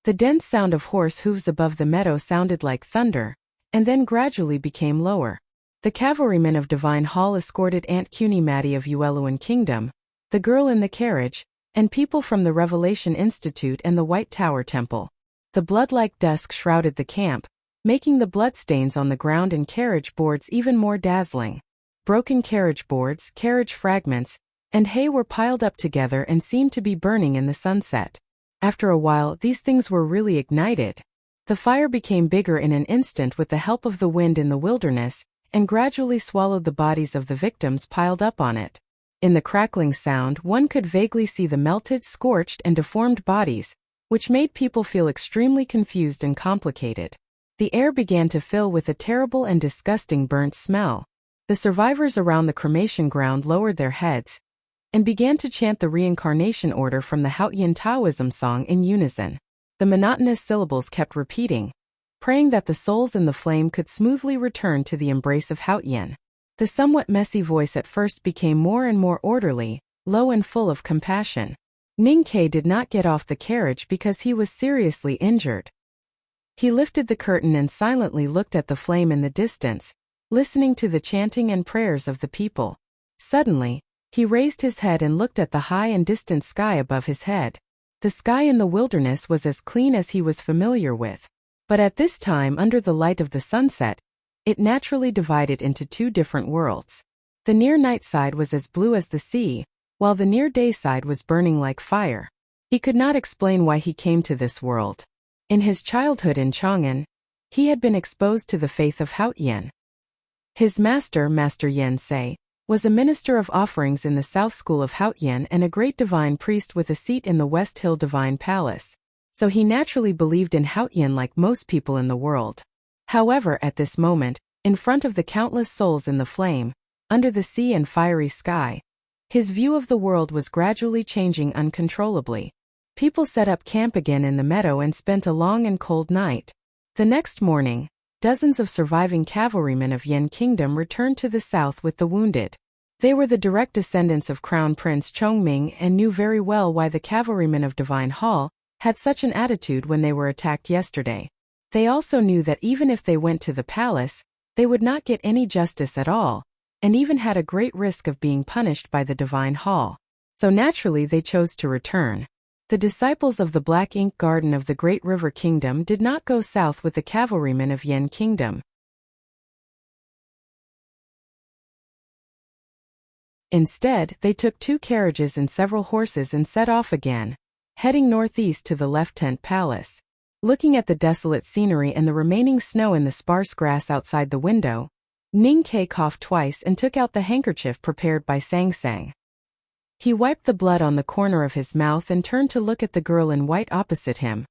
The dense sound of horse hooves above the meadow sounded like thunder, and then gradually became lower. The cavalrymen of Divine Hall escorted Aunt Cuny Maddie of Ueluan Kingdom, the girl in the carriage, and people from the Revelation Institute and the White Tower Temple. The blood-like dusk shrouded the camp, making the bloodstains on the ground and carriage boards even more dazzling. Broken carriage boards, carriage fragments, and hay were piled up together and seemed to be burning in the sunset. After a while, these things were really ignited. The fire became bigger in an instant with the help of the wind in the wilderness, and gradually swallowed the bodies of the victims piled up on it. In the crackling sound, one could vaguely see the melted, scorched, and deformed bodies, which made people feel extremely confused and complicated. The air began to fill with a terrible and disgusting burnt smell. The survivors around the cremation ground lowered their heads and began to chant the reincarnation order from the Hautian Taoism song in unison. The monotonous syllables kept repeating, praying that the souls in the flame could smoothly return to the embrace of Hautian. The somewhat messy voice at first became more and more orderly, low and full of compassion. Ning Ke did not get off the carriage because he was seriously injured. He lifted the curtain and silently looked at the flame in the distance, listening to the chanting and prayers of the people. Suddenly, he raised his head and looked at the high and distant sky above his head. The sky in the wilderness was as clean as he was familiar with. But at this time, under the light of the sunset, it naturally divided into two different worlds. The near-night side was as blue as the sea, while the near-day side was burning like fire. He could not explain why he came to this world. In his childhood in Chang'an, he had been exposed to the faith of Hautian. His master, Master Yen Sei, was a minister of offerings in the South School of Hautian and a great divine priest with a seat in the West Hill Divine Palace, so he naturally believed in Hautian like most people in the world. However, at this moment, in front of the countless souls in the flame, under the sea and fiery sky, his view of the world was gradually changing uncontrollably. People set up camp again in the meadow and spent a long and cold night. The next morning, dozens of surviving cavalrymen of Yen Kingdom returned to the south with the wounded. They were the direct descendants of Crown Prince Chongming and knew very well why the cavalrymen of Divine Hall had such an attitude when they were attacked yesterday. They also knew that even if they went to the palace, they would not get any justice at all, and even had a great risk of being punished by the Divine Hall. So naturally they chose to return. The disciples of the Black Ink Garden of the Great River Kingdom did not go south with the cavalrymen of Yen Kingdom. Instead, they took 2 carriages and several horses and set off again, heading northeast to the Lieutenant Palace. Looking at the desolate scenery and the remaining snow in the sparse grass outside the window, Ning Ke coughed twice and took out the handkerchief prepared by Sang Sang. He wiped the blood on the corner of his mouth and turned to look at the girl in white opposite him.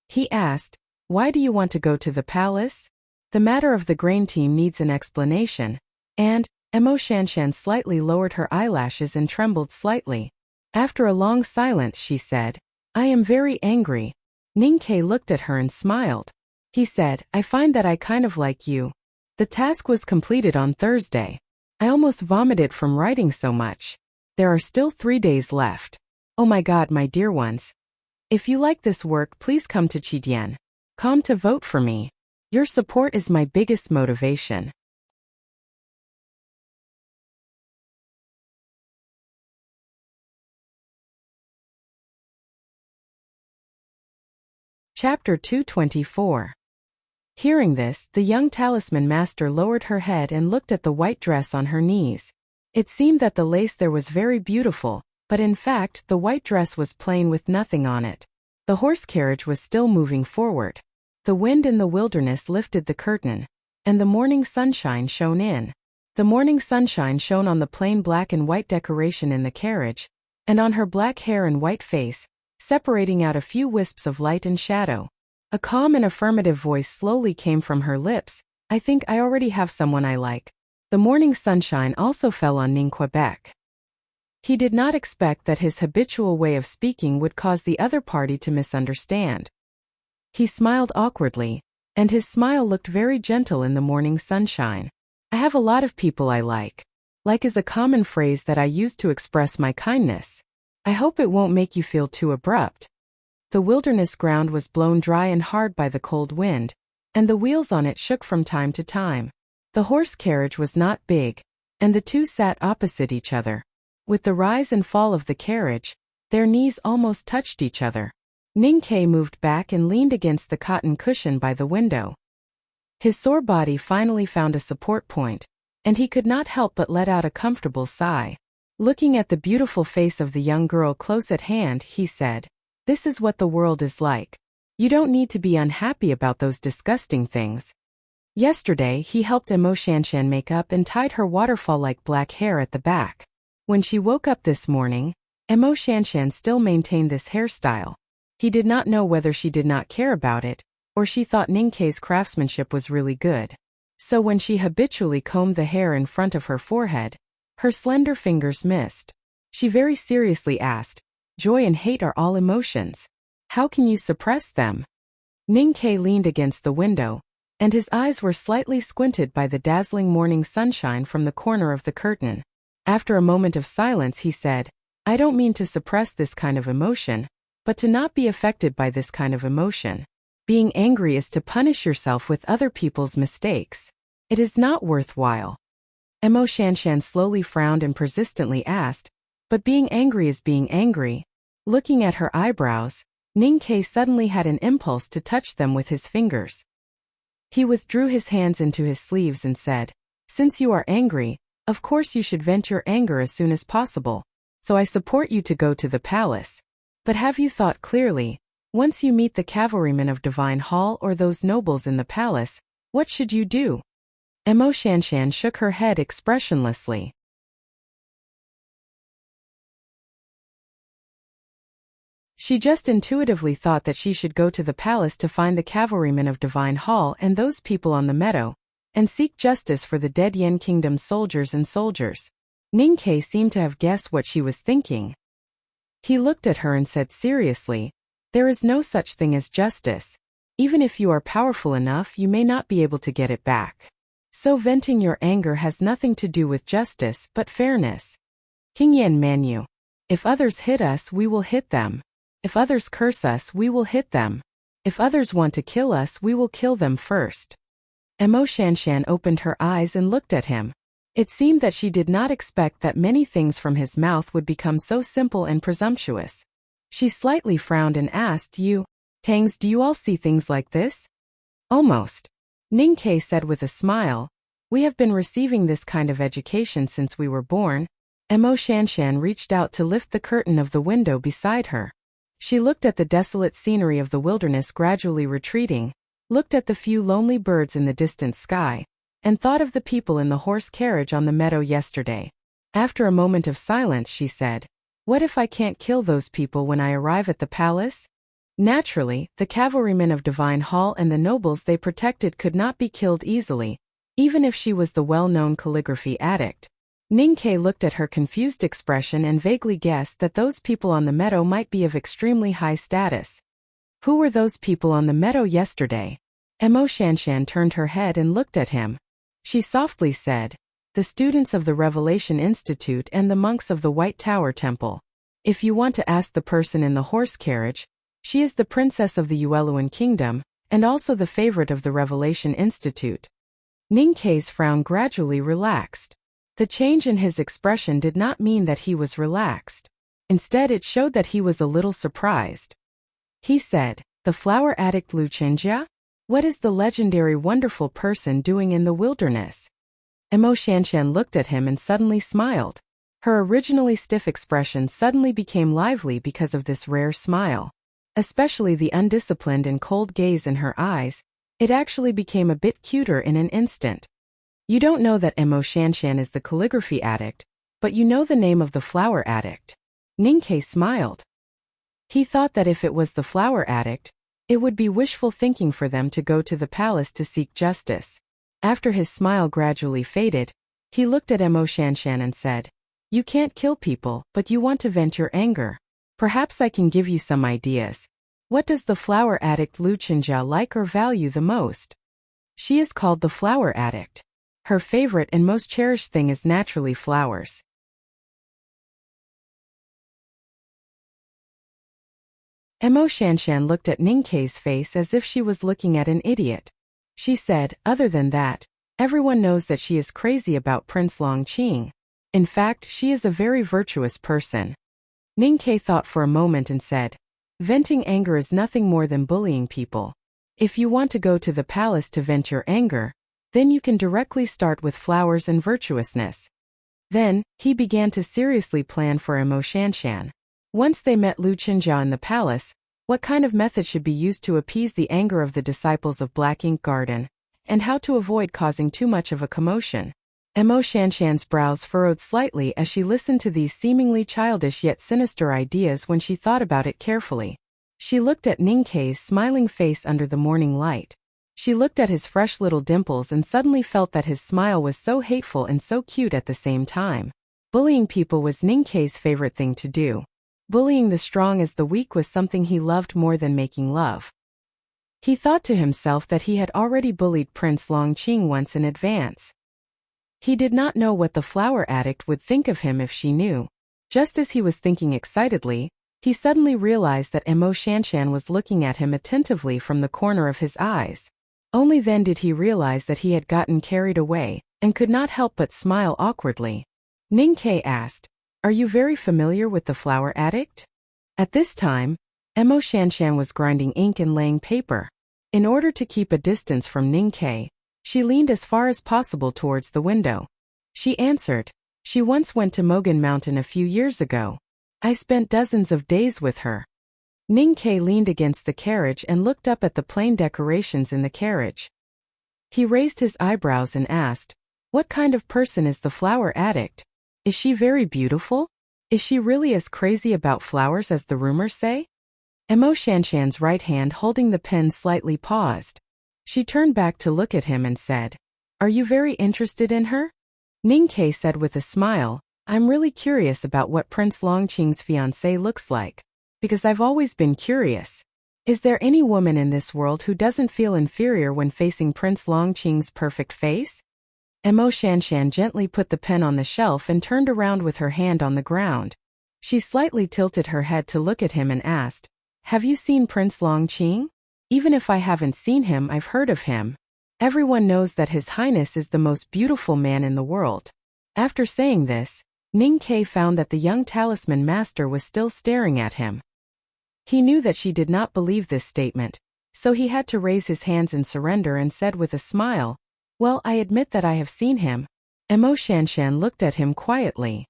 He asked, "Why do you want to go to the palace?" The matter of the grain team needs an explanation, and Emo Shanshan slightly lowered her eyelashes and trembled slightly. After a long silence she said, "I am very angry." Ning Ke looked at her and smiled. He said, "I find that I kind of like you." The task was completed on Thursday. I almost vomited from writing so much. There are still 3 days left. Oh my God, my dear ones. If you like this work, please come to Chidian.com to vote for me. Your support is my biggest motivation. Chapter 224. Hearing this, the young talisman master lowered her head and looked at the white dress on her knees. It seemed that the lace there was very beautiful, but in fact the white dress was plain with nothing on it. The horse carriage was still moving forward. The wind in the wilderness lifted the curtain, and the morning sunshine shone in. The morning sunshine shone on the plain black and white decoration in the carriage, and on her black hair and white face, separating out a few wisps of light and shadow. A calm and affirmative voice slowly came from her lips. "I think I already have someone I like." The morning sunshine also fell on Ning Quebec. He did not expect that his habitual way of speaking would cause the other party to misunderstand. He smiled awkwardly, and his smile looked very gentle in the morning sunshine. "I have a lot of people I like. Like is a common phrase that I use to express my kindness. I hope it won't make you feel too abrupt." The wilderness ground was blown dry and hard by the cold wind, and the wheels on it shook from time to time. The horse carriage was not big, and the two sat opposite each other. With the rise and fall of the carriage, their knees almost touched each other. Ning Ke moved back and leaned against the cotton cushion by the window. His sore body finally found a support point, and he could not help but let out a comfortable sigh. Looking at the beautiful face of the young girl close at hand, he said, This is what the world is like. You don't need to be unhappy about those disgusting things. Yesterday, he helped Emo Shanshan make up and tied her waterfall-like black hair at the back. When she woke up this morning, Emo Shanshan still maintained this hairstyle. He did not know whether she did not care about it, or she thought Ningke's craftsmanship was really good. So when she habitually combed the hair in front of her forehead, her slender fingers missed. She very seriously asked, "Joy and hate are all emotions. How can you suppress them?" Ningke leaned against the window, and his eyes were slightly squinted by the dazzling morning sunshine from the corner of the curtain. After a moment of silence he said, "I don't mean to suppress this kind of emotion, but to not be affected by this kind of emotion. Being angry is to punish yourself with other people's mistakes. It is not worthwhile." Emo Shanshan slowly frowned and persistently asked, "But being angry is being angry." Looking at her eyebrows, Ningke suddenly had an impulse to touch them with his fingers. He withdrew his hands into his sleeves and said, "Since you are angry, of course you should vent your anger as soon as possible, so I support you to go to the palace. But have you thought clearly, once you meet the cavalrymen of Divine Hall or those nobles in the palace, what should you do?" Emo Shanshan shook her head expressionlessly. She just intuitively thought that she should go to the palace to find the cavalrymen of Divine Hall and those people on the meadow, and seek justice for the dead Yen Kingdom's soldiers and soldiers. Ningke seemed to have guessed what she was thinking. He looked at her and said seriously, "There is no such thing as justice. Even if you are powerful enough, you may not be able to get it back. So venting your anger has nothing to do with justice but fairness. King Yen Manu. If others hit us, we will hit them. If others curse us, we will hit them. If others want to kill us, we will kill them first." Emo Shanshan opened her eyes and looked at him. It seemed that she did not expect that many things from his mouth would become so simple and presumptuous. She slightly frowned and asked, "You, Tangs, do you all see things like this?" "Almost," Ningke said with a smile. "We have been receiving this kind of education since we were born." Emo Shanshan reached out to lift the curtain of the window beside her. She looked at the desolate scenery of the wilderness gradually retreating, looked at the few lonely birds in the distant sky, and thought of the people in the horse carriage on the meadow yesterday. After a moment of silence she said, "What if I can't kill those people when I arrive at the palace?" Naturally, the cavalrymen of Divine Hall and the nobles they protected could not be killed easily, even if she was the well-known calligraphy addict. Ningke looked at her confused expression and vaguely guessed that those people on the meadow might be of extremely high status. Who were those people on the meadow yesterday? Emo Shanshan turned her head and looked at him. She softly said, "The students of the Revelation Institute and the monks of the White Tower Temple. If you want to ask the person in the horse carriage, she is the princess of the Yueluan Kingdom, and also the favorite of the Revelation Institute." Ningke's frown gradually relaxed. The change in his expression did not mean that he was relaxed. Instead, it showed that he was a little surprised. He said, "The flower addict Lu Chenjia? What is the legendary wonderful person doing in the wilderness?" Emo Shanshan looked at him and suddenly smiled. Her originally stiff expression suddenly became lively because of this rare smile. Especially the undisciplined and cold gaze in her eyes, it actually became a bit cuter in an instant. "You don't know that Emo Shanshan is the calligraphy addict, but you know the name of the flower addict." Ningke smiled. He thought that if it was the flower addict, it would be wishful thinking for them to go to the palace to seek justice. After his smile gradually faded, he looked at Emo Shanshan and said, "You can't kill people, but you want to vent your anger. Perhaps I can give you some ideas. What does the flower addict Lu Chenjia like or value the most?" "She is called the flower addict. Her favorite and most cherished thing is naturally flowers." Emo Shanshan looked at Ningke's face as if she was looking at an idiot. She said, "Other than that, everyone knows that she is crazy about Prince Longqing. In fact, she is a very virtuous person." Ningke thought for a moment and said, "Venting anger is nothing more than bullying people. If you want to go to the palace to vent your anger, then you can directly start with flowers and virtuousness." Then, he began to seriously plan for Emo Shanshan. Once they met Lu Qinjia in the palace, what kind of method should be used to appease the anger of the disciples of Black Ink Garden, and how to avoid causing too much of a commotion. Mo Shanshan's brows furrowed slightly as she listened to these seemingly childish yet sinister ideas. When she thought about it carefully, she looked at Ning Kei's smiling face under the morning light. She looked at his fresh little dimples and suddenly felt that his smile was so hateful and so cute at the same time. Bullying people was Ning Kei's favorite thing to do. Bullying the strong as the weak was something he loved more than making love. He thought to himself that he had already bullied Prince Longqing once in advance. He did not know what the flower addict would think of him if she knew. Just as he was thinking excitedly, he suddenly realized that Mo Shanshan was looking at him attentively from the corner of his eyes. Only then did he realize that he had gotten carried away, and could not help but smile awkwardly. Ning Kei asked, "Are you very familiar with the flower addict?" At this time, Mo Shanshan was grinding ink and laying paper. In order to keep a distance from Ning Kei, she leaned as far as possible towards the window. She answered, "She once went to Mogan Mountain a few years ago. I spent dozens of days with her." Ning Kei leaned against the carriage and looked up at the plain decorations in the carriage. He raised his eyebrows and asked, "What kind of person is the flower addict? Is she very beautiful? Is she really as crazy about flowers as the rumors say?" Mo Shanshan's right hand holding the pen slightly paused. She turned back to look at him and said, "Are you very interested in her?" Ning Kei said with a smile, "I'm really curious about what Prince Longqing's fiancé looks like, because I've always been curious. Is there any woman in this world who doesn't feel inferior when facing Prince Longqing's perfect face?" Mo Shanshan gently put the pen on the shelf and turned around with her hand on the ground. She slightly tilted her head to look at him and asked, "Have you seen Prince Longqing? Even if I haven't seen him, I've heard of him. Everyone knows that His Highness is the most beautiful man in the world." After saying this, Ning Kei found that the young talisman master was still staring at him. He knew that she did not believe this statement, so he had to raise his hands in surrender and said with a smile, "Well, I admit that I have seen him." Mo Shanshan looked at him quietly.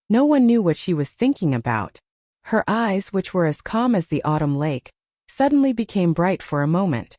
No one knew what she was thinking about. Her eyes, which were as calm as the autumn lake, suddenly became bright for a moment.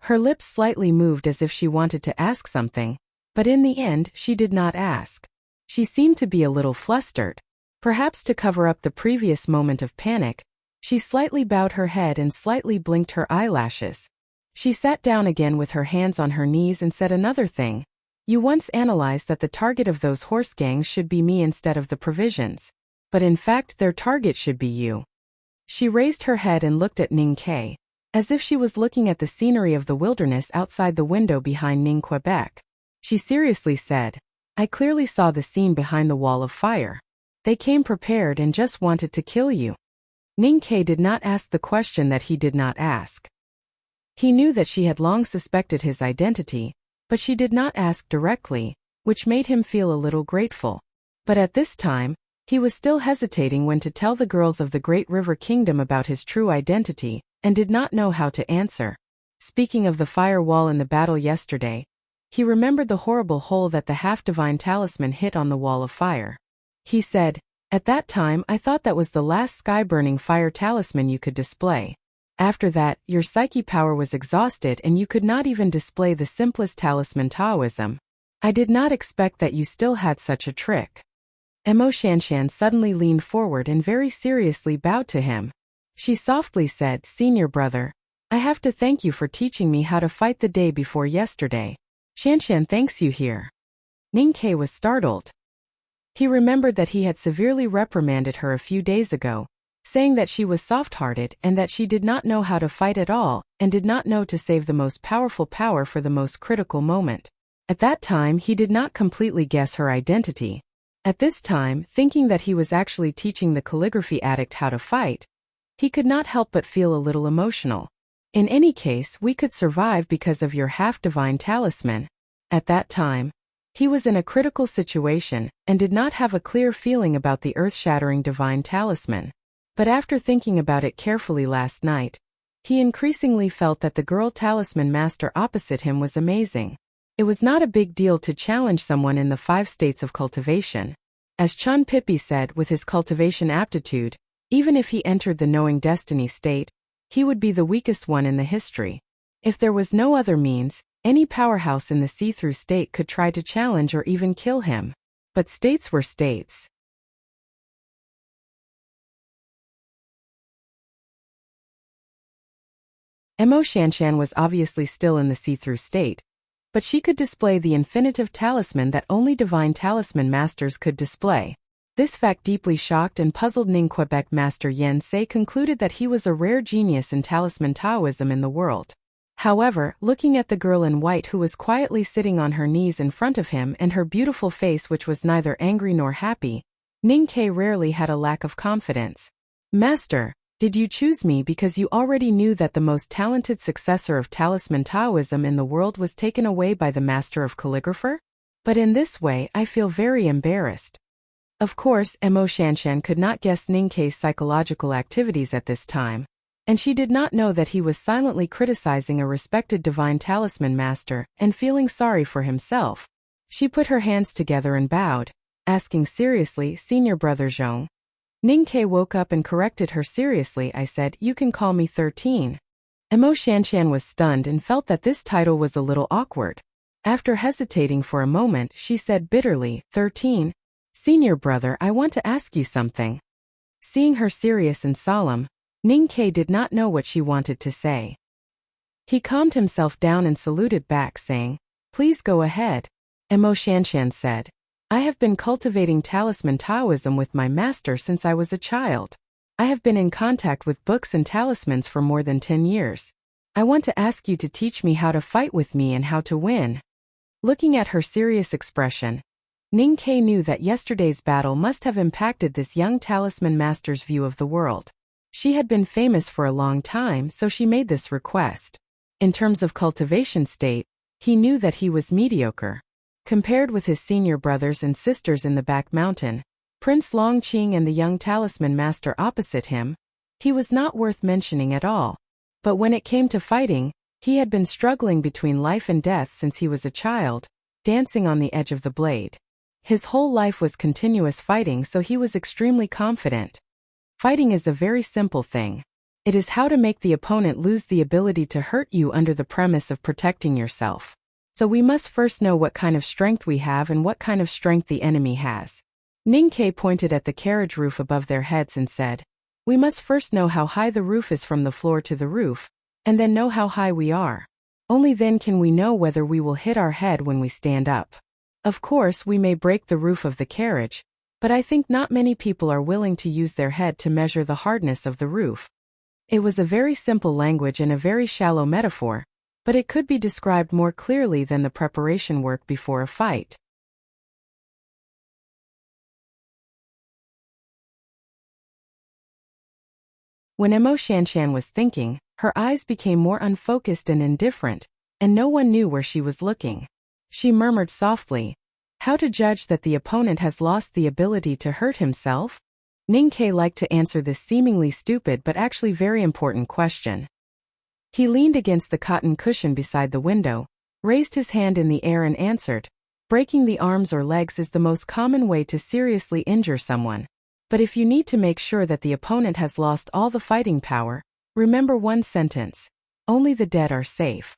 Her lips slightly moved as if she wanted to ask something, but in the end she did not ask. She seemed to be a little flustered. Perhaps to cover up the previous moment of panic, she slightly bowed her head and slightly blinked her eyelashes. She sat down again with her hands on her knees and said another thing. "You once analyzed that the target of those horse gangs should be me instead of the provisions. But in fact their target should be you." She raised her head and looked at Ning Kei, as if she was looking at the scenery of the wilderness outside the window behind Ning Quebec. She seriously said, "I clearly saw the scene behind the wall of fire. They came prepared and just wanted to kill you." Ning Kei did not ask the question that he did not ask. He knew that she had long suspected his identity, but she did not ask directly, which made him feel a little grateful. But at this time, he was still hesitating when to tell the girls of the Great River Kingdom about his true identity, and did not know how to answer. Speaking of the fire wall in the battle yesterday, he remembered the horrible hole that the half-divine talisman hit on the wall of fire. He said, "At that time I thought that was the last sky-burning fire talisman you could display. After that, your psyche power was exhausted and you could not even display the simplest talisman Taoism. I did not expect that you still had such a trick." Mo Shanshan suddenly leaned forward and very seriously bowed to him. She softly said, "Senior brother, I have to thank you for teaching me how to fight the day before yesterday." "Shanshan thanks you here." Ning Kei was startled. He remembered that he had severely reprimanded her a few days ago, saying that she was soft-hearted and that she did not know how to fight at all, and did not know to save the most powerful power for the most critical moment. At that time he did not completely guess her identity. At this time, thinking that he was actually teaching the calligraphy addict how to fight, he could not help but feel a little emotional. "In any case, we could survive because of your half-divine talisman." At that time, he was in a critical situation, and did not have a clear feeling about the earth-shattering divine talisman. But after thinking about it carefully last night, he increasingly felt that the girl talisman master opposite him was amazing. It was not a big deal to challenge someone in the 5 states of cultivation. As Chun Pippi said, with his cultivation aptitude, even if he entered the knowing destiny state, he would be the weakest one in the history. If there was no other means, any powerhouse in the see-through state could try to challenge or even kill him. But states were states. Emo Shanshan was obviously still in the see-through state, but she could display the infinitive talisman that only divine talisman masters could display. This fact deeply shocked and puzzled Ningquebec master Yen Sei concluded that he was a rare genius in talisman Taoism in the world. However, looking at the girl in white who was quietly sitting on her knees in front of him and her beautiful face which was neither angry nor happy, Ning Ke rarely had a lack of confidence. Master, did you choose me because you already knew that the most talented successor of talisman Taoism in the world was taken away by the master of calligrapher? But in this way I feel very embarrassed. Of course, Emo Shanshan could not guess Ning Ke's psychological activities at this time, and she did not know that he was silently criticizing a respected divine talisman master and feeling sorry for himself. She put her hands together and bowed, asking seriously, "Senior brother Zhong." Ning Ke woke up and corrected her seriously. "I said, you can call me 13. Emo Shanshan was stunned and felt that this title was a little awkward. After hesitating for a moment, she said bitterly, 13. Senior brother, I want to ask you something. Seeing her serious and solemn, Ning Ke did not know what she wanted to say. He calmed himself down and saluted back, saying, "Please go ahead." Emo Shanshan said, "I have been cultivating talisman Taoism with my master since I was a child. I have been in contact with books and talismans for more than 10 years. I want to ask you to teach me how to fight with me and how to win." Looking at her serious expression, Ning Ke knew that yesterday's battle must have impacted this young talisman master's view of the world. She had been famous for a long time, so she made this request. In terms of cultivation state, he knew that he was mediocre. Compared with his senior brothers and sisters in the back mountain, Prince Longqing and the young talisman master opposite him, he was not worth mentioning at all. But when it came to fighting, he had been struggling between life and death since he was a child, dancing on the edge of the blade. His whole life was continuous fighting, so he was extremely confident. Fighting is a very simple thing. It is how to make the opponent lose the ability to hurt you under the premise of protecting yourself. So we must first know what kind of strength we have and what kind of strength the enemy has. Ning Ke pointed at the carriage roof above their heads and said, "We must first know how high the roof is from the floor to the roof, and then know how high we are. Only then can we know whether we will hit our head when we stand up. Of course, we may break the roof of the carriage, but I think not many people are willing to use their head to measure the hardness of the roof." It was a very simple language and a very shallow metaphor, but it could be described more clearly than the preparation work before a fight. When Emo Shanshan was thinking, her eyes became more unfocused and indifferent, and no one knew where she was looking. She murmured softly, "How to judge that the opponent has lost the ability to hurt himself?" Ning Ke liked to answer this seemingly stupid but actually very important question. He leaned against the cotton cushion beside the window, raised his hand in the air and answered, "Breaking the arms or legs is the most common way to seriously injure someone. But if you need to make sure that the opponent has lost all the fighting power, remember one sentence: only the dead are safe."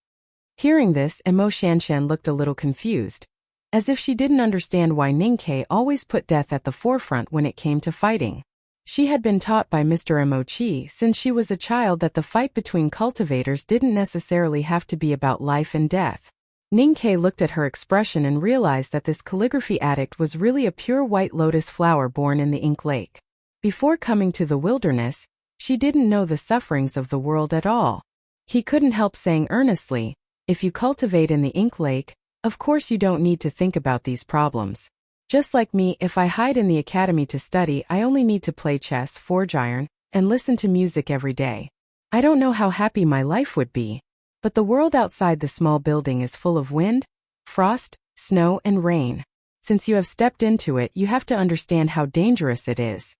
Hearing this, Emo Shanshan looked a little confused, as if she didn't understand why Ning Ke always put death at the forefront when it came to fighting. She had been taught by Mr. Emo Chi since she was a child that the fight between cultivators didn't necessarily have to be about life and death. Ning Ke looked at her expression and realized that this calligraphy addict was really a pure white lotus flower born in the ink lake. Before coming to the wilderness, she didn't know the sufferings of the world at all. He couldn't help saying earnestly, "If you cultivate in the ink lake, of course you don't need to think about these problems. Just like me, if I hide in the academy to study, I only need to play chess, forge iron, and listen to music every day. I don't know how happy my life would be. But the world outside the small building is full of wind, frost, snow, and rain. Since you have stepped into it, you have to understand how dangerous it is."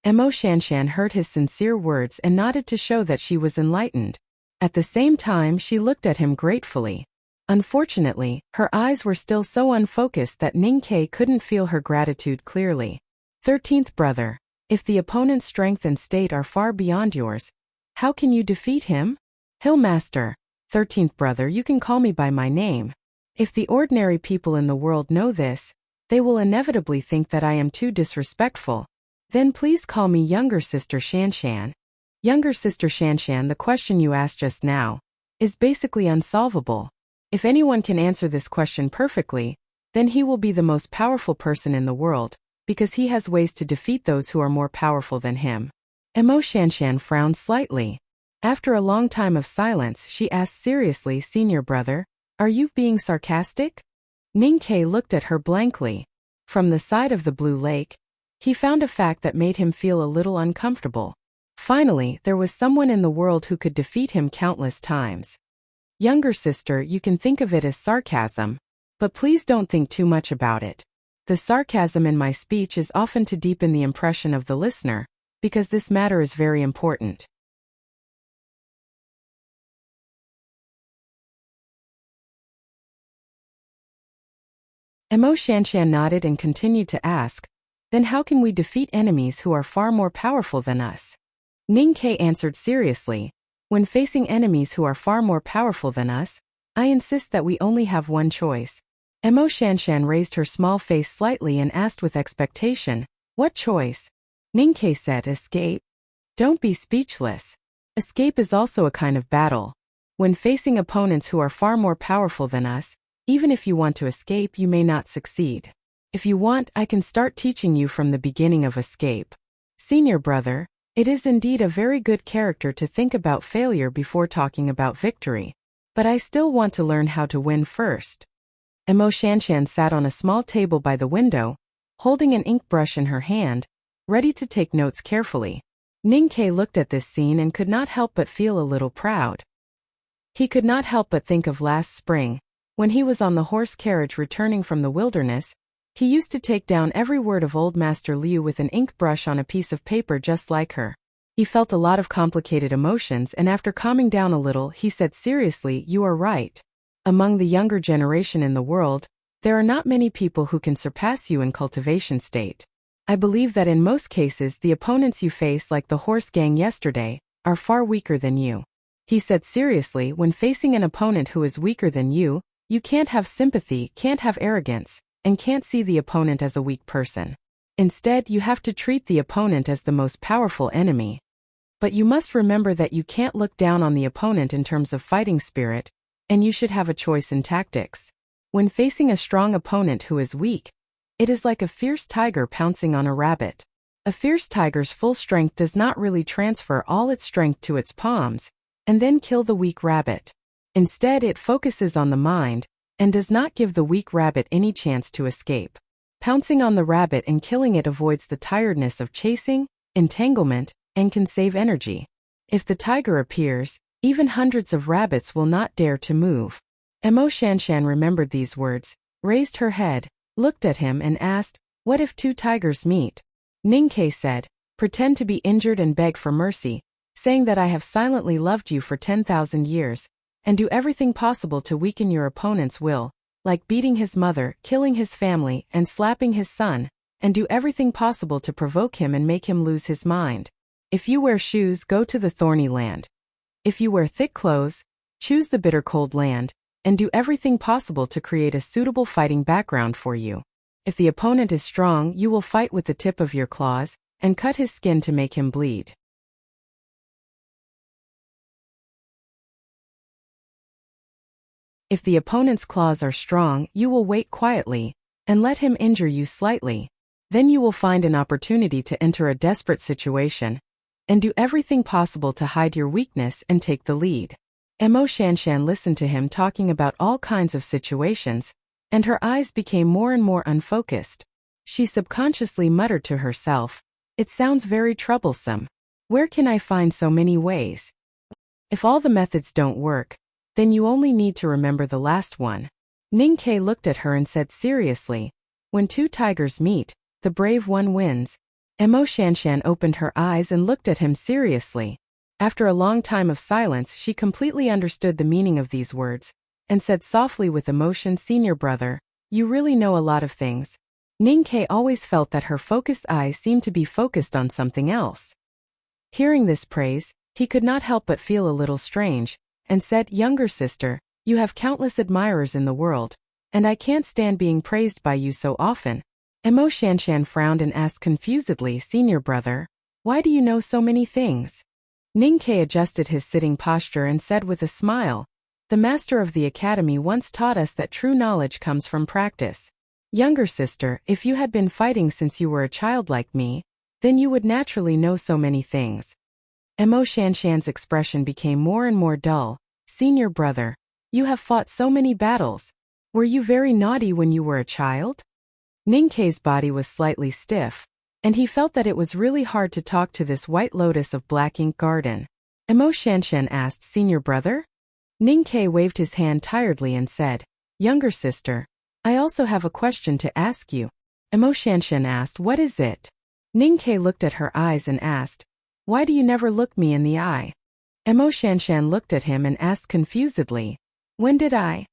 Emo Shanshan heard his sincere words and nodded to show that she was enlightened. At the same time, she looked at him gratefully. Unfortunately, her eyes were still so unfocused that Ninkei couldn't feel her gratitude clearly. 13th brother, if the opponent's strength and state are far beyond yours, how can you defeat him? Hill Master, 13th brother, you can call me by my name. If the ordinary people in the world know this, they will inevitably think that I am too disrespectful. Then please call me younger sister Shanshan. Younger sister Shanshan, the question you asked just now is basically unsolvable. If anyone can answer this question perfectly, then he will be the most powerful person in the world, because he has ways to defeat those who are more powerful than him. Emo Shanshan frowned slightly. After a long time of silence, she asked seriously, Senior brother, are you being sarcastic? Ninkei looked at her blankly. From the side of the blue lake, he found a fact that made him feel a little uncomfortable. Finally, there was someone in the world who could defeat him countless times. Younger sister, you can think of it as sarcasm, but please don't think too much about it. The sarcasm in my speech is often to deepen the impression of the listener, because this matter is very important. Emo Shanshan nodded and continued to ask, then how can we defeat enemies who are far more powerful than us? Ninkei answered seriously, when facing enemies who are far more powerful than us, I insist that we only have one choice. Emo Shanshan raised her small face slightly and asked with expectation, what choice? Ninkei said, escape. Don't be speechless. Escape is also a kind of battle. When facing opponents who are far more powerful than us, even if you want to escape, you may not succeed. If you want, I can start teaching you from the beginning of escape. Senior brother, it is indeed a very good character to think about failure before talking about victory. But I still want to learn how to win first. Emo Shanshan sat on a small table by the window, holding an ink brush in her hand, ready to take notes carefully. Ninkei looked at this scene and could not help but feel a little proud. He could not help but think of last spring, when he was on the horse carriage returning from the wilderness. He used to take down every word of old Master Liu with an ink brush on a piece of paper just like her. He felt a lot of complicated emotions, and after calming down a little, he said seriously, you are right. Among the younger generation in the world, there are not many people who can surpass you in cultivation state. I believe that in most cases the opponents you face, like the horse gang yesterday, are far weaker than you. He said seriously, when facing an opponent who is weaker than you can't have sympathy, can't have arrogance, and can't see the opponent as a weak person. Instead, you have to treat the opponent as the most powerful enemy. But you must remember that you can't look down on the opponent in terms of fighting spirit, and you should have a choice in tactics. When facing a strong opponent who is weak, it is like a fierce tiger pouncing on a rabbit. A fierce tiger's full strength does not really transfer all its strength to its palms, and then kill the weak rabbit. Instead, it focuses on the mind, and does not give the weak rabbit any chance to escape. Pouncing on the rabbit and killing it avoids the tiredness of chasing, entanglement, and can save energy. If the tiger appears, even hundreds of rabbits will not dare to move. Emo Shanshan remembered these words, raised her head, looked at him and asked, what if two tigers meet? Ninkei said, pretend to be injured and beg for mercy, saying that I have silently loved you for 10,000 years, and do everything possible to weaken your opponent's will, like beating his mother, killing his family, and slapping his son, and do everything possible to provoke him and make him lose his mind. If you wear shoes, go to the thorny land. If you wear thick clothes, choose the bitter cold land, and do everything possible to create a suitable fighting background for you. If the opponent is strong, you will fight with the tip of your claws, and cut his skin to make him bleed. If the opponent's claws are strong, you will wait quietly, and let him injure you slightly. Then you will find an opportunity to enter a desperate situation, and do everything possible to hide your weakness and take the lead. Emo Shanshan listened to him talking about all kinds of situations, and her eyes became more and more unfocused. She subconsciously muttered to herself, it sounds very troublesome. Where can I find so many ways? If all the methods don't work, then you only need to remember the last one. Ninkei looked at her and said seriously, when two tigers meet, the brave one wins. Emo Shanshan opened her eyes and looked at him seriously. After a long time of silence, she completely understood the meaning of these words. and said softly with emotion, "Senior brother, you really know a lot of things." Ning-Kei always felt that her focused eyes seemed to be focused on something else. Hearing this praise, he could not help but feel a little strange, and said, "Younger sister, you have countless admirers in the world, and I can't stand being praised by you so often." Emo Shanshan frowned and asked confusedly, "Senior brother, why do you know so many things?" Ning-Kei adjusted his sitting posture and said with a smile, "The master of the academy once taught us that true knowledge comes from practice. Younger sister, if you had been fighting since you were a child like me, then you would naturally know so many things." Emo Shanshan's expression became more and more dull. "Senior brother, you have fought so many battles. Were you very naughty when you were a child?" Ning-Kei's body was slightly stiff, and he felt that it was really hard to talk to this white lotus of black ink garden. Emo Shanshan asked, "Senior brother?" Ning-Kei waved his hand tiredly and said, "Younger sister, I also have a question to ask you." Emo Shanshan asked, "What is it?" Ning-Kei looked at her eyes and asked, "Why do you never look me in the eye?" Emo Shanshan looked at him and asked confusedly, "When did I?"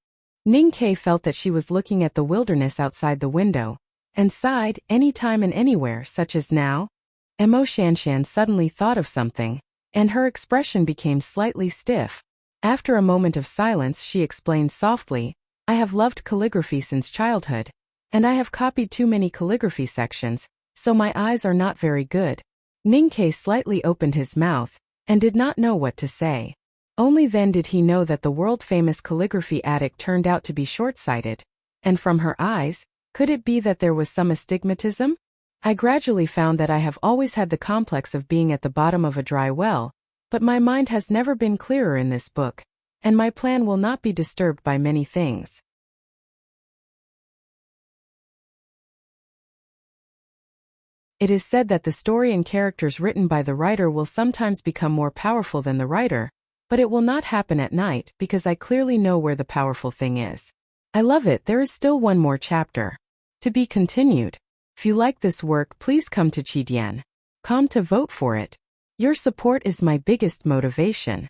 Ning-Kei felt that she was looking at the wilderness outside the window, and sighed, "Anytime and anywhere, such as now?" Emo Shanshan suddenly thought of something, and her expression became slightly stiff. After a moment of silence, she explained softly, "I have loved calligraphy since childhood, and I have copied too many calligraphy sections, so my eyes are not very good." Ning-Kei slightly opened his mouth, and did not know what to say. Only then did he know that the world-famous calligraphy addict turned out to be short-sighted. And from her eyes, could it be that there was some astigmatism? "I gradually found that I have always had the complex of being at the bottom of a dry well, but my mind has never been clearer in this book, and my plan will not be disturbed by many things." It is said that the story and characters written by the writer will sometimes become more powerful than the writer, but it will not happen at night because I clearly know where the powerful thing is. I love it. There is still one more chapter. To be continued. If you like this work, please come to Chidian.com to vote for it. Your support is my biggest motivation.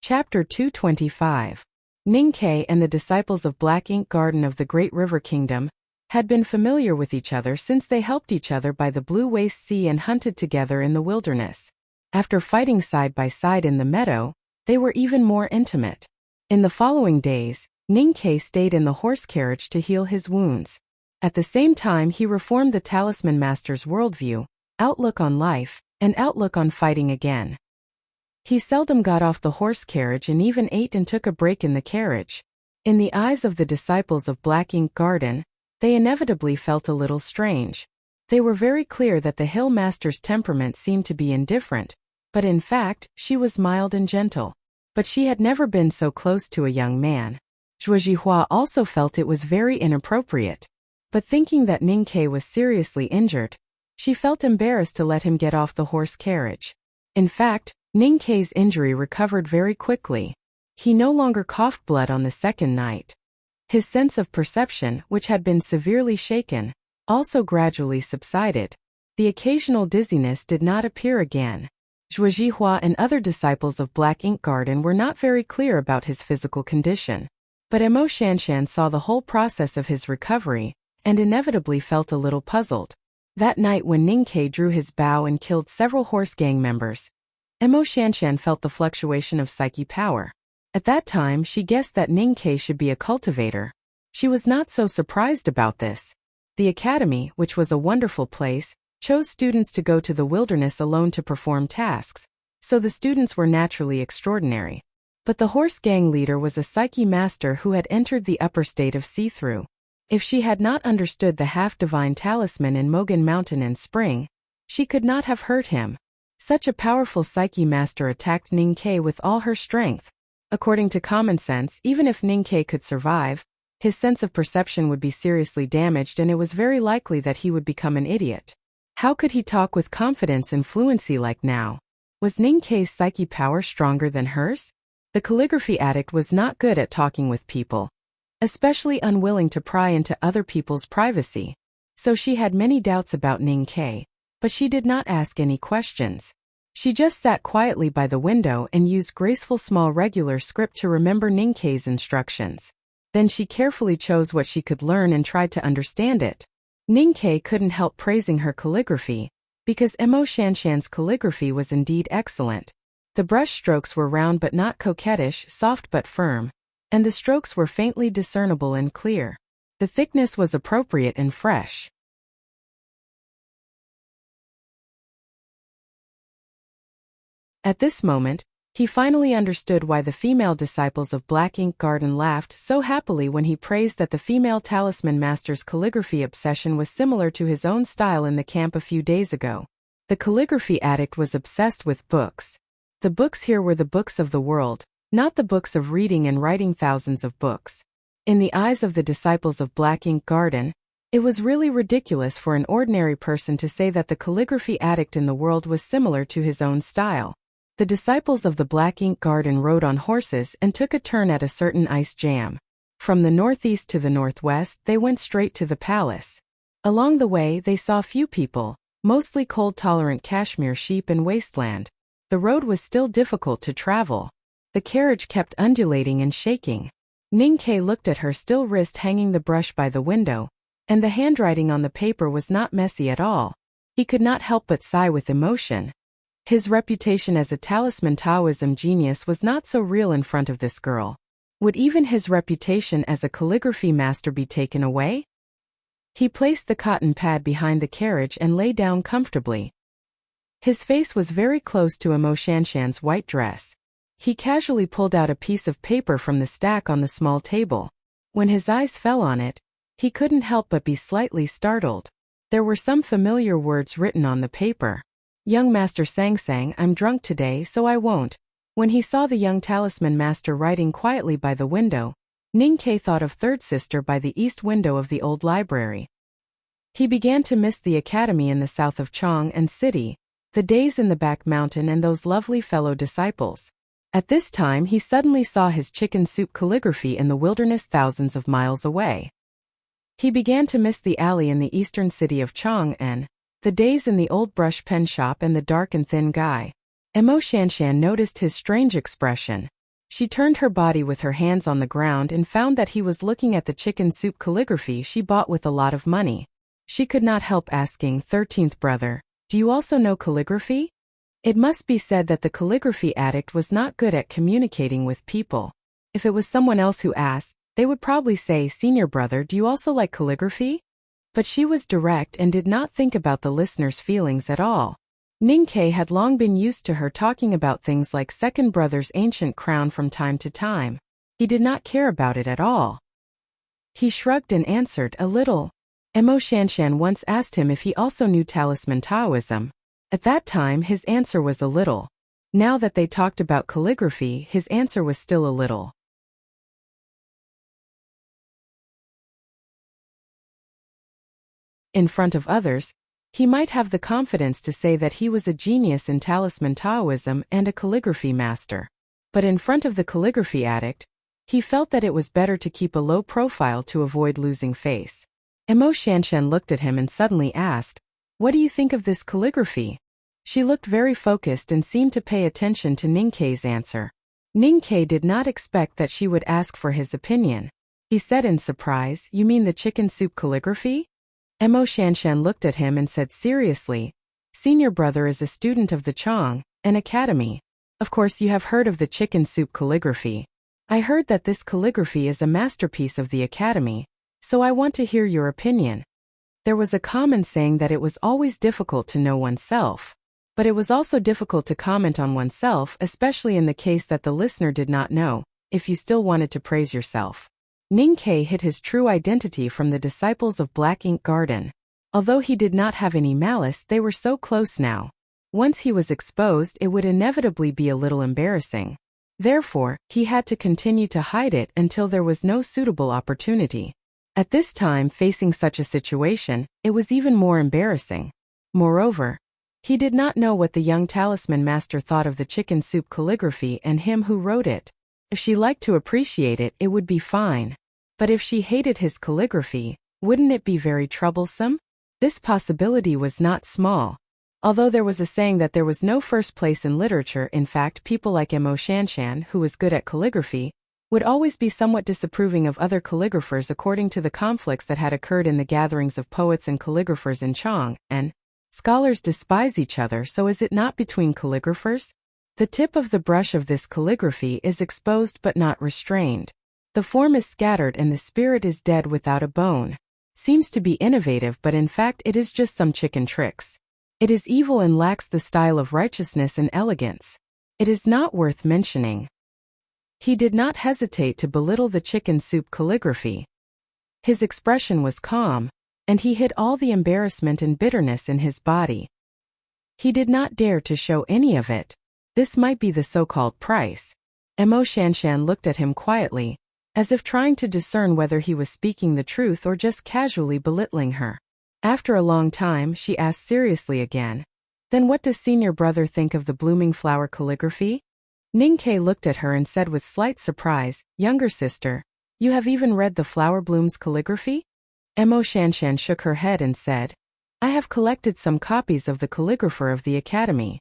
Chapter 225. Ning-Kei and the disciples of Black Ink Garden of the Great River Kingdom had been familiar with each other since they helped each other by the Blue Waste Sea and hunted together in the wilderness. After fighting side by side in the meadow, they were even more intimate. In the following days, Ning-Kei stayed in the horse carriage to heal his wounds. At the same time, he reformed the Talisman Master's worldview, outlook on life, and outlook on fighting again. He seldom got off the horse carriage and even ate and took a break in the carriage. In the eyes of the disciples of Black Ink Garden, they inevitably felt a little strange. They were very clear that the Hill Master's temperament seemed to be indifferent, but in fact, she was mild and gentle. But she had never been so close to a young man. Zhuo Jihua also felt it was very inappropriate. But thinking that Ning-Kei was seriously injured, she felt embarrassed to let him get off the horse carriage. In fact, Ning-Kei's injury recovered very quickly. He no longer coughed blood on the second night. His sense of perception, which had been severely shaken, also gradually subsided. The occasional dizziness did not appear again. Zhuo Jihua and other disciples of Black Ink Garden were not very clear about his physical condition. But Emo Shanshan saw the whole process of his recovery, and inevitably felt a little puzzled. That night when Ning-Kei drew his bow and killed several horse gang members, Emo Shanshan felt the fluctuation of psyche power. At that time, she guessed that Ning-Kei should be a cultivator. She was not so surprised about this. The academy, which was a wonderful place, chose students to go to the wilderness alone to perform tasks, so the students were naturally extraordinary. But the horse gang leader was a psyche master who had entered the upper state of see-through. If she had not understood the half-divine talisman in Mogan Mountain in spring, she could not have hurt him. Such a powerful psyche master attacked Ning-Kei with all her strength. According to common sense, even if Ning-Kei could survive, his sense of perception would be seriously damaged and it was very likely that he would become an idiot. How could he talk with confidence and fluency like now? Was Ning-Kei's psyche power stronger than hers? The calligraphy addict was not good at talking with people, especially unwilling to pry into other people's privacy. So she had many doubts about Ning Ke, but she did not ask any questions. She just sat quietly by the window and used graceful small regular script to remember Ning Ke's instructions. Then she carefully chose what she could learn and tried to understand it. Ning Ke couldn't help praising her calligraphy, because Emo Shanshan's calligraphy was indeed excellent. The brush strokes were round but not coquettish, soft but firm, and the strokes were faintly discernible and clear. The thickness was appropriate and fresh. At this moment, he finally understood why the female disciples of Black Ink Garden laughed so happily when he praised that the female talisman master's calligraphy obsession was similar to his own style in the camp a few days ago. The calligraphy addict was obsessed with books. The books here were the books of the world, not the books of reading and writing thousands of books. In the eyes of the disciples of Black Ink Garden, it was really ridiculous for an ordinary person to say that the calligraphy addict in the world was similar to his own style. The disciples of the Black Ink Garden rode on horses and took a turn at a certain ice jam. From the northeast to the northwest, they went straight to the palace. Along the way, they saw few people, mostly cold-tolerant Kashmir sheep and wasteland. The road was still difficult to travel. The carriage kept undulating and shaking. Ning Ke looked at her still wrist hanging the brush by the window, and the handwriting on the paper was not messy at all. He could not help but sigh with emotion. His reputation as a talisman Taoism genius was not so real in front of this girl. Would even his reputation as a calligraphy master be taken away? He placed the cotton pad behind the carriage and lay down comfortably. His face was very close to Emo Shanshan's white dress. He casually pulled out a piece of paper from the stack on the small table. When his eyes fell on it, he couldn't help but be slightly startled. There were some familiar words written on the paper. Young Master Sang, I'm drunk today so I won't. When he saw the young talisman master writing quietly by the window, Ning Ke thought of third sister by the east window of the old library. He began to miss the academy in the south of Chong and city, the days in the back mountain and those lovely fellow disciples. At this time he suddenly saw his chicken soup calligraphy in the wilderness thousands of miles away. He began to miss the alley in the eastern city of Chong and the days in the old brush pen shop and the dark and thin guy. Emo Shanshan noticed his strange expression. She turned her body with her hands on the ground and found that he was looking at the chicken soup calligraphy she bought with a lot of money. She could not help asking, 13th brother, do you also know calligraphy? It must be said that the calligraphy addict was not good at communicating with people. If it was someone else who asked, they would probably say, senior brother, do you also like calligraphy? But she was direct and did not think about the listener's feelings at all. Ning Ke had long been used to her talking about things like second brother's ancient crown from time to time. He did not care about it at all. He shrugged and answered, a little. Emo Shanshan once asked him if he also knew talisman Taoism. At that time his answer was a little. Now that they talked about calligraphy, his answer was still a little. In front of others, he might have the confidence to say that he was a genius in talisman Taoism and a calligraphy master. But in front of the calligraphy addict, he felt that it was better to keep a low profile to avoid losing face. Emo Shanshan looked at him and suddenly asked, what do you think of this calligraphy? She looked very focused and seemed to pay attention to Ning Ke's answer. Ning Ke did not expect that she would ask for his opinion. He said in surprise, you mean the chicken soup calligraphy? Emo Shanshan looked at him and said seriously, senior brother is a student of the Chong, an academy. Of course you have heard of the chicken soup calligraphy. I heard that this calligraphy is a masterpiece of the academy, so I want to hear your opinion. There was a common saying that it was always difficult to know oneself. But it was also difficult to comment on oneself, especially in the case that the listener did not know, if you still wanted to praise yourself. Ning Ke hid his true identity from the disciples of Black Ink Garden. Although he did not have any malice, they were so close now. Once he was exposed, it would inevitably be a little embarrassing. Therefore, he had to continue to hide it until there was no suitable opportunity. At this time, facing such a situation, it was even more embarrassing. Moreover, he did not know what the young talisman master thought of the chicken soup calligraphy and him who wrote it. If she liked to appreciate it, it would be fine. But if she hated his calligraphy, wouldn't it be very troublesome? This possibility was not small. Although there was a saying that there was no first place in literature, in fact, people like Mo Shanshan, who was good at calligraphy, would always be somewhat disapproving of other calligraphers according to the conflicts that had occurred in the gatherings of poets and calligraphers in Chang, and scholars despise each other, so is it not between calligraphers? The tip of the brush of this calligraphy is exposed but not restrained. The form is scattered and the spirit is dead without a bone. Seems to be innovative, but in fact it is just some chicken tricks. It is evil and lacks the style of righteousness and elegance. It is not worth mentioning. He did not hesitate to belittle the chicken soup calligraphy. His expression was calm, and he hid all the embarrassment and bitterness in his body. He did not dare to show any of it. This might be the so-called price. Mo Shanshan looked at him quietly, as if trying to discern whether he was speaking the truth or just casually belittling her. After a long time, she asked seriously again, "Then what does senior brother think of the blooming flower calligraphy?" Ning Ke looked at her and said with slight surprise, "Younger sister, you have even read the flower blooms calligraphy?" Mo Shanshan shook her head and said, "I have collected some copies of the calligrapher of the academy."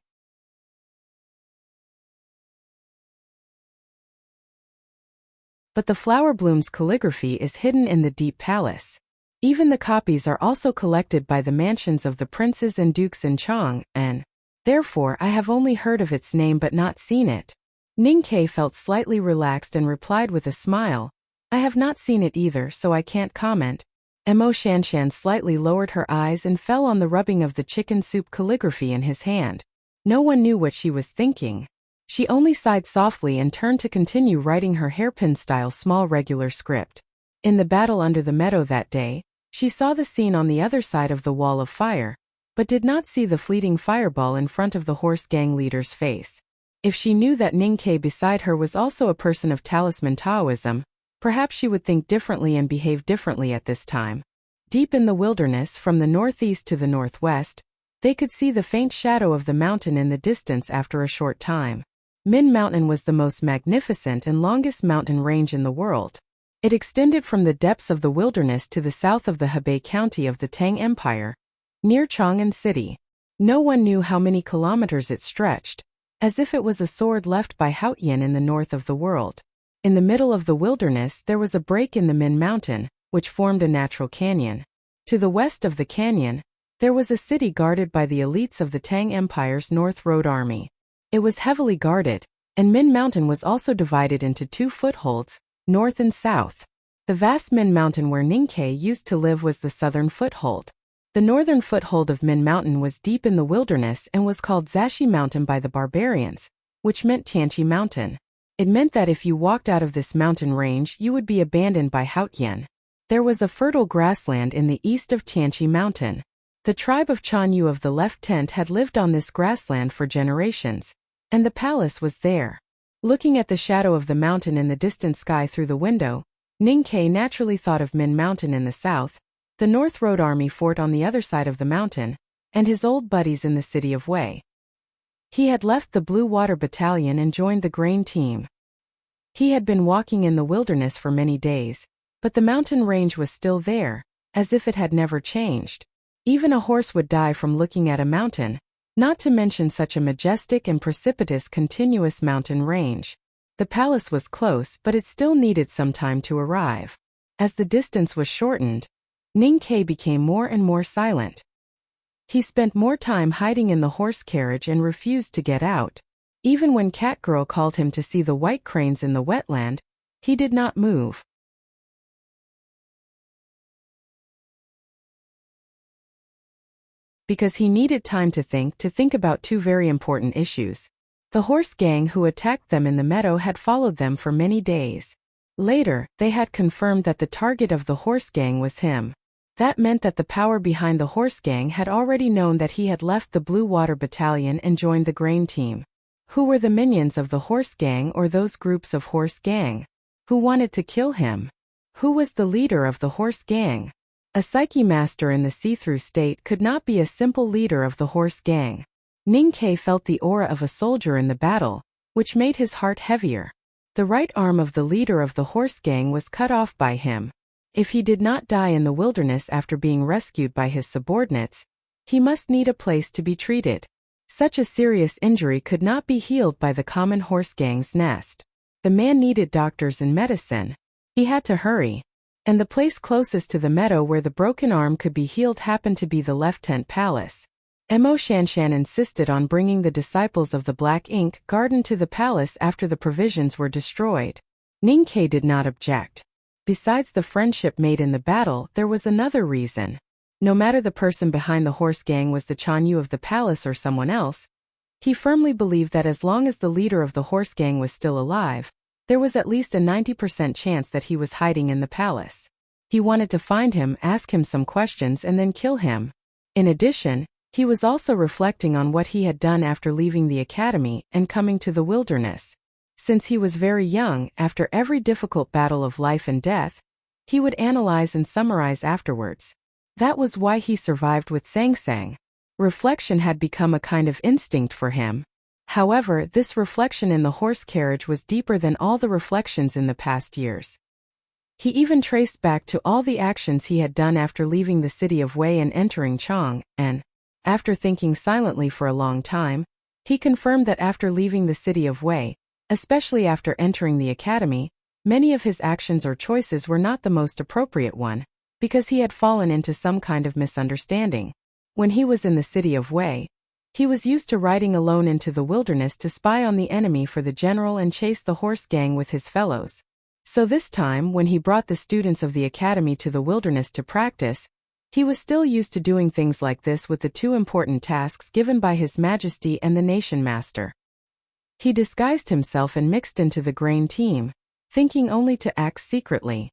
But the flower blooms calligraphy is hidden in the deep palace. Even the copies are also collected by the mansions of the princes and dukes in Chang, and therefore I have only heard of its name but not seen it. Ning Ke felt slightly relaxed and replied with a smile, "I have not seen it either, so I can't comment." Mo Shanshan slightly lowered her eyes and fell on the rubbing of the chicken soup calligraphy in his hand. No one knew what she was thinking. She only sighed softly and turned to continue writing her hairpin-style small regular script. In the battle under the meadow that day, she saw the scene on the other side of the wall of fire, but did not see the fleeting fireball in front of the horse gang leader's face. If she knew that Ning Ke beside her was also a person of talisman Taoism, perhaps she would think differently and behave differently at this time. Deep in the wilderness, from the northeast to the northwest, they could see the faint shadow of the mountain in the distance after a short time. Min Mountain was the most magnificent and longest mountain range in the world. It extended from the depths of the wilderness to the south of the Hebei County of the Tang Empire, near Chang'an City. No one knew how many kilometers it stretched, as if it was a sword left by Haotian in the north of the world. In the middle of the wilderness there was a break in the Min Mountain, which formed a natural canyon. To the west of the canyon, there was a city guarded by the elites of the Tang Empire's North Road Army. It was heavily guarded, and Min Mountain was also divided into two footholds, north and south. The vast Min Mountain where Ning Ke used to live was the southern foothold. The northern foothold of Min Mountain was deep in the wilderness and was called Zashi Mountain by the barbarians, which meant Tianqi Mountain. It meant that if you walked out of this mountain range you would be abandoned by Haotian. There was a fertile grassland in the east of Tianqi Mountain. The tribe of Chanyu of the left tent had lived on this grassland for generations, and the palace was there. Looking at the shadow of the mountain in the distant sky through the window, Ning Ke naturally thought of Min Mountain in the south, the North Road Army fort on the other side of the mountain, and his old buddies in the city of Wei. He had left the Blue Water Battalion and joined the grain team. He had been walking in the wilderness for many days, but the mountain range was still there, as if it had never changed. Even a horse would die from looking at a mountain, not to mention such a majestic and precipitous continuous mountain range. The palace was close, but it still needed some time to arrive. As the distance was shortened, Ning Ke became more and more silent. He spent more time hiding in the horse carriage and refused to get out. Even when Cat Girl called him to see the white cranes in the wetland, he did not move. Because he needed time to think about two very important issues. The horse gang who attacked them in the meadow had followed them for many days. Later, they had confirmed that the target of the horse gang was him. That meant that the power behind the horse gang had already known that he had left the Blue Water Battalion and joined the grain team. Who were the minions of the horse gang or those groups of horse gang? Who wanted to kill him? Who was the leader of the horse gang? A psyche master in the see-through state could not be a simple leader of the horse gang. Ning Ke felt the aura of a soldier in the battle, which made his heart heavier. The right arm of the leader of the horse gang was cut off by him. If he did not die in the wilderness after being rescued by his subordinates, he must need a place to be treated. Such a serious injury could not be healed by the common horse gang's nest. The man needed doctors and medicine. He had to hurry. And the place closest to the meadow where the broken arm could be healed happened to be the left tent palace. Mo Shanshan insisted on bringing the disciples of the Black Ink Garden to the palace after the provisions were destroyed. Ning Ke did not object. Besides the friendship made in the battle, there was another reason. No matter the person behind the horse gang was the Chanyu of the palace or someone else, he firmly believed that as long as the leader of the horse gang was still alive, there was at least a 90% chance that he was hiding in the palace. He wanted to find him, ask him some questions, and then kill him. In addition, he was also reflecting on what he had done after leaving the academy and coming to the wilderness. Since he was very young, after every difficult battle of life and death, he would analyze and summarize afterwards. That was why he survived with Sang Sang. Reflection had become a kind of instinct for him. However, this reflection in the horse carriage was deeper than all the reflections in the past years. He even traced back to all the actions he had done after leaving the city of Wei and entering Chang, and, after thinking silently for a long time, he confirmed that after leaving the city of Wei, especially after entering the academy, many of his actions or choices were not the most appropriate one, because he had fallen into some kind of misunderstanding. When he was in the city of Wei, he was used to riding alone into the wilderness to spy on the enemy for the general and chase the horse gang with his fellows. So this time, when he brought the students of the academy to the wilderness to practice, he was still used to doing things like this with the two important tasks given by His Majesty and the Nation Master. He disguised himself and mixed into the grain team, thinking only to act secretly.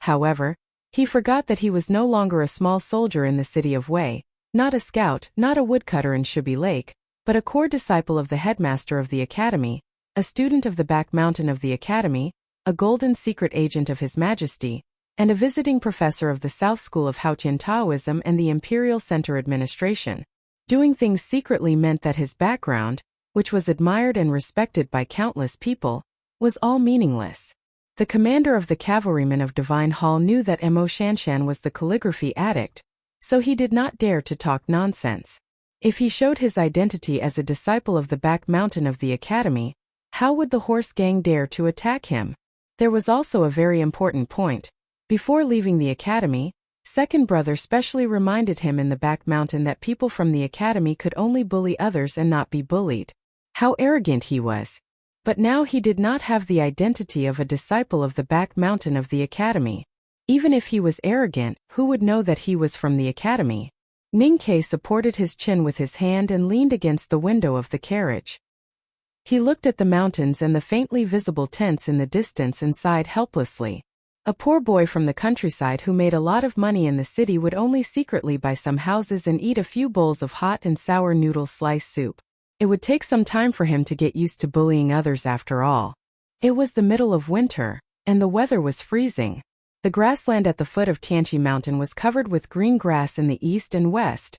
However, he forgot that he was no longer a small soldier in the city of Wei, not a scout, not a woodcutter in Shubi Lake, but a core disciple of the headmaster of the academy, a student of the back mountain of the academy, a golden secret agent of His Majesty, and a visiting professor of the South School of Haotian Taoism and the Imperial Center Administration. Doing things secretly meant that his background, which was admired and respected by countless people, was all meaningless. The commander of the cavalrymen of Divine Hall knew that Mo Shanshan was the calligraphy addict, so he did not dare to talk nonsense. If he showed his identity as a disciple of the back mountain of the academy, how would the horse gang dare to attack him? There was also a very important point. Before leaving the academy, second brother specially reminded him in the back mountain that people from the academy could only bully others and not be bullied. How arrogant he was! But now he did not have the identity of a disciple of the back mountain of the academy. Even if he was arrogant, who would know that he was from the academy? Ning Ke supported his chin with his hand and leaned against the window of the carriage. He looked at the mountains and the faintly visible tents in the distance and sighed helplessly. A poor boy from the countryside who made a lot of money in the city would only secretly buy some houses and eat a few bowls of hot and sour noodle slice soup. It would take some time for him to get used to bullying others after all. It was the middle of winter, and the weather was freezing. The grassland at the foot of Tianqi Mountain was covered with green grass in the east and west,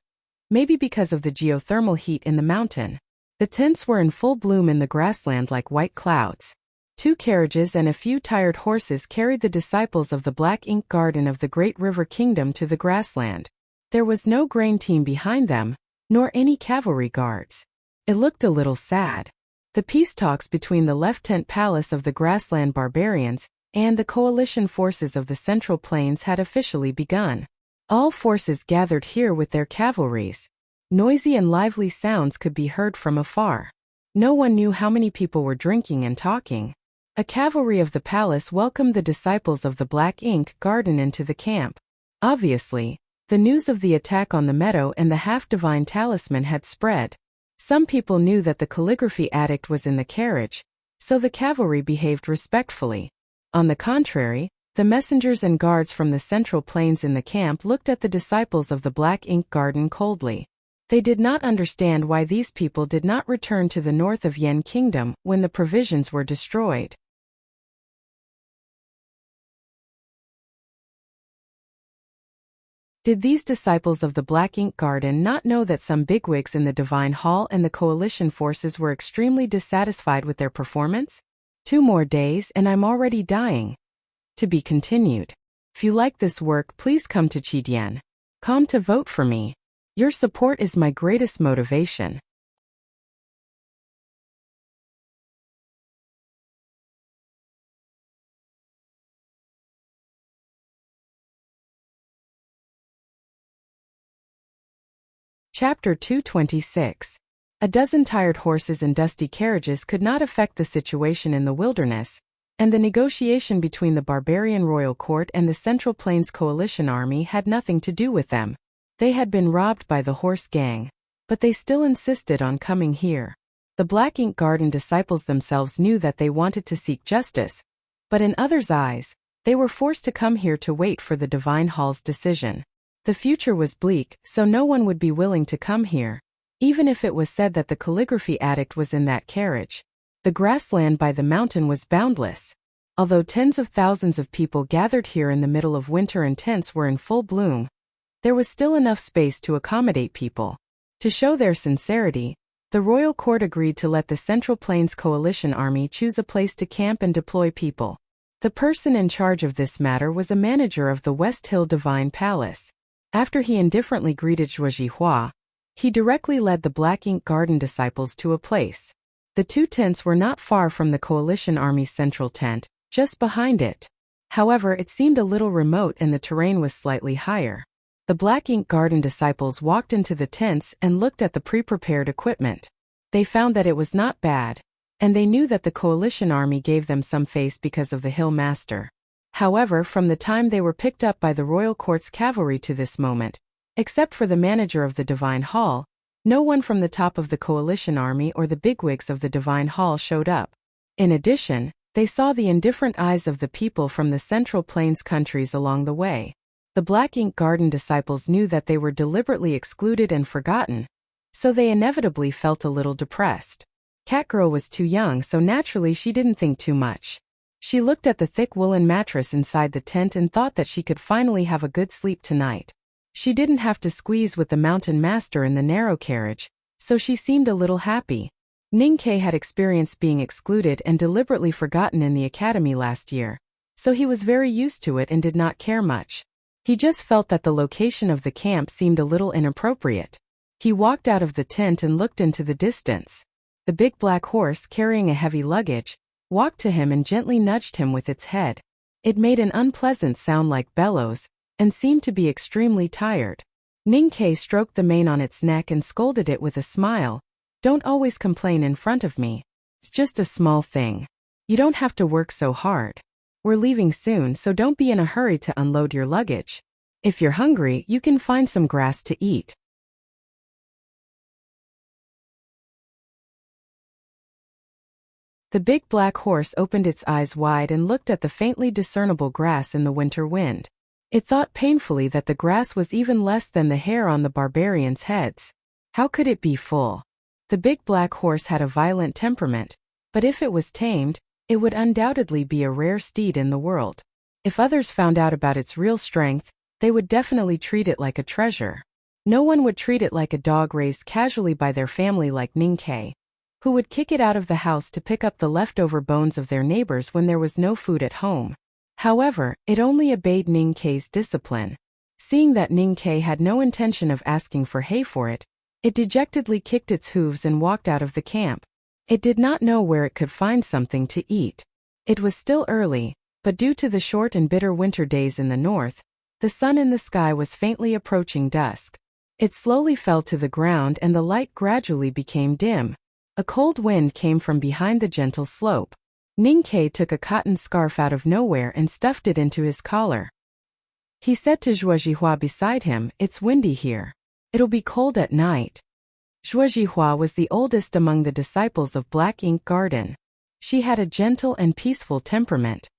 maybe because of the geothermal heat in the mountain. The tents were in full bloom in the grassland like white clouds. 2 carriages and a few tired horses carried the disciples of the Black Ink Garden of the Great River Kingdom to the grassland. There was no grain team behind them, nor any cavalry guards. It looked a little sad. The peace talks between the left tent palace of the grassland barbarians and the coalition forces of the Central Plains had officially begun. All forces gathered here with their cavalries. Noisy and lively sounds could be heard from afar. No one knew how many people were drinking and talking. A cavalry of the palace welcomed the disciples of the Black Ink Garden into the camp. Obviously, the news of the attack on the meadow and the half-divine talisman had spread. Some people knew that the calligraphy addict was in the carriage, so the cavalry behaved respectfully. On the contrary, the messengers and guards from the Central Plains in the camp looked at the disciples of the Black Ink Garden coldly. They did not understand why these people did not return to the north of Yan Kingdom when the provisions were destroyed. Did these disciples of the Black Ink Garden not know that some bigwigs in the Divine Hall and the coalition forces were extremely dissatisfied with their performance? 2 more days and I'm already dying. To be continued. If you like this work, please come to Chidian.com to vote for me. Your support is my greatest motivation. Chapter 226. A dozen tired horses and dusty carriages could not affect the situation in the wilderness, and the negotiation between the barbarian royal court and the Central Plains coalition army had nothing to do with them. They had been robbed by the horse gang, but they still insisted on coming here. The Black Ink Garden disciples themselves knew that they wanted to seek justice, but in others' eyes, they were forced to come here to wait for the Divine Hall's decision. The future was bleak, so no one would be willing to come here, even if it was said that the calligraphy addict was in that carriage. The grassland by the mountain was boundless. Although tens of thousands of people gathered here in the middle of winter and tents were in full bloom, there was still enough space to accommodate people. To show their sincerity, the royal court agreed to let the Central Plains Coalition Army choose a place to camp and deploy people. The person in charge of this matter was a manager of the West Hill Divine Palace. After he indifferently greeted Zhuozhihua, he directly led the Black Ink Garden disciples to a place. The 2 tents were not far from the coalition army's central tent, just behind it. However, it seemed a little remote and the terrain was slightly higher. The Black Ink Garden disciples walked into the tents and looked at the pre-prepared equipment. They found that it was not bad, and they knew that the coalition army gave them some face because of the Hill Master. However, from the time they were picked up by the royal court's cavalry to this moment, except for the manager of the Divine Hall, no one from the top of the coalition army or the bigwigs of the Divine Hall showed up. In addition, they saw the indifferent eyes of the people from the Central Plains countries along the way. The Black Ink Garden disciples knew that they were deliberately excluded and forgotten, so they inevitably felt a little depressed. Catgirl was too young, so naturally she didn't think too much. She looked at the thick woolen mattress inside the tent and thought that she could finally have a good sleep tonight. She didn't have to squeeze with the mountain master in the narrow carriage, so she seemed a little happy. Ninkei had experienced being excluded and deliberately forgotten in the academy last year, so he was very used to it and did not care much. He just felt that the location of the camp seemed a little inappropriate. He walked out of the tent and looked into the distance. The big black horse, carrying a heavy luggage, walked to him and gently nudged him with its head. It made an unpleasant sound like bellows, and seemed to be extremely tired. Ninkei stroked the mane on its neck and scolded it with a smile. "Don't always complain in front of me. It's just a small thing. You don't have to work so hard. We're leaving soon, so don't be in a hurry to unload your luggage. If you're hungry, you can find some grass to eat." The big black horse opened its eyes wide and looked at the faintly discernible grass in the winter wind. It thought painfully that the grass was even less than the hair on the barbarians' heads. How could it be full? The big black horse had a violent temperament, but if it was tamed, it would undoubtedly be a rare steed in the world. If others found out about its real strength, they would definitely treat it like a treasure. No one would treat it like a dog raised casually by their family like Ninkei, who would kick it out of the house to pick up the leftover bones of their neighbors when there was no food at home. However, it only obeyed Ninkei's discipline. Seeing that Ninkei had no intention of asking for hay for it, it dejectedly kicked its hooves and walked out of the camp. It did not know where it could find something to eat. It was still early, but due to the short and bitter winter days in the north, the sun in the sky was faintly approaching dusk. It slowly fell to the ground and the light gradually became dim. A cold wind came from behind the gentle slope. Ninkei took a cotton scarf out of nowhere and stuffed it into his collar. He said to Zhuozhihua beside him, "It's windy here. It'll be cold at night." Zhuozhihua was the oldest among the disciples of Black Ink Garden. She had a gentle and peaceful temperament.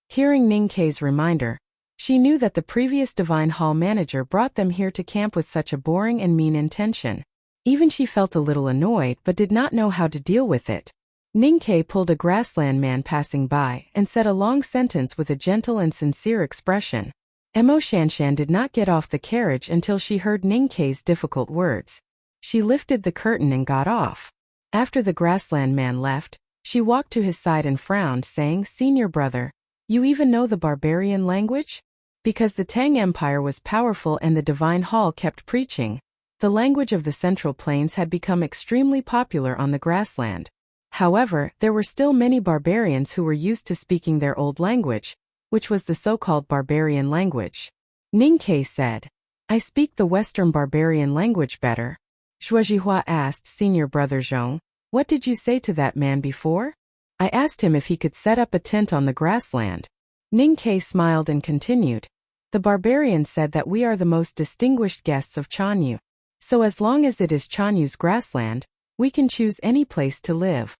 Hearing Ninkei's reminder, she knew that the previous Divine Hall manager brought them here to camp with such a boring and mean intention. Even she felt a little annoyed but did not know how to deal with it. Ninkei pulled a grassland man passing by and said a long sentence with a gentle and sincere expression. Emo Shanshan did not get off the carriage until she heard Ning Kei's difficult words. She lifted the curtain and got off. After the grassland man left, she walked to his side and frowned, saying, "Senior brother, you even know the barbarian language?" Because the Tang Empire was powerful and the Divine Hall kept preaching, the language of the Central Plains had become extremely popular on the grassland. However, there were still many barbarians who were used to speaking their old language, which was the so-called barbarian language. Ning Kei said, "I speak the Western barbarian language better." Shuozhihua asked Senior Brother Zhong, "What did you say to that man before?" "I asked him if he could set up a tent on the grassland." Ning Kei smiled and continued, "The barbarian said that we are the most distinguished guests of Chanyu. So as long as it is Chanyu's grassland, we can choose any place to live."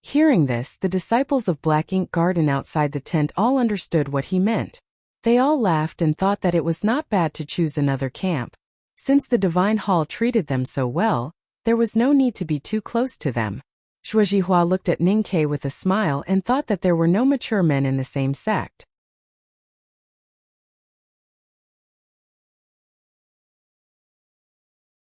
Hearing this, the disciples of Black Ink Garden outside the tent all understood what he meant. They all laughed and thought that it was not bad to choose another camp. Since the Divine Hall treated them so well, there was no need to be too close to them. Shuozhihua looked at Ning Kei with a smile and thought that there were no mature men in the same sect.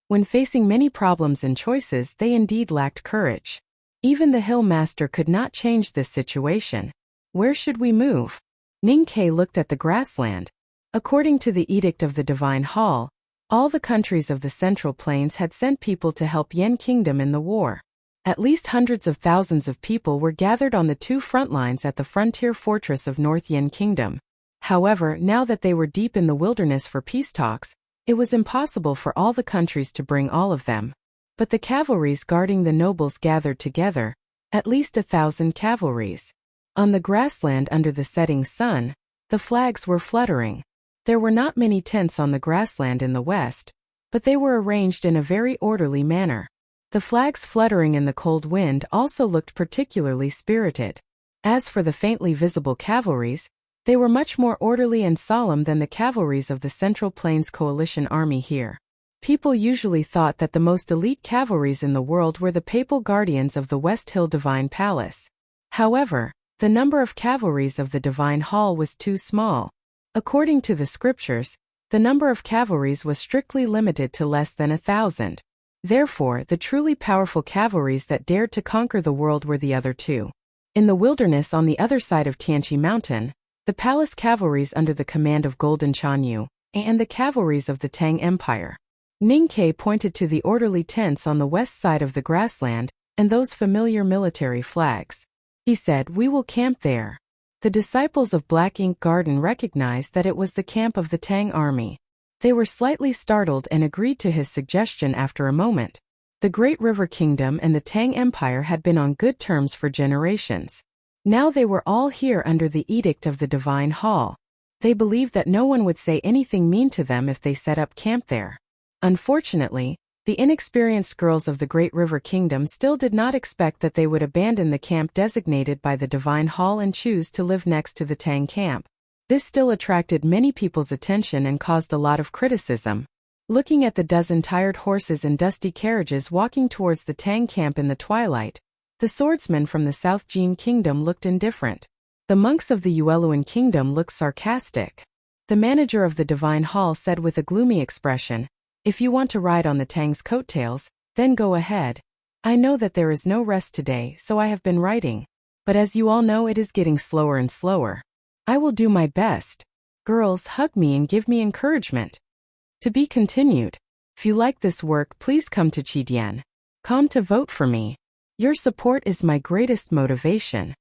When facing many problems and choices, they indeed lacked courage. Even the Hill Master could not change this situation. Where should we move? Ning Kei looked at the grassland. According to the edict of the Divine Hall, all the countries of the Central Plains had sent people to help Yen Kingdom in the war. At least hundreds of thousands of people were gathered on the two front lines at the frontier fortress of North Yen Kingdom. However, now that they were deep in the wilderness for peace talks, it was impossible for all the countries to bring all of them. But the cavalries guarding the nobles gathered together, at least 1,000 cavalries. On the grassland under the setting sun, the flags were fluttering. There were not many tents on the grassland in the west, but they were arranged in a very orderly manner. The flags fluttering in the cold wind also looked particularly spirited. As for the faintly visible cavalries, they were much more orderly and solemn than the cavalries of the Central Plains Coalition Army here. People usually thought that the most elite cavalries in the world were the papal guardians of the West Hill Divine Palace. However, the number of cavalries of the Divine Hall was too small. According to the scriptures, the number of cavalries was strictly limited to less than 1,000. Therefore, the truly powerful cavalries that dared to conquer the world were the other two. In the wilderness on the other side of Tianqi Mountain, the palace cavalries under the command of Golden Chanyu, and the cavalries of the Tang Empire. Ning Kei pointed to the orderly tents on the west side of the grassland, and those familiar military flags. He said, "We will camp there." The disciples of Black Ink Garden recognized that it was the camp of the Tang army. They were slightly startled and agreed to his suggestion after a moment. The Great River Kingdom and the Tang Empire had been on good terms for generations. Now they were all here under the edict of the Divine Hall. They believed that no one would say anything mean to them if they set up camp there. Unfortunately, the inexperienced girls of the Great River Kingdom still did not expect that they would abandon the camp designated by the Divine Hall and choose to live next to the Tang camp. This still attracted many people's attention and caused a lot of criticism. Looking at the dozen tired horses and dusty carriages walking towards the Tang camp in the twilight, the swordsmen from the South Jin Kingdom looked indifferent. The monks of the Yueluan Kingdom looked sarcastic. The manager of the Divine Hall said with a gloomy expression, "If you want to ride on the Tang's coattails, then go ahead. I know that there is no rest today, so I have been riding. But as you all know, it is getting slower and slower. I will do my best. Girls, hug me and give me encouragement." To be continued. If you like this work, please come to Chidian.com to vote for me. Your support is my greatest motivation.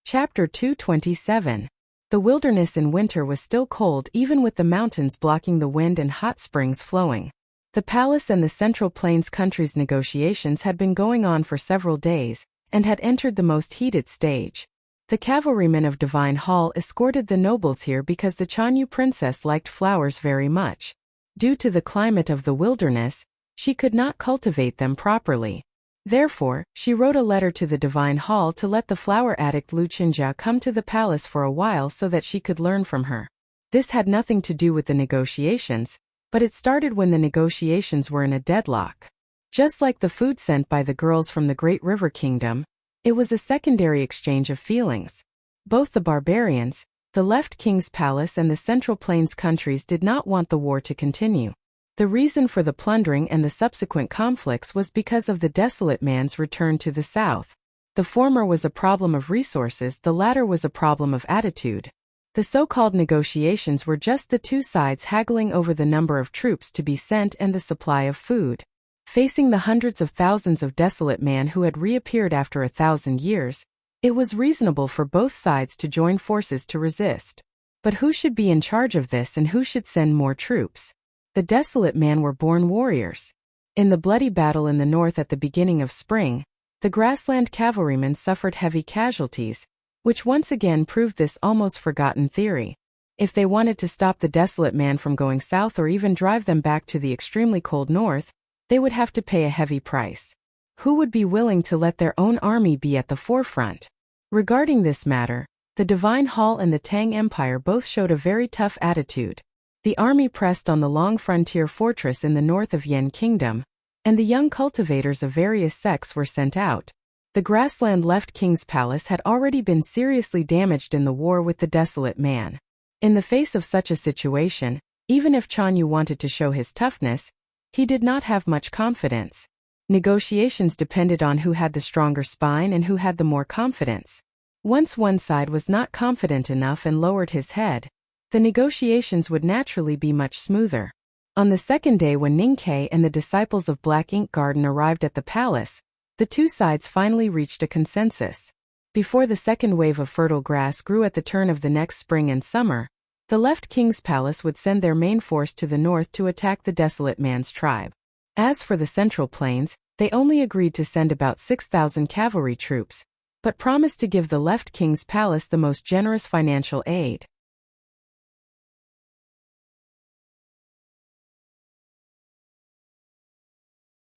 Chapter 227. The wilderness in winter was still cold even with the mountains blocking the wind and hot springs flowing. The palace and the Central Plains countries' negotiations had been going on for several days, and had entered the most heated stage. The cavalrymen of Divine Hall escorted the nobles here because the Chanyu princess liked flowers very much. Due to the climate of the wilderness, she could not cultivate them properly. Therefore, she wrote a letter to the Divine Hall to let the flower addict Lu Qinjia come to the palace for a while so that she could learn from her. This had nothing to do with the negotiations, But it started when the negotiations were in a deadlock. Just like the food sent by the girls from the Great River Kingdom, it was a secondary exchange of feelings. Both the barbarians, the left King's Palace and the Central Plains countries did not want the war to continue. The reason for the plundering and the subsequent conflicts was because of the desolate man's return to the south. The former was a problem of resources, the latter was a problem of attitude. The so-called negotiations were just the two sides haggling over the number of troops to be sent and the supply of food. Facing the hundreds of thousands of desolate men who had reappeared after 1,000 years, it was reasonable for both sides to join forces to resist. But who should be in charge of this and who should send more troops? The desolate men were born warriors. In the bloody battle in the north at the beginning of spring, the grassland cavalrymen suffered heavy casualties, which once again proved this almost forgotten theory. If they wanted to stop the desolate man from going south or even drive them back to the extremely cold north, they would have to pay a heavy price. Who would be willing to let their own army be at the forefront? Regarding this matter, the Divine Hall and the Tang Empire both showed a very tough attitude. The army pressed on the long frontier fortress in the north of Yan Kingdom, and the young cultivators of various sects were sent out. The grassland left King's Palace had already been seriously damaged in the war with the desolate man. In the face of such a situation, even if Chan Yu wanted to show his toughness, he did not have much confidence. Negotiations depended on who had the stronger spine and who had the more confidence. Once one side was not confident enough and lowered his head, the negotiations would naturally be much smoother. On the second day when Ningke and the disciples of Black Ink Garden arrived at the palace, the two sides finally reached a consensus. Before the second wave of fertile grass grew at the turn of the next spring and summer, the left King's Palace would send their main force to the north to attack the desolate man's tribe. As for the Central Plains, they only agreed to send about 6,000 cavalry troops, but promised to give the left King's Palace the most generous financial aid.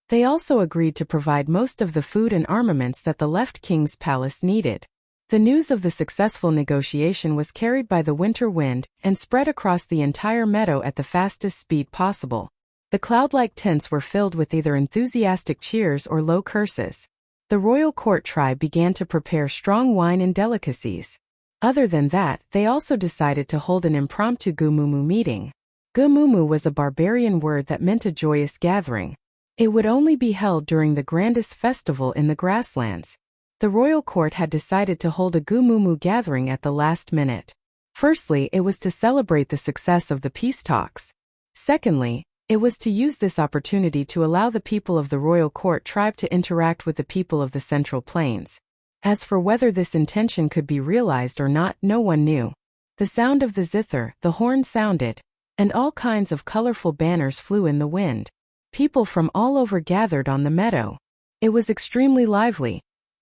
They also agreed to provide most of the food and armaments that the left King's Palace needed. The news of the successful negotiation was carried by the winter wind and spread across the entire meadow at the fastest speed possible. The cloud-like tents were filled with either enthusiastic cheers or low curses. The royal court tribe began to prepare strong wine and delicacies. Other than that, they also decided to hold an impromptu Gumumu meeting. Gumumu was a barbarian word that meant a joyous gathering. It would only be held during the grandest festival in the grasslands. The royal court had decided to hold a Gumumu gathering at the last minute. Firstly, it was to celebrate the success of the peace talks. Secondly, it was to use this opportunity to allow the people of the royal court tribe to interact with the people of the Central Plains. As for whether this intention could be realized or not, no one knew. The sound of the zither, the horn sounded, and all kinds of colorful banners flew in the wind. People from all over gathered on the meadow. It was extremely lively,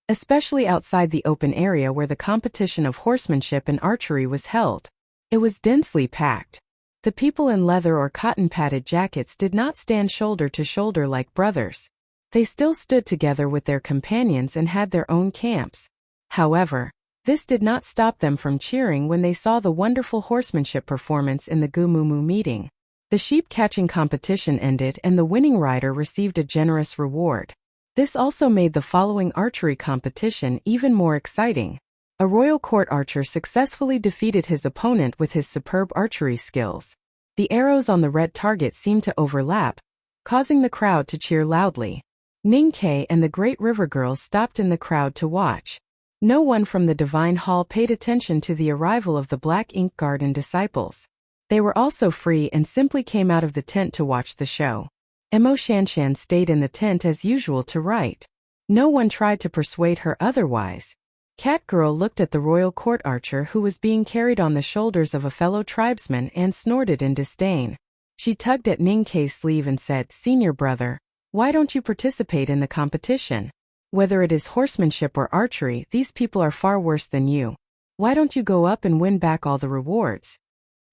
especially outside the open area where the competition of horsemanship and archery was held. It was densely packed. The people in leather or cotton-padded jackets did not stand shoulder to shoulder like brothers. They still stood together with their companions and had their own camps. However, this did not stop them from cheering when they saw the wonderful horsemanship performance in the Gumumu meeting. The sheep-catching competition ended and the winning rider received a generous reward. This also made the following archery competition even more exciting. A royal court archer successfully defeated his opponent with his superb archery skills. The arrows on the red target seemed to overlap, causing the crowd to cheer loudly. Ningke and the Great River girls stopped in the crowd to watch. No one from the Divine Hall paid attention to the arrival of the Black Ink Garden disciples. They were also free and simply came out of the tent to watch the show. Emo Shanshan stayed in the tent as usual to write. No one tried to persuade her otherwise. Cat Girl looked at the royal court archer who was being carried on the shoulders of a fellow tribesman and snorted in disdain. She tugged at Ningke's sleeve and said, "Senior brother, why don't you participate in the competition? Whether it is horsemanship or archery, these people are far worse than you. Why don't you go up and win back all the rewards?"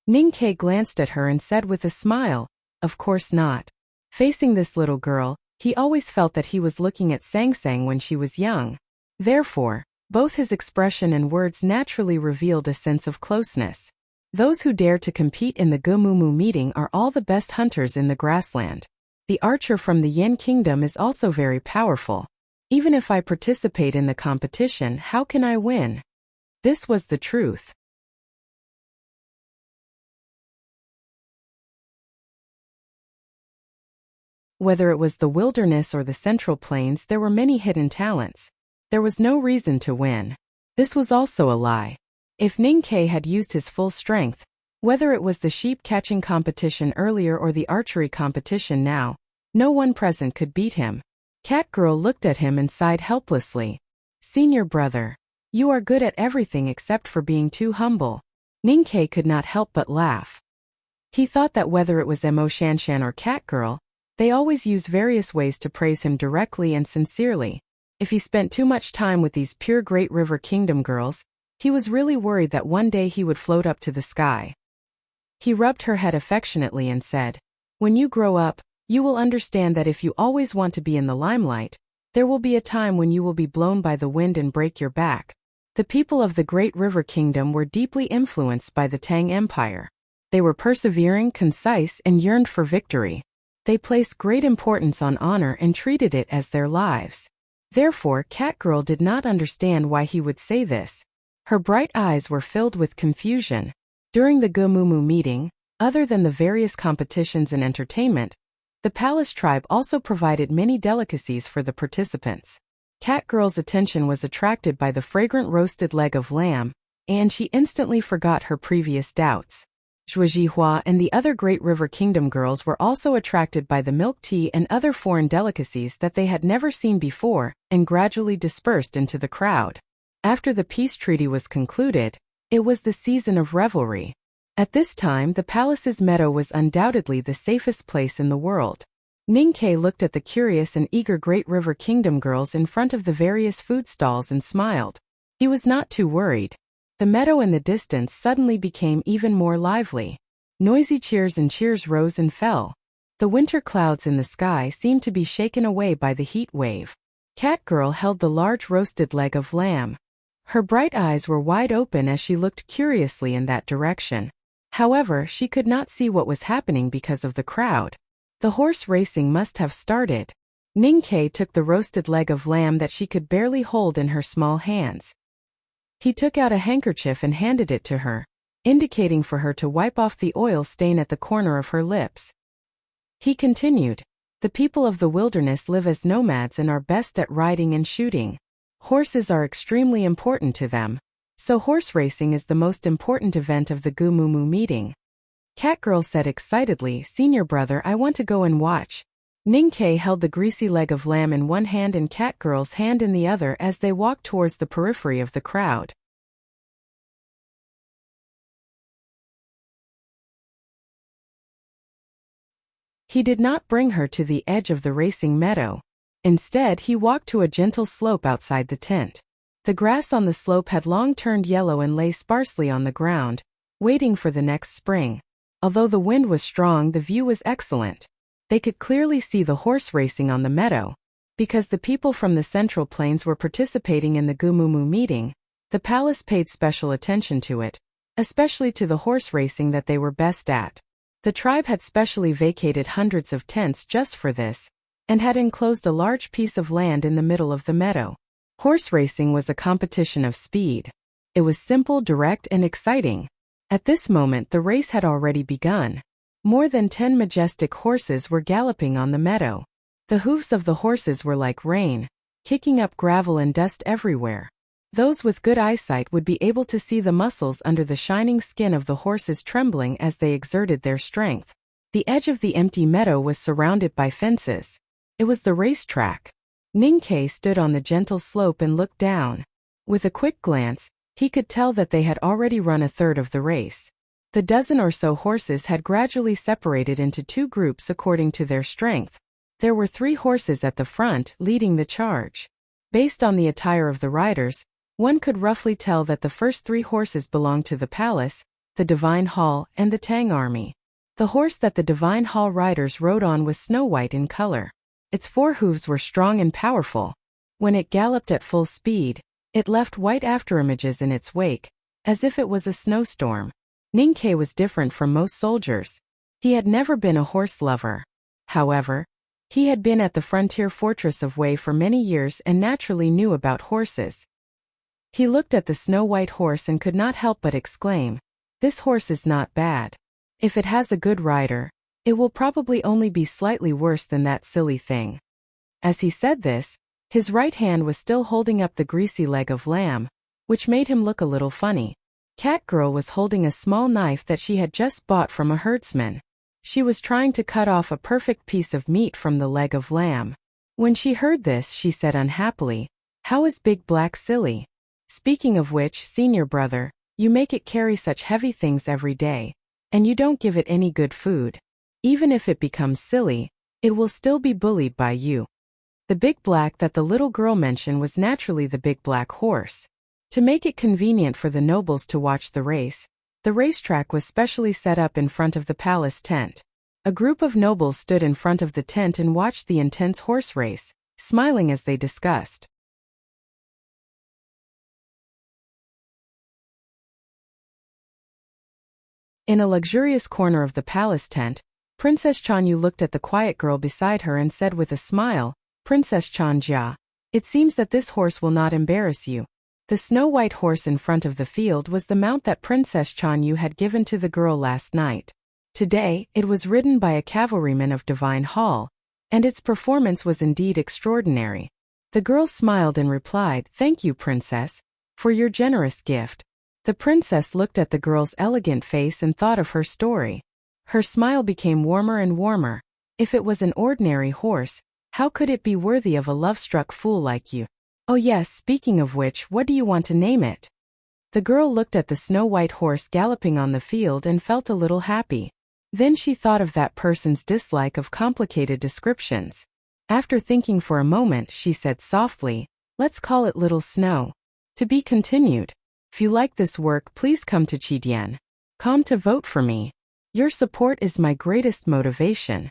Ningke glanced at her and said with a smile, "Of course not." Facing this little girl, he always felt that he was looking at Sang Sang when she was young. Therefore, both his expression and words naturally revealed a sense of closeness. Those who dare to compete in the Gumumu meeting are all the best hunters in the grassland. The archer from the Yin Kingdom is also very powerful. Even if I participate in the competition, how can I win? This was the truth. Whether it was the wilderness or the central plains, there were many hidden talents. There was no reason to win. This was also a lie. If Ning-Ke had used his full strength, whether it was the sheep-catching competition earlier or the archery competition now, no one present could beat him. Cat Girl looked at him and sighed helplessly. Senior brother, you are good at everything except for being too humble. Ning-Ke could not help but laugh. He thought that whether it was Emo Shanshan or Cat Girl, they always use various ways to praise him directly and sincerely. If he spent too much time with these pure Great River Kingdom girls, he was really worried that one day he would float up to the sky. He rubbed her head affectionately and said, when you grow up, you will understand that if you always want to be in the limelight, there will be a time when you will be blown by the wind and break your back. The people of the Great River Kingdom were deeply influenced by the Tang Empire. They were persevering, concise, and yearned for victory. They placed great importance on honor and treated it as their lives. Therefore, Cat Girl did not understand why he would say this. Her bright eyes were filled with confusion. During the Gumumu meeting, other than the various competitions and entertainment, the palace tribe also provided many delicacies for the participants. Cat Girl's attention was attracted by the fragrant roasted leg of lamb, and she instantly forgot her previous doubts. Zhuozhihua and the other Great River Kingdom girls were also attracted by the milk tea and other foreign delicacies that they had never seen before, and gradually dispersed into the crowd. After the peace treaty was concluded, it was the season of revelry. At this time, the palace's meadow was undoubtedly the safest place in the world. Ning-Ke looked at the curious and eager Great River Kingdom girls in front of the various food stalls and smiled. He was not too worried. The meadow in the distance suddenly became even more lively. Noisy cheers and cheers rose and fell. The winter clouds in the sky seemed to be shaken away by the heat wave. Cat Girl held the large roasted leg of lamb. Her bright eyes were wide open as she looked curiously in that direction. However, she could not see what was happening because of the crowd. The horse racing must have started. Ning-Ke took the roasted leg of lamb that she could barely hold in her small hands. He took out a handkerchief and handed it to her, indicating for her to wipe off the oil stain at the corner of her lips. He continued, the people of the wilderness live as nomads and are best at riding and shooting. Horses are extremely important to them, so horse racing is the most important event of the Gumumu meeting. Cat Girl said excitedly, Senior brother, I want to go and watch. Ning-Ke held the greasy leg of lamb in one hand and Cat Girl's hand in the other as they walked towards the periphery of the crowd. He did not bring her to the edge of the racing meadow. Instead, he walked to a gentle slope outside the tent. The grass on the slope had long turned yellow and lay sparsely on the ground, waiting for the next spring. Although the wind was strong, the view was excellent. They could clearly see the horse racing on the meadow. Because the people from the Central Plains were participating in the Gumumu meeting, the palace paid special attention to it, especially to the horse racing that they were best at. The tribe had specially vacated hundreds of tents just for this, and had enclosed a large piece of land in the middle of the meadow. Horse racing was a competition of speed. It was simple, direct, and exciting. At this moment, the race had already begun. More than 10 majestic horses were galloping on the meadow. The hoofs of the horses were like rain, kicking up gravel and dust everywhere. Those with good eyesight would be able to see the muscles under the shining skin of the horses trembling as they exerted their strength. The edge of the empty meadow was surrounded by fences. It was the racetrack. Ning-Ke stood on the gentle slope and looked down. With a quick glance, he could tell that they had already run a third of the race. The dozen or so horses had gradually separated into two groups according to their strength. There were 3 horses at the front leading the charge. Based on the attire of the riders, one could roughly tell that the first 3 horses belonged to the palace, the Divine Hall, and the Tang army. The horse that the Divine Hall riders rode on was snow-white in color. Its 4 hooves were strong and powerful. When it galloped at full speed, it left white afterimages in its wake, as if it was a snowstorm. Ninkei was different from most soldiers. He had never been a horse lover. However, he had been at the frontier fortress of Wei for many years and naturally knew about horses. He looked at the snow-white horse and could not help but exclaim, "This horse is not bad. If it has a good rider, it will probably only be slightly worse than that silly thing." As he said this, his right hand was still holding up the greasy leg of lamb, which made him look a little funny. Cat Girl was holding a small knife that she had just bought from a herdsman. She was trying to cut off a perfect piece of meat from the leg of lamb. When she heard this, she said unhappily, "How is Big Black silly? Speaking of which, senior brother, you make it carry such heavy things every day, and you don't give it any good food. Even if it becomes silly, it will still be bullied by you." The Big Black that the little girl mentioned was naturally the Big Black horse. To make it convenient for the nobles to watch the racetrack was specially set up in front of the palace tent. A group of nobles stood in front of the tent and watched the intense horse race, smiling as they discussed. In a luxurious corner of the palace tent, Princess Chanyu looked at the quiet girl beside her and said with a smile, "Princess Chanjia, it seems that this horse will not embarrass you." The snow-white horse in front of the field was the mount that Princess Chanyu had given to the girl last night. Today, it was ridden by a cavalryman of Divine Hall, and its performance was indeed extraordinary. The girl smiled and replied, "Thank you, Princess, for your generous gift." The princess looked at the girl's elegant face and thought of her story. Her smile became warmer and warmer. If it was an ordinary horse, how could it be worthy of a love-struck fool like you? "Oh yes, speaking of which, what do you want to name it?" The girl looked at the snow-white horse galloping on the field and felt a little happy. Then she thought of that person's dislike of complicated descriptions. After thinking for a moment, she said softly, "Let's call it Little Snow." To be continued. If you like this work, please come to Chidian.com to vote for me. Your support is my greatest motivation.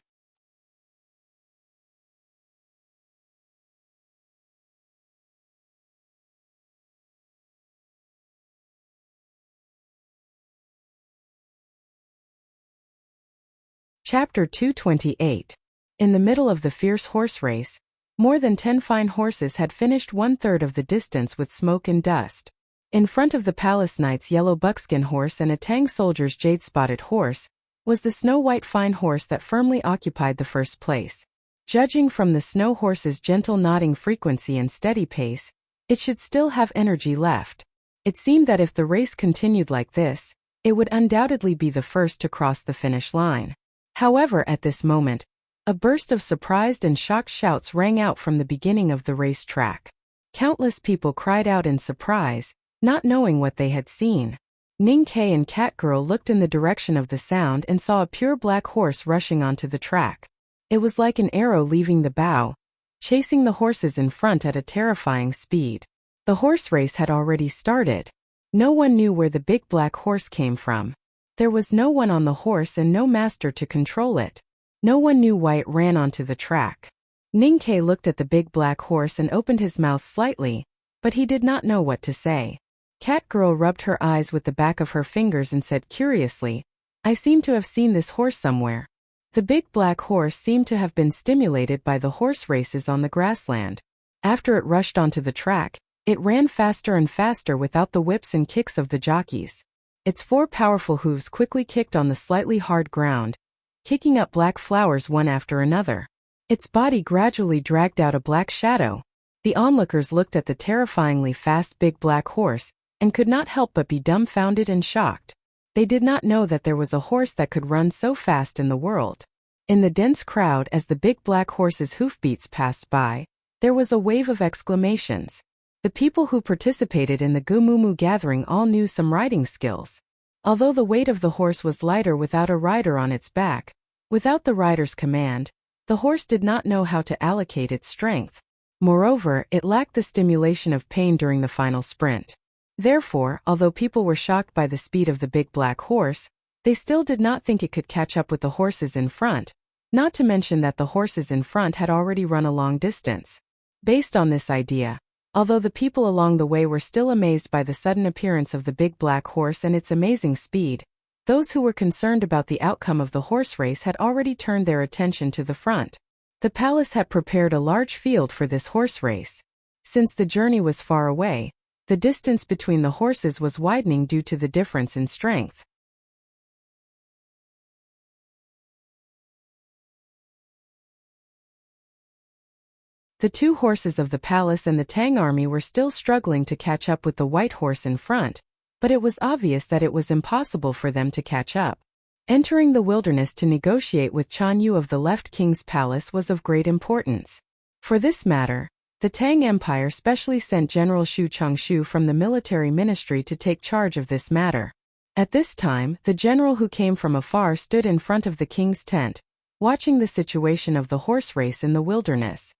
Chapter 228. In the middle of the fierce horse race, more than 10 fine horses had finished 1/3 of the distance with smoke and dust. In front of the palace knight's yellow buckskin horse and a Tang soldier's jade-spotted horse, was the snow-white fine horse that firmly occupied the first place. Judging from the snow horse's gentle nodding frequency and steady pace, it should still have energy left. It seemed that if the race continued like this, it would undoubtedly be the first to cross the finish line. However, at this moment, a burst of surprised and shocked shouts rang out from the beginning of the racetrack. Countless people cried out in surprise, not knowing what they had seen. Ninkei and Cat Girl looked in the direction of the sound and saw a pure black horse rushing onto the track. It was like an arrow leaving the bow, chasing the horses in front at a terrifying speed. The horse race had already started. No one knew where the big black horse came from. There was no one on the horse and no master to control it. No one knew why it ran onto the track. Ninkei looked at the big black horse and opened his mouth slightly, but he did not know what to say. Cat Girl rubbed her eyes with the back of her fingers and said curiously, "I seem to have seen this horse somewhere." The big black horse seemed to have been stimulated by the horse races on the grassland. After it rushed onto the track, it ran faster and faster without the whips and kicks of the jockeys. Its 4 powerful hooves quickly kicked on the slightly hard ground, kicking up black flowers one after another. Its body gradually dragged out a black shadow. The onlookers looked at the terrifyingly fast big black horse and could not help but be dumbfounded and shocked. They did not know that there was a horse that could run so fast in the world. In the dense crowd, as the big black horse's hoofbeats passed by, there was a wave of exclamations. The people who participated in the Gumumu gathering all knew some riding skills. Although the weight of the horse was lighter without a rider on its back, without the rider's command, the horse did not know how to allocate its strength. Moreover, it lacked the stimulation of pain during the final sprint. Therefore, although people were shocked by the speed of the big black horse, they still did not think it could catch up with the horses in front, not to mention that the horses in front had already run a long distance. Based on this idea, although the people along the way were still amazed by the sudden appearance of the big black horse and its amazing speed, Those who were concerned about the outcome of the horse race had already turned their attention to the front. The palace had prepared a large field for this horse race. Since the journey was far away, the distance between the horses was widening due to the difference in strength. The two horses of the palace and the Tang army were still struggling to catch up with the white horse in front, but it was obvious that it was impossible for them to catch up. Entering the wilderness to negotiate with Chan Yu of the left king's palace was of great importance. For this matter, the Tang Empire specially sent General Xu Changshu from the military ministry to take charge of this matter. At this time, the general who came from afar stood in front of the king's tent, watching the situation of the horse race in the wilderness.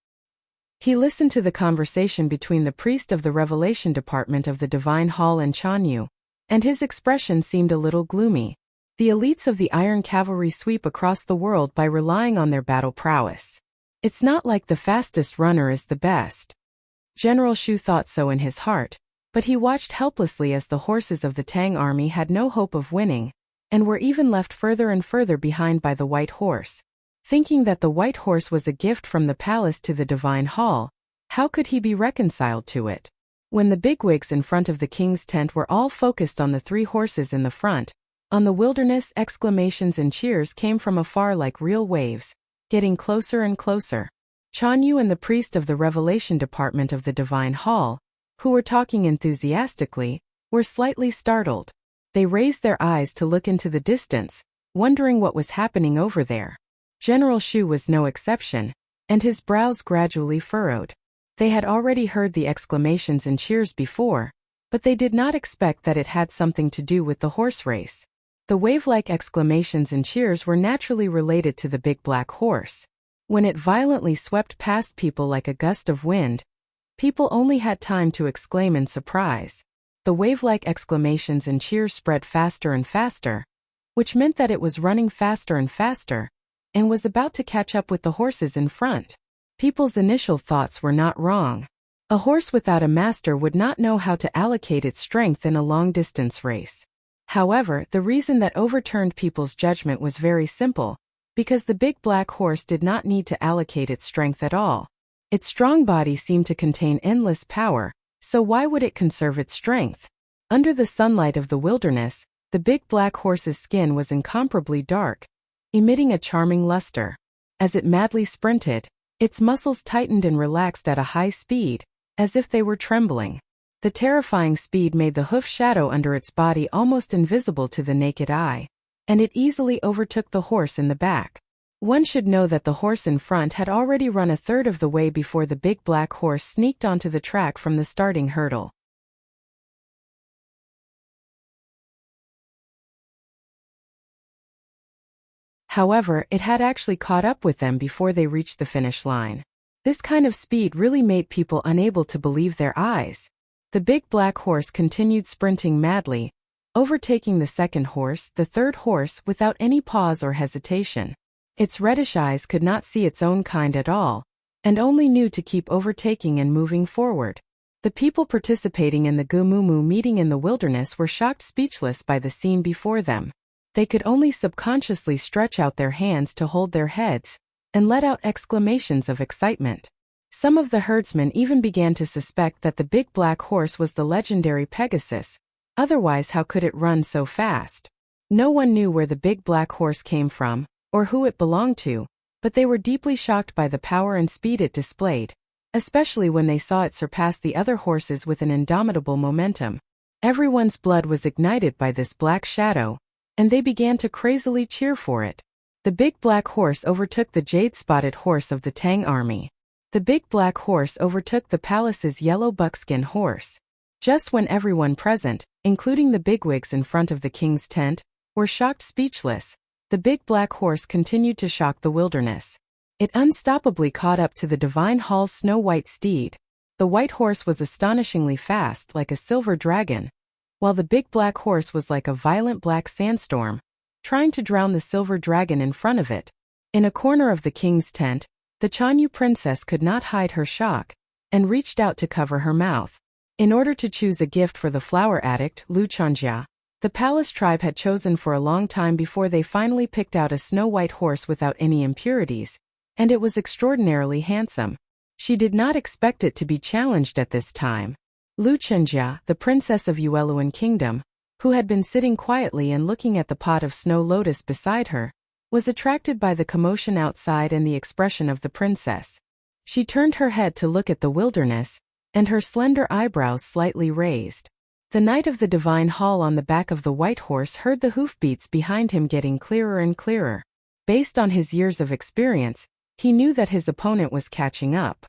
He listened to the conversation between the priest of the Revelation Department of the Divine Hall and Chan Yu, and his expression seemed a little gloomy. The elites of the Iron Cavalry sweep across the world by relying on their battle prowess. It's not like the fastest runner is the best. General Xu thought so in his heart, but he watched helplessly as the horses of the Tang army had no hope of winning, and were even left further and further behind by the white horse. Thinking that the white horse was a gift from the palace to the Divine Hall, how could he be reconciled to it? When the bigwigs in front of the king's tent were all focused on the three horses in the front, on the wilderness, exclamations and cheers came from afar like real waves, getting closer and closer. Chan Yu and the priest of the Revelation Department of the Divine Hall, who were talking enthusiastically, were slightly startled. They raised their eyes to look into the distance, wondering what was happening over there. General Xu was no exception, and his brows gradually furrowed. They had already heard the exclamations and cheers before, but they did not expect that it had something to do with the horse race. The wave-like exclamations and cheers were naturally related to the big black horse. When it violently swept past people like a gust of wind, people only had time to exclaim in surprise. The wave-like exclamations and cheers spread faster and faster, which meant that it was running faster and faster, and was about to catch up with the horses in front. People's initial thoughts were not wrong. A horse without a master would not know how to allocate its strength in a long-distance race. However, the reason that overturned people's judgment was very simple, because the big black horse did not need to allocate its strength at all. Its strong body seemed to contain endless power, so why would it conserve its strength? Under the sunlight of the wilderness, the big black horse's skin was incomparably dark, emitting a charming luster. As it madly sprinted, its muscles tightened and relaxed at a high speed, as if they were trembling. The terrifying speed made the hoof shadow under its body almost invisible to the naked eye, and it easily overtook the horse in the back. One should know that the horse in front had already run a third of the way before the big black horse sneaked onto the track from the starting hurdle. However, it had actually caught up with them before they reached the finish line. This kind of speed really made people unable to believe their eyes. The big black horse continued sprinting madly, overtaking the second horse, the third horse, without any pause or hesitation. Its reddish eyes could not see its own kind at all, and only knew to keep overtaking and moving forward. The people participating in the Gumumu meeting in the wilderness were shocked speechless by the scene before them. They could only subconsciously stretch out their hands to hold their heads, and let out exclamations of excitement. Some of the herdsmen even began to suspect that the big black horse was the legendary Pegasus, otherwise how could it run so fast? No one knew where the big black horse came from, or who it belonged to, but they were deeply shocked by the power and speed it displayed, especially when they saw it surpass the other horses with an indomitable momentum. Everyone's blood was ignited by this black shadow, and they began to crazily cheer for it. The big black horse overtook the jade-spotted horse of the Tang army. The big black horse overtook the palace's yellow buckskin horse. Just when everyone present, including the bigwigs in front of the king's tent, were shocked speechless, the big black horse continued to shock the wilderness. It unstoppably caught up to the Divine Hall's snow-white steed. The white horse was astonishingly fast, like a silver dragon, while the big black horse was like a violent black sandstorm, trying to drown the silver dragon in front of it. In a corner of the king's tent, the Chanyu princess could not hide her shock, and reached out to cover her mouth. In order to choose a gift for the flower addict, Lu Changjia, The palace tribe had chosen for a long time before they finally picked out a snow-white horse without any impurities, and it was extraordinarily handsome. She did not expect it to be challenged at this time. Luchenjia, the princess of Yueluan Kingdom, who had been sitting quietly and looking at the pot of snow lotus beside her, was attracted by the commotion outside and the expression of the princess. She turned her head to look at the wilderness, and her slender eyebrows slightly raised. The knight of the divine hall on the back of the white horse heard the hoofbeats behind him getting clearer and clearer. Based on his years of experience, he knew that his opponent was catching up.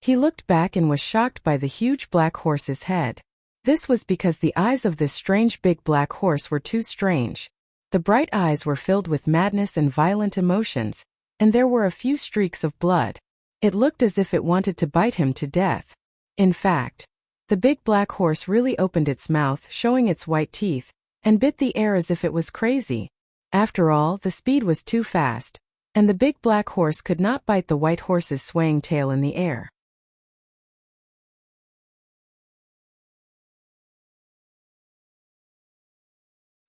He looked back and was shocked by the huge black horse's head. This was because the eyes of this strange big black horse were too strange. The bright eyes were filled with madness and violent emotions, and there were a few streaks of blood. It looked as if it wanted to bite him to death. In fact, the big black horse really opened its mouth, showing its white teeth, and bit the air as if it was crazy. After all, the speed was too fast, and the big black horse could not bite the white horse's swaying tail in the air.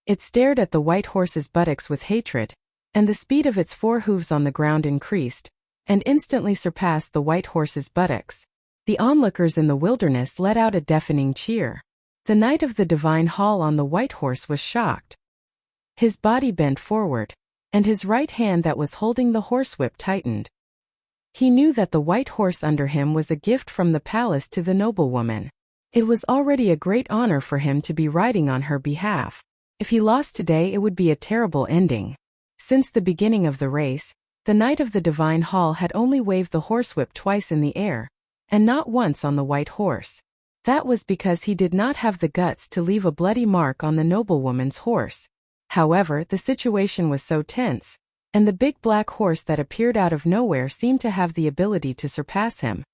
It stared at the white horse's buttocks with hatred, and the speed of its 4 hooves on the ground increased, and instantly surpassed the white horse's buttocks. The onlookers in the wilderness let out a deafening cheer. The knight of the divine hall on the white horse was shocked. His body bent forward, and his right hand that was holding the horsewhip tightened. He knew that the white horse under him was a gift from the palace to the noblewoman. It was already a great honor for him to be riding on her behalf. If he lost today, it would be a terrible ending. Since the beginning of the race, the knight of the divine hall had only waved the horsewhip twice in the air, and not once on the white horse. That was because he did not have the guts to leave a bloody mark on the noblewoman's horse. However, the situation was so tense, and the big black horse that appeared out of nowhere seemed to have the ability to surpass him.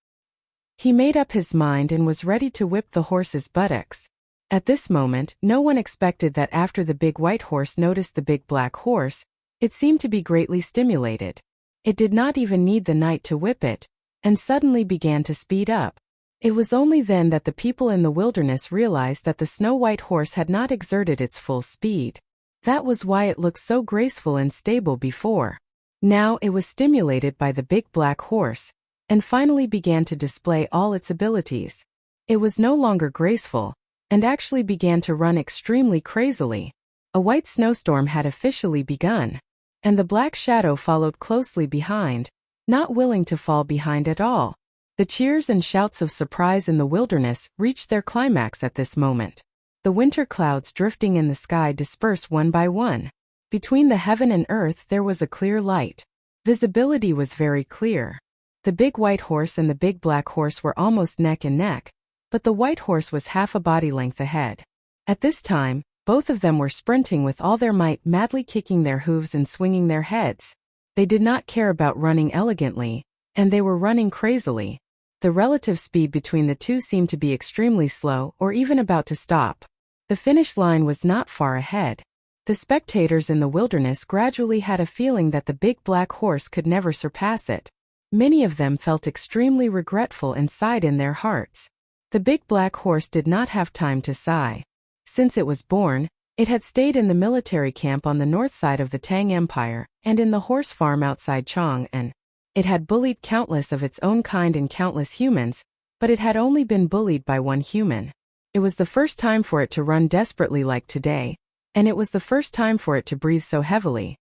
He made up his mind and was ready to whip the horse's buttocks. At this moment, no one expected that after the big white horse noticed the big black horse, it seemed to be greatly stimulated. It did not even need the knight to whip it, and suddenly began to speed up. It was only then that the people in the wilderness realized that the snow-white horse had not exerted its full speed. That was why it looked so graceful and stable before. Now it was stimulated by the big black horse, and finally began to display all its abilities. It was no longer graceful, and actually began to run extremely crazily. A white snowstorm had officially begun, and the black shadow followed closely behind, not willing to fall behind at all. The cheers and shouts of surprise in the wilderness reached their climax at this moment. The winter clouds drifting in the sky dispersed one by one. Between the heaven and earth there was a clear light. Visibility was very clear. The big white horse and the big black horse were almost neck and neck, but the white horse was half a body length ahead. At this time, both of them were sprinting with all their might, madly kicking their hooves and swinging their heads. They did not care about running elegantly, and they were running crazily. The relative speed between the two seemed to be extremely slow or even about to stop. The finish line was not far ahead. The spectators in the wilderness gradually had a feeling that the big black horse could never surpass it. Many of them felt extremely regretful and sighed in their hearts. The big black horse did not have time to sigh. Since it was born, it had stayed in the military camp on the north side of the Tang Empire and in the horse farm outside Chang'an. It had bullied countless of its own kind and countless humans, but it had only been bullied by one human. It was the first time for it to run desperately like today, and it was the first time for it to breathe so heavily.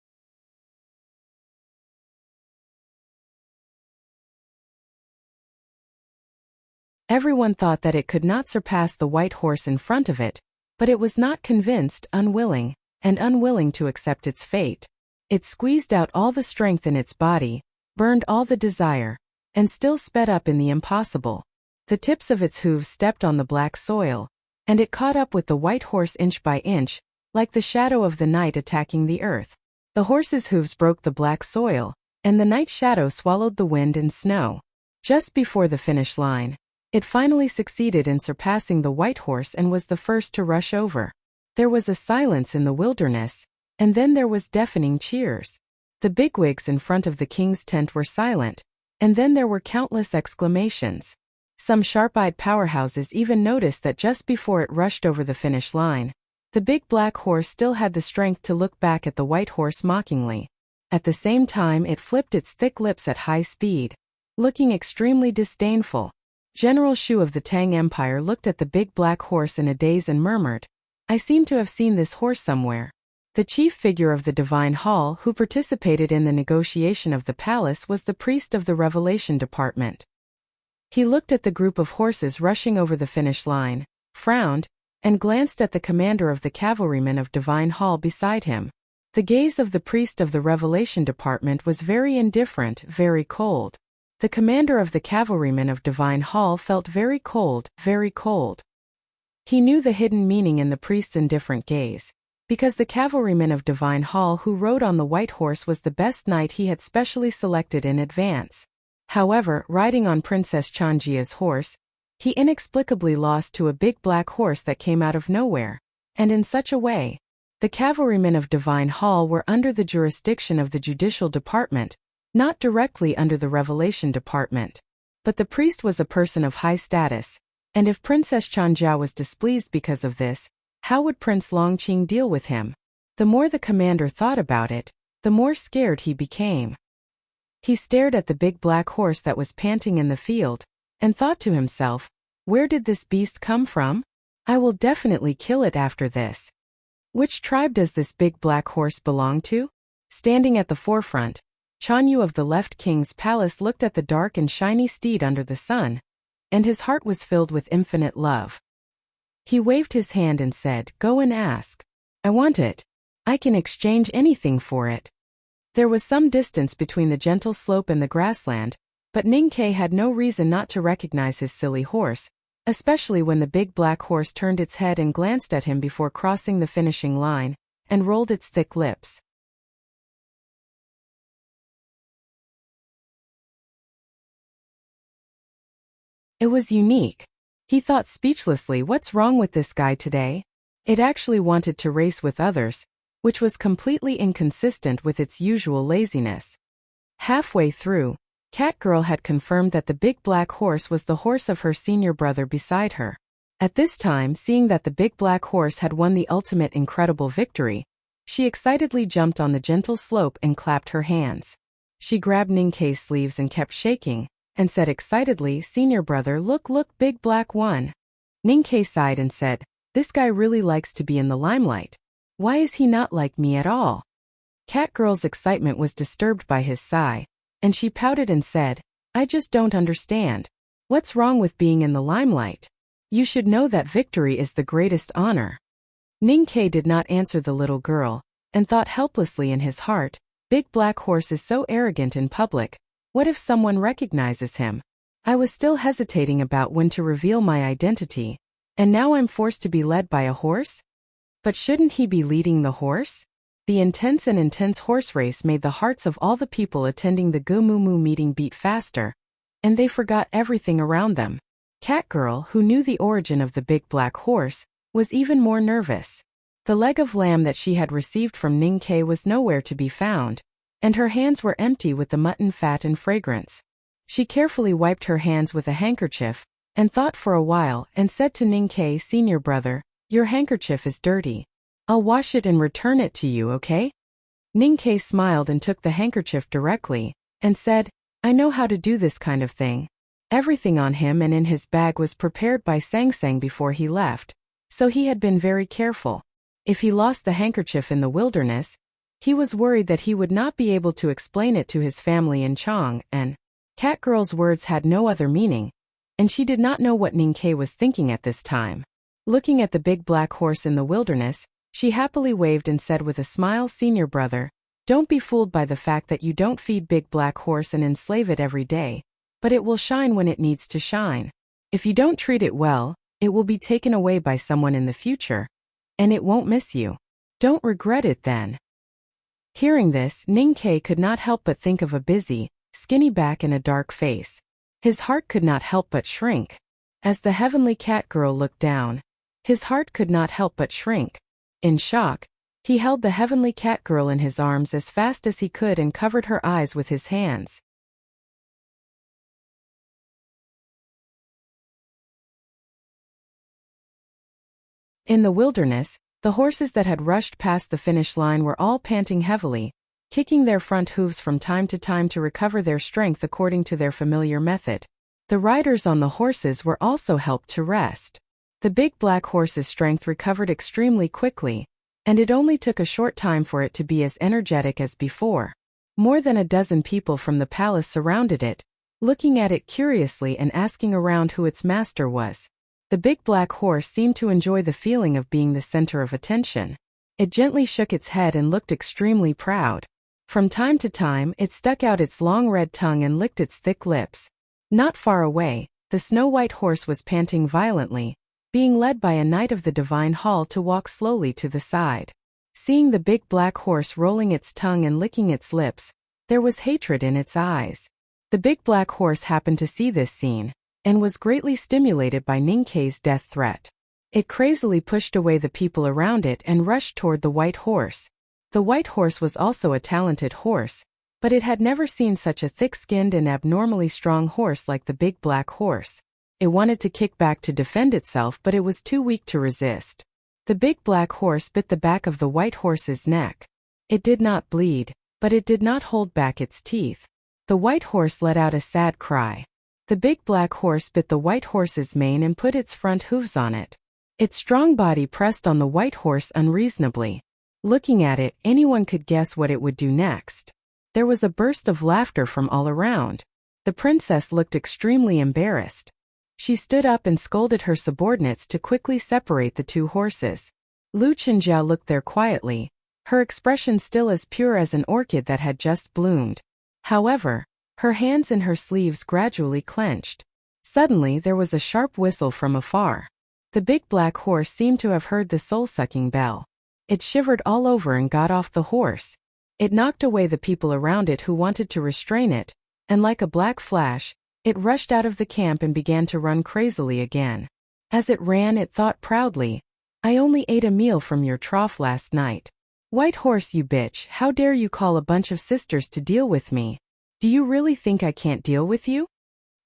Everyone thought that it could not surpass the white horse in front of it, but it was not convinced, unwilling to accept its fate. It squeezed out all the strength in its body, burned all the desire, and still sped up in the impossible. The tips of its hooves stepped on the black soil, and it caught up with the white horse inch by inch, like the shadow of the night attacking the earth. The horse's hooves broke the black soil, and the night shadow swallowed the wind and snow. Just before the finish line, it finally succeeded in surpassing the white horse and was the first to rush over. There was a silence in the wilderness, and then there was deafening cheers. The bigwigs in front of the king's tent were silent, and then there were countless exclamations. Some sharp-eyed powerhouses even noticed that just before it rushed over the finish line, The big black horse still had the strength to look back at the white horse mockingly. At the same time it flipped its thick lips at high speed, looking extremely disdainful. General Shu of the Tang Empire looked at the big black horse in a daze and murmured, "I seem to have seen this horse somewhere." The chief figure of the Divine Hall who participated in the negotiation of the palace was the priest of the Revelation Department. He looked at the group of horses rushing over the finish line, frowned, and glanced at the commander of the cavalrymen of Divine Hall beside him. The gaze of the priest of the Revelation Department was very indifferent, very cold. The commander of the cavalrymen of Divine Hall felt very cold, very cold. He knew the hidden meaning in the priest's indifferent gaze, because the cavalryman of Divine Hall who rode on the white horse was the best knight he had specially selected in advance. However, riding on Princess Chanjia's horse, he inexplicably lost to a big black horse that came out of nowhere, and in such a way. The cavalrymen of Divine Hall were under the jurisdiction of the Judicial Department, not directly under the Revelation Department. But the priest was a person of high status, and if Princess Chanjia was displeased because of this, how would Prince Longqing deal with him? The more the commander thought about it, the more scared he became. He stared at the big black horse that was panting in the field, and thought to himself, "Where did this beast come from? I will definitely kill it after this." Which tribe does this big black horse belong to? Standing at the forefront, Chanyu of the Left King's palace looked at the dark and shiny steed under the sun, and his heart was filled with infinite love. He waved his hand and said, "Go and ask. I want it. I can exchange anything for it." There was some distance between the gentle slope and the grassland, but Ning Ke had no reason not to recognize his silly horse, especially when the big black horse turned its head and glanced at him before crossing the finishing line, and rolled its thick lips. It was unique. He thought speechlessly, what's wrong with this guy today? It actually wanted to race with others, which was completely inconsistent with its usual laziness. Halfway through, Catgirl had confirmed that the big black horse was the horse of her senior brother beside her. At this time, seeing that the big black horse had won the ultimate incredible victory, she excitedly jumped on the gentle slope and clapped her hands. She grabbed Ningke's sleeves and kept shaking, and said excitedly, "Senior brother, look, big black one." Ningke sighed and said, "This guy really likes to be in the limelight. Why is he not like me at all?" Catgirl's excitement was disturbed by his sigh, and she pouted and said, "I just don't understand. What's wrong with being in the limelight? You should know that victory is the greatest honor." Ningke did not answer the little girl, and thought helplessly in his heart, "Big black horse is so arrogant in public. What if someone recognizes him? I was still hesitating about when to reveal my identity, and now I'm forced to be led by a horse? But shouldn't he be leading the horse?" The intense horse race made the hearts of all the people attending the Gumumu meeting beat faster, and they forgot everything around them. Catgirl, who knew the origin of the big black horse, was even more nervous. The leg of lamb that she had received from Ningke was nowhere to be found, and her hands were empty with the mutton fat and fragrance. She carefully wiped her hands with a handkerchief, and thought for a while, and said to Ningke, "Senior brother, your handkerchief is dirty. I'll wash it and return it to you, okay?" Ningke smiled and took the handkerchief directly, and said, "I know how to do this kind of thing." Everything on him and in his bag was prepared by Sang Sang before he left, so he had been very careful. If he lost the handkerchief in the wilderness, he was worried that he would not be able to explain it to his family in Chong, and Catgirl's words had no other meaning, and she did not know what Ningke was thinking at this time. Looking at the big black horse in the wilderness, she happily waved and said with a smile, "Senior brother, don't be fooled by the fact that you don't feed big black horse and enslave it every day, but it will shine when it needs to shine. If you don't treat it well, it will be taken away by someone in the future, and it won't miss you. Don't regret it then." Hearing this, Ningke could not help but think of a busy, skinny back and a dark face. His heart could not help but shrink. As the heavenly cat girl looked down, his heart could not help but shrink. In shock, he held the heavenly cat girl in his arms as fast as he could and covered her eyes with his hands. In the wilderness, The horses that had rushed past the finish line were all panting heavily, kicking their front hooves from time to recover their strength according to their familiar method. The riders on the horses were also helped to rest. The big black horse's strength recovered extremely quickly, and it only took a short time for it to be as energetic as before. More than a dozen people from the palace surrounded it, looking at it curiously and asking around who its master was. The big black horse seemed to enjoy the feeling of being the center of attention. It gently shook its head and looked extremely proud. From time to time, it stuck out its long red tongue and licked its thick lips. Not far away, the snow-white horse was panting violently, being led by a knight of the divine hall to walk slowly to the side. Seeing the big black horse rolling its tongue and licking its lips, there was hatred in its eyes. The big black horse happened to see this scene, and was greatly stimulated by Ninkei's death threat. It crazily pushed away the people around it and rushed toward the white horse. The white horse was also a talented horse, but it had never seen such a thick-skinned and abnormally strong horse like the big black horse. It wanted to kick back to defend itself, but it was too weak to resist. The big black horse bit the back of the white horse's neck. It did not bleed, but it did not hold back its teeth. The white horse let out a sad cry. The big black horse bit the white horse's mane and put its front hooves on it. Its strong body pressed on the white horse unreasonably. Looking at it, anyone could guess what it would do next. There was a burst of laughter from all around. The princess looked extremely embarrassed. She stood up and scolded her subordinates to quickly separate the two horses. Lu Chenjiao looked there quietly, her expression still as pure as an orchid that had just bloomed. However, her hands in her sleeves gradually clenched. Suddenly there was a sharp whistle from afar. The big black horse seemed to have heard the soul-sucking bell. It shivered all over and got off the horse. It knocked away the people around it who wanted to restrain it, and like a black flash, it rushed out of the camp and began to run crazily again. As it ran, it thought proudly, "I only ate a meal from your trough last night. White horse, you bitch, how dare you call a bunch of sisters to deal with me? Do you really think I can't deal with you?"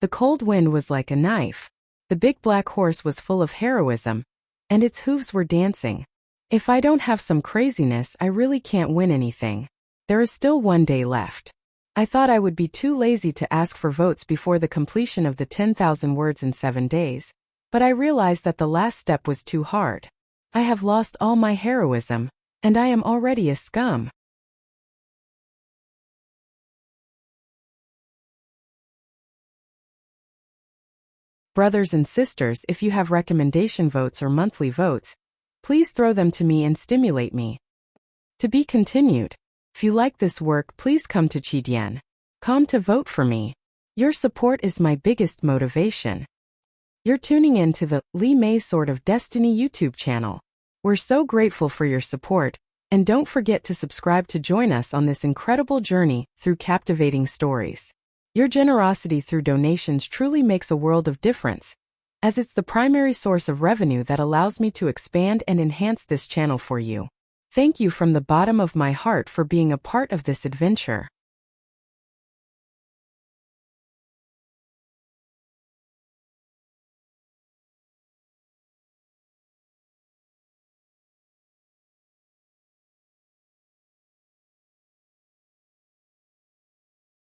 The cold wind was like a knife. The big black horse was full of heroism, and its hooves were dancing. If I don't have some craziness, I really can't win anything. There is still one day left. I thought I would be too lazy to ask for votes before the completion of the 10,000 words in 7 days, but I realized that the last step was too hard. I have lost all my heroism, and I am already a scum. Brothers and sisters, if you have recommendation votes or monthly votes, please throw them to me and stimulate me. To be continued. If you like this work, please come to Qidian.com to vote for me. Your support is my biggest motivation. You're tuning in to the Li Mei's Sword of Destiny YouTube channel. We're so grateful for your support, and don't forget to subscribe to join us on this incredible journey through captivating stories. Your generosity through donations truly makes a world of difference, as it's the primary source of revenue that allows me to expand and enhance this channel for you. Thank you from the bottom of my heart for being a part of this adventure.